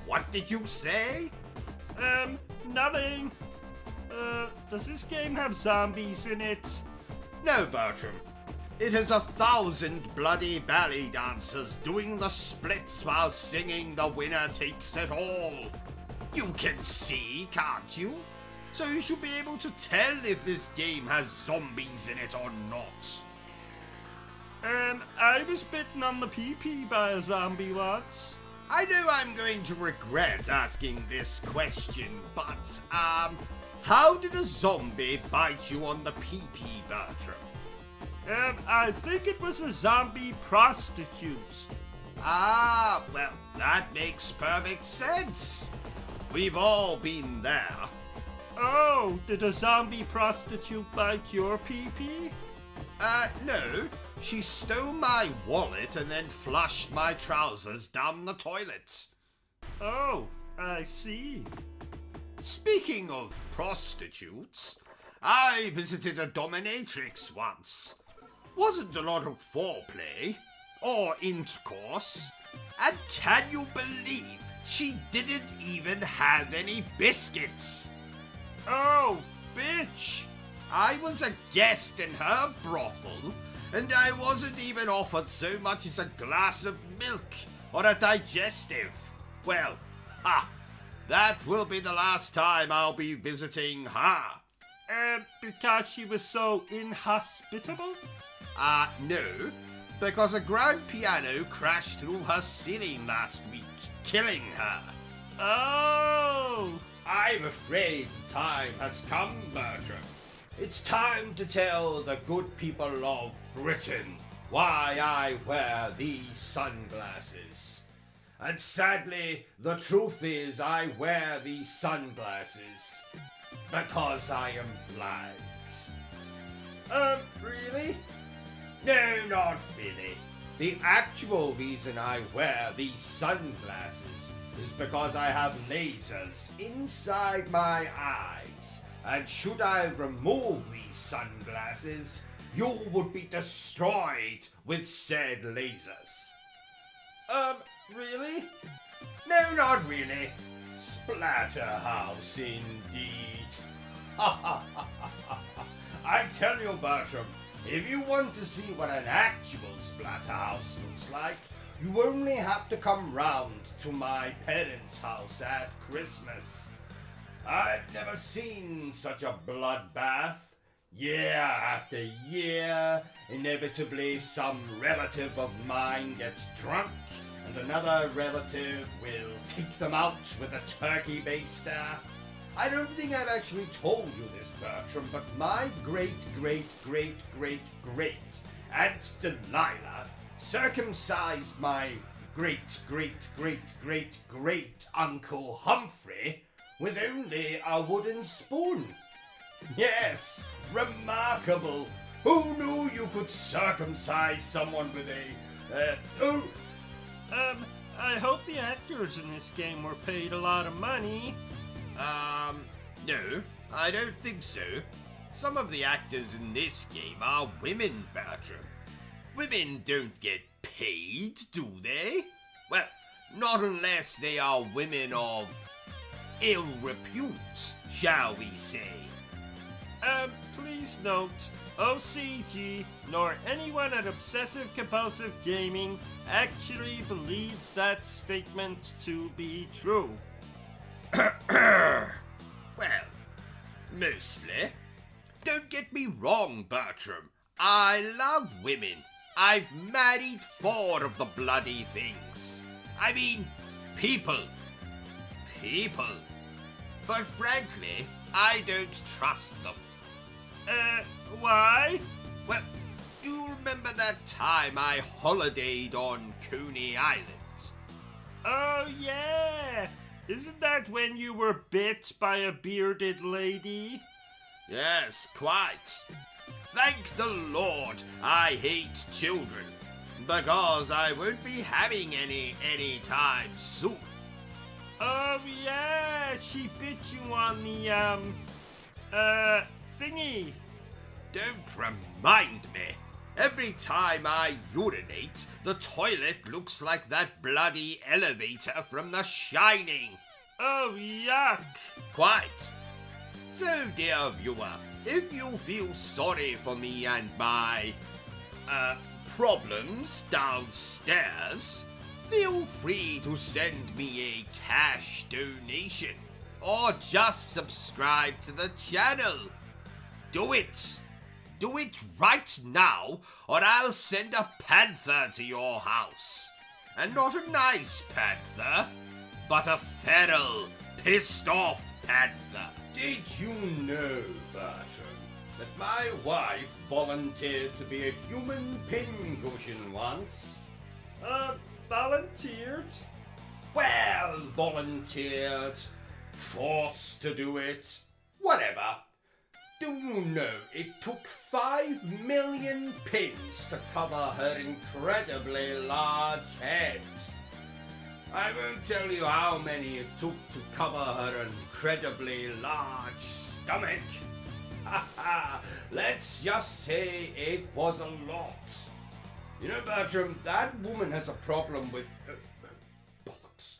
What did you say? Nothing. Does this game have zombies in it? No, Bertram. It has 1,000 bloody ballet dancers doing the splits while singing "The Winner Takes It All." You can see, can't you? So you should be able to tell if this game has zombies in it or not. I was bitten on the pee-pee by a zombie once. I know I'm going to regret asking this question, but, how did a zombie bite you on the pee-pee, Bertram? I think it was a zombie prostitute. Well, that makes perfect sense. We've all been there. Oh, did a zombie prostitute bite your pee-pee? No. She stole my wallet and then flushed my trousers down the toilet. Oh, I see. Speaking of prostitutes, I visited a dominatrix once. Wasn't a lot of foreplay or intercourse. And can you believe she didn't even have any biscuits? Oh, bitch. I was a guest in her brothel, and I wasn't even offered so much as a glass of milk or a digestive. Well, that will be the last time I'll be visiting her. Because she was so inhospitable? No, because a grand piano crashed through her ceiling last week, killing her. Oh! I'm afraid the time has come, Bertram. It's time to tell the good people of Britain why I wear these sunglasses. And sadly, the truth is I wear these sunglasses because I am blind. Really? No, not really. The actual reason I wear these sunglasses is because I have lasers inside my eyes. And should I remove these sunglasses, you would be destroyed with said lasers. Really? No, not really. Splatterhouse, indeed. I tell you, Bertram, if you want to see what an actual splatterhouse looks like, you only have to come round to my parents' house at Christmas. I've never seen such a bloodbath. Year after year, inevitably some relative of mine gets drunk, and another relative will take them out with a turkey baster. I don't think I've actually told you this, Bertram, but my great-great-great-great-great Aunt Delilah circumcised my great-great-great-great-great Uncle Humphrey with only a wooden spoon. Yes, remarkable. Who knew you could circumcise someone with a, I hope the actors in this game were paid a lot of money. No, I don't think so. Some of the actors in this game are women, Bertram. Women don't get paid, do they? Well, not unless they are women of ill repute, shall we say. Please note, OCG nor anyone at Obsessive Compulsive Gaming actually believes that statement to be true. Well, mostly. Don't get me wrong, Bertram. I love women. I've married 4 of the bloody things. I mean, people. People. But frankly, I don't trust them. Why? Well, you remember that time I holidayed on Coney Island? Oh, yeah! Isn't that when you were bit by a bearded lady? Yes, quite. Thank the Lord I hate children, because I won't be having any anytime soon. Oh, yeah! She bit you on the, thingy. Don't remind me. Every time I urinate, the toilet looks like that bloody elevator from The Shining. Oh, yuck! Quite. So, dear viewer, if you feel sorry for me and my, problems downstairs, feel free to send me a cash donation or just subscribe to the channel. Do it. Do it right now, or I'll send a panther to your house. And not a nice panther, but a feral, pissed off panther. Did you know, Bertram, that my wife volunteered to be a human pincushion once? Volunteered? Well, volunteered, forced to do it, whatever. Do you know it took 5 million pins to cover her incredibly large head? I won't tell you how many it took to cover her incredibly large stomach. Let's just say it was a lot. You know, Bertram, that woman has a problem with... bollocks.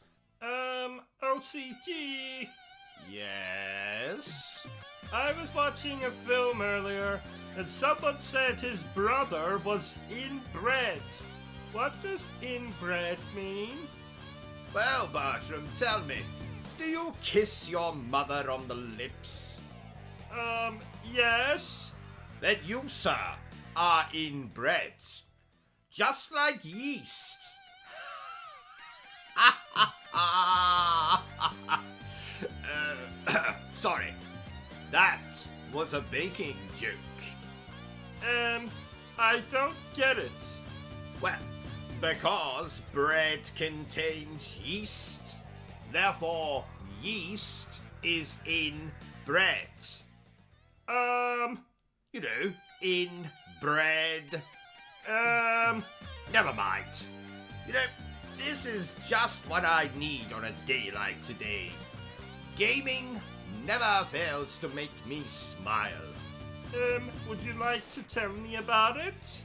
OCG. Yes? I was watching a film earlier, and someone said his brother was inbred. What does inbred mean? Well, Bertram, tell me, do you kiss your mother on the lips? Yes. Then you, sir, are inbred. Just like yeast. Sorry. That was a baking joke. I don't get it. Well, because bread contains yeast, therefore yeast is in bread. You know, in bread. Never mind. You know, this is just what I need on a day like today. Gaming never fails to make me smile. Would you like to tell me about it?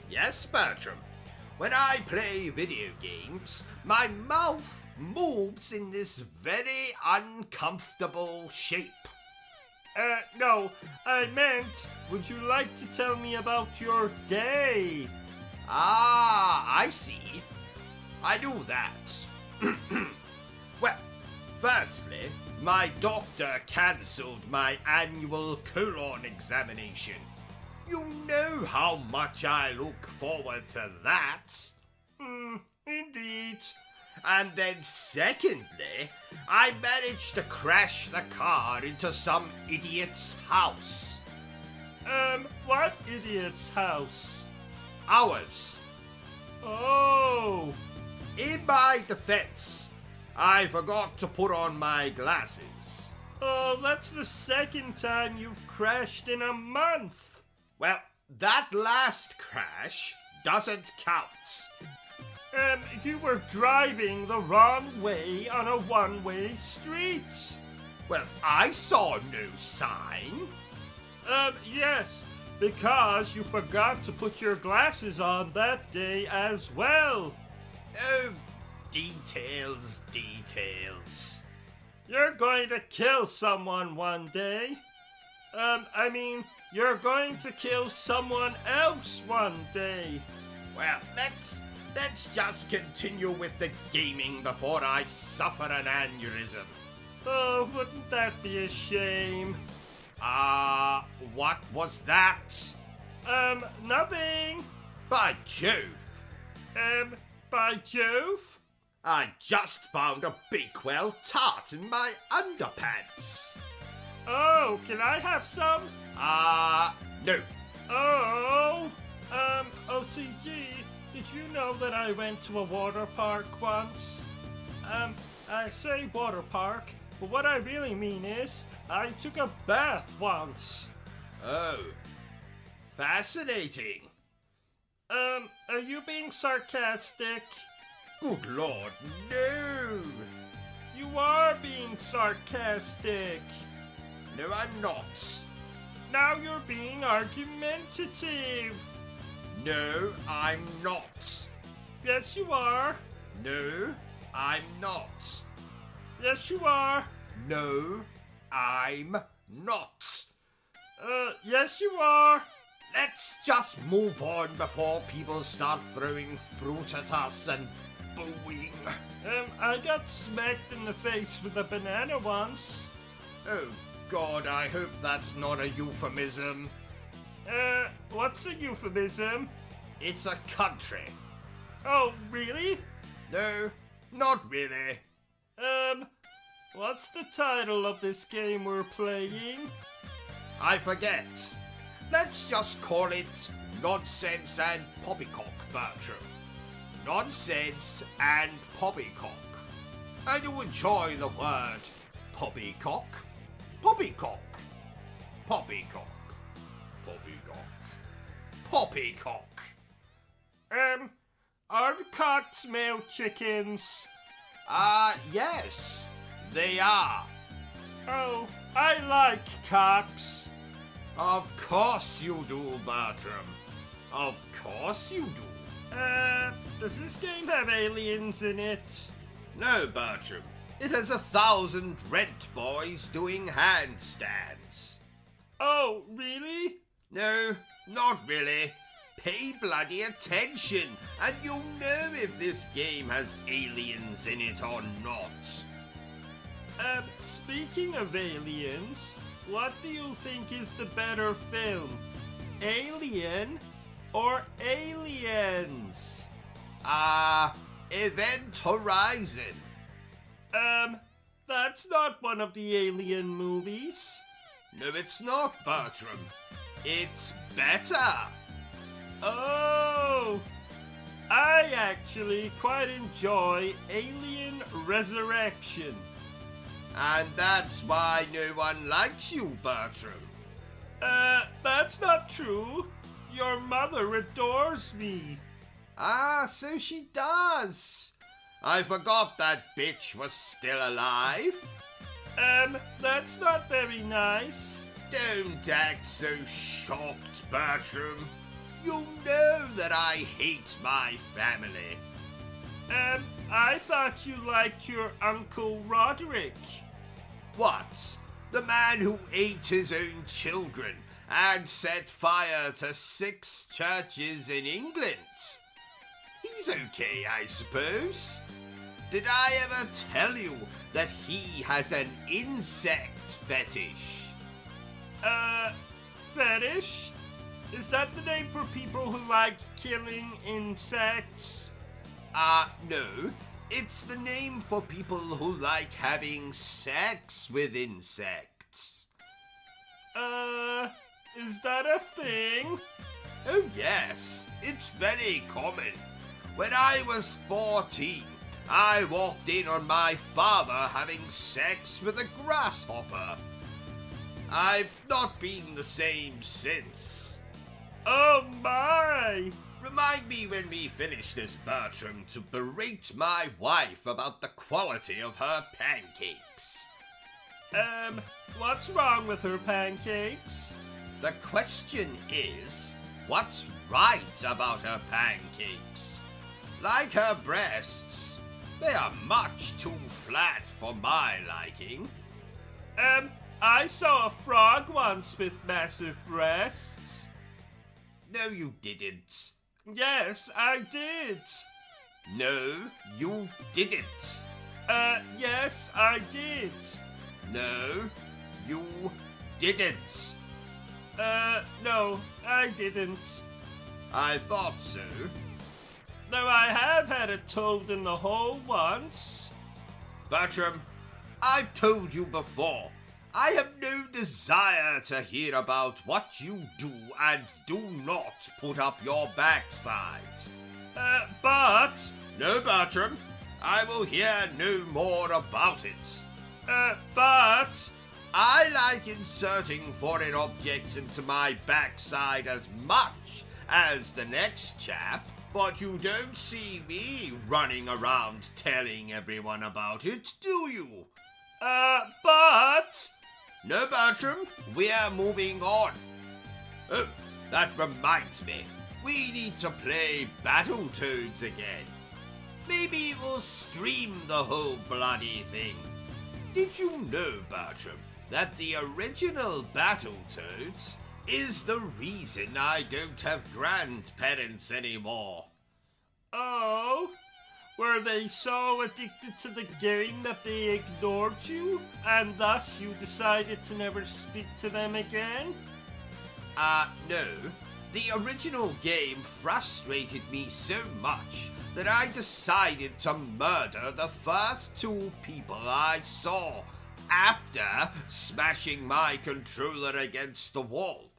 Yes, Bertram. When I play video games, my mouth moves in this very uncomfortable shape. No, I meant, would you like to tell me about your day? Ah, I see. I do that. Well, firstly, my doctor cancelled my annual colon examination. You know how much I look forward to that. Indeed. And then secondly, I managed to crash the car into some idiot's house. What idiot's house? Ours. Oh. In my defense, I forgot to put on my glasses. Oh, that's the second time you've crashed in a month. Well, that last crash doesn't count. You were driving the wrong way on a one-way street. Well, I saw no sign. Yes, because you forgot to put your glasses on that day as well. Oh, details, details. You're going to kill someone one day. You're going to kill someone else one day. Well, let's just continue with the gaming before I suffer an aneurysm. Oh, wouldn't that be a shame? What was that? Nothing. By Jove! By Jove? I just found a Bakewell tart in my underpants. Oh, can I have some? No. Oh, OCG, did you know that I went to a water park once? I say water park, but what I really mean is, I took a bath once. Oh. Fascinating. Are you being sarcastic? Good Lord, no! You are being sarcastic. No, I'm not. Now you're being argumentative. No, I'm not. Yes, you are. No, I'm not. Yes, you are. No, I'm not. Yes, you are. Let's just move on before people start throwing fruit at us and booing. I got smacked in the face with a banana once. Oh God, I hope that's not a euphemism. What's a euphemism? It's a country. Oh, really? No, not really. What's the title of this game we're playing? I forget. Let's just call it Nonsense and Poppycock, Bertram. Nonsense and Poppycock. And you enjoy the word poppycock? Poppycock. Poppycock. Poppycock. Poppycock. Are the cocks male chickens? Yes, they are. Oh, I like cocks. Of course you do, Bertram. Of course you do. Does this game have aliens in it? No, Bertram. It has 1,000 rent boys doing handstands. Oh, really? No, not really. Pay bloody attention, and you'll know if this game has aliens in it or not. Speaking of aliens, what do you think is the better film? Alien or Aliens? Event Horizon. That's not one of the Alien movies. No, it's not, Bertram. It's better. Oh! I actually quite enjoy Alien Resurrection. And that's why no one likes you, Bertram. That's not true. Your mother adores me. So she does. I forgot that bitch was still alive. That's not very nice. Don't act so shocked, Bertram. You know that I hate my family. I thought you liked your Uncle Roderick. What? The man who ate his own children and set fire to 6 churches in England? He's okay, I suppose. Did I ever tell you that he has an insect fetish? Fetish? Is that the name for people who like killing insects? No. It's the name for people who like having sex with insects. Is that a thing? Oh yes, it's very common. When I was 14, I walked in on my father having sex with a grasshopper. I've not been the same since. Oh my! Remind me when we finish this, Bertram, to berate my wife about the quality of her pancakes. What's wrong with her pancakes? The question is, what's right about her pancakes? Like her breasts, they are much too flat for my liking. I saw a frog once with massive breasts. No, you didn't. Yes, I did. No, you didn't. Yes, I did. No, you didn't. No, I didn't. I thought so. Though I have had a toad in the hole once. Bertram, I've told you before, I have no desire to hear about what you do and do not put up your backside. But... No, Bertram, I will hear no more about it. But... I like inserting foreign objects into my backside as much as the next chap, but you don't see me running around telling everyone about it, do you? But... No, Bertram, we're moving on. Oh, that reminds me. We need to play Battletoads again. Maybe we'll stream the whole bloody thing. Did you know, Bertram, that the original Battletoads is the reason I don't have grandparents anymore? Oh? Were they so addicted to the game that they ignored you, and thus you decided to never speak to them again? No. The original game frustrated me so much that I decided to murder the first two people I saw after smashing my controller against the wall.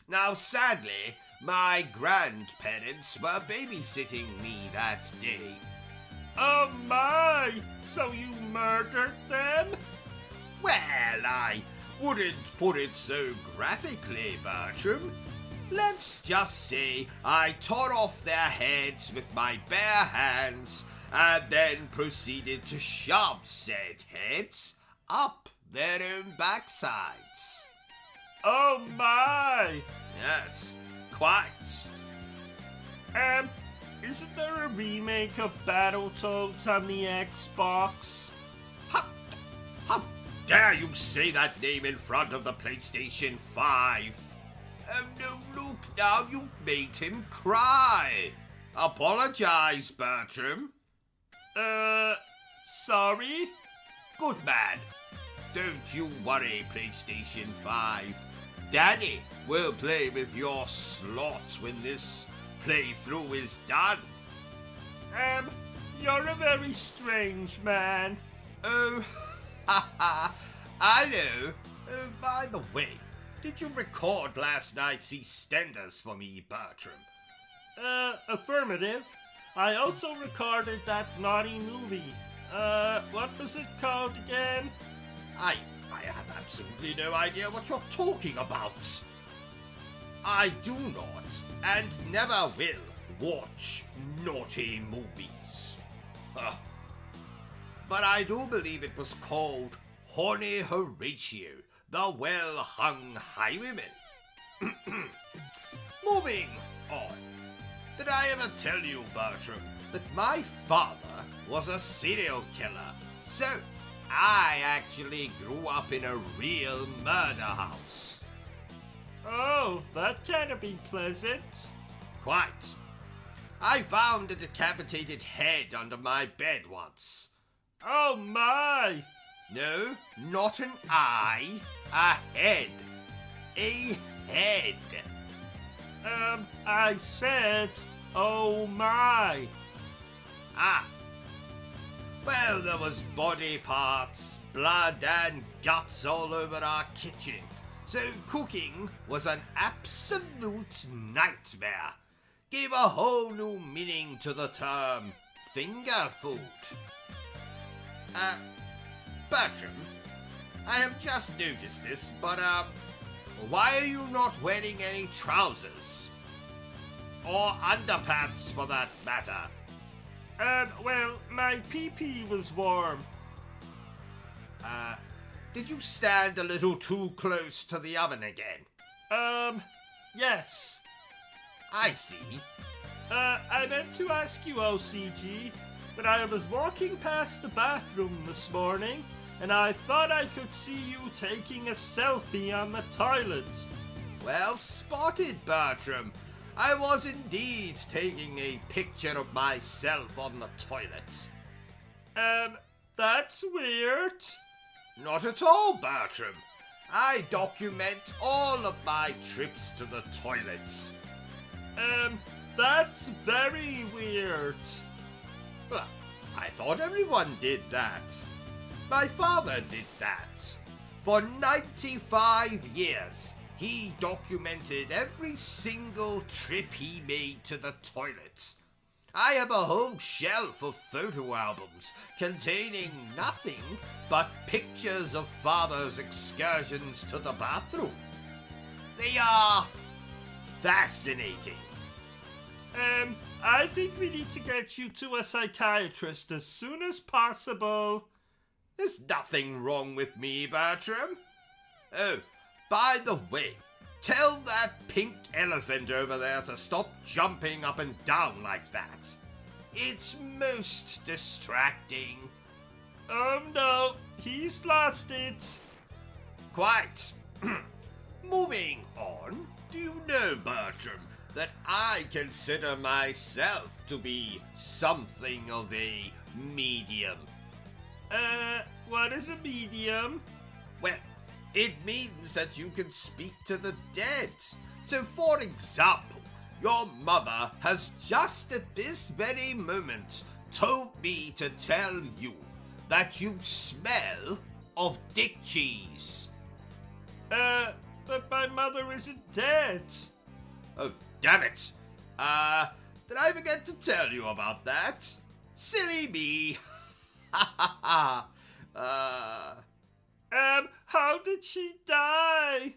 Now, sadly, my grandparents were babysitting me that day. Oh my! So you murdered them? Well, I wouldn't put it so graphically, Bertram. Let's just say I tore off their heads with my bare hands and then proceeded to shove said heads up their own backsides. Oh my! Yes, quite. Isn't there a remake of Battletoads on the Xbox? How dare you say that name in front of the PlayStation 5? Oh no, look now, you made him cry. Apologize, Bertram. Sorry? Good man. Don't you worry, PlayStation 5. Daddy will play with your slots when this playthrough is done. You're a very strange man. Oh, I know. Oh, by the way, did you record last night's EastEnders for me, Bertram? Affirmative. I also recorded that naughty movie. What was it called again? I have absolutely no idea what you're talking about. I do not, and never will, watch naughty movies. But I do believe it was called Horny Horatio, the Well-Hung Highwayman. Moving on. Did I ever tell you, Bertram, that my father was a serial killer? So, I actually grew up in a real murder house. Oh, that can't be pleasant. Quite. I found a decapitated head under my bed once. Oh my! No, not an eye. A head. A head. I said, oh my. Ah. Well, there was body parts, blood and guts all over our kitchen. So cooking was an absolute nightmare. Gave a whole new meaning to the term finger food. Bertram, I have just noticed this, but, why are you not wearing any trousers? or underpants for that matter. Well, my pee-pee was warm. Did you stand a little too close to the oven again? Yes. I see. I meant to ask you, OCG, but I was walking past the bathroom this morning, and I thought I could see you taking a selfie on the toilet. Well spotted, Bertram. I was indeed taking a picture of myself on the toilet. That's weird. Not at all, Bertram. I document all of my trips to the toilet. That's very weird. Well, I thought everyone did that. My father did that. For 95 years, he documented every single trip he made to the toilet. I have a whole shelf of photo albums containing nothing but pictures of Father's excursions to the bathroom. They are fascinating. I think we need to get you to a psychiatrist as soon as possible. There's nothing wrong with me, Bertram. Oh, by the way, tell that pink elephant over there to stop jumping up and down like that. It's most distracting. Oh no, he's lost it. Quite. Moving on, do you know, Bertram, that I consider myself to be something of a medium? What is a medium? Well, it means that you can speak to the dead. So, for example, your mother has just at this very moment told me to tell you that you smell of dick cheese. But my mother isn't dead. Oh, damn it. Did I forget to tell you about that? Silly me. Ha ha ha. How did she die?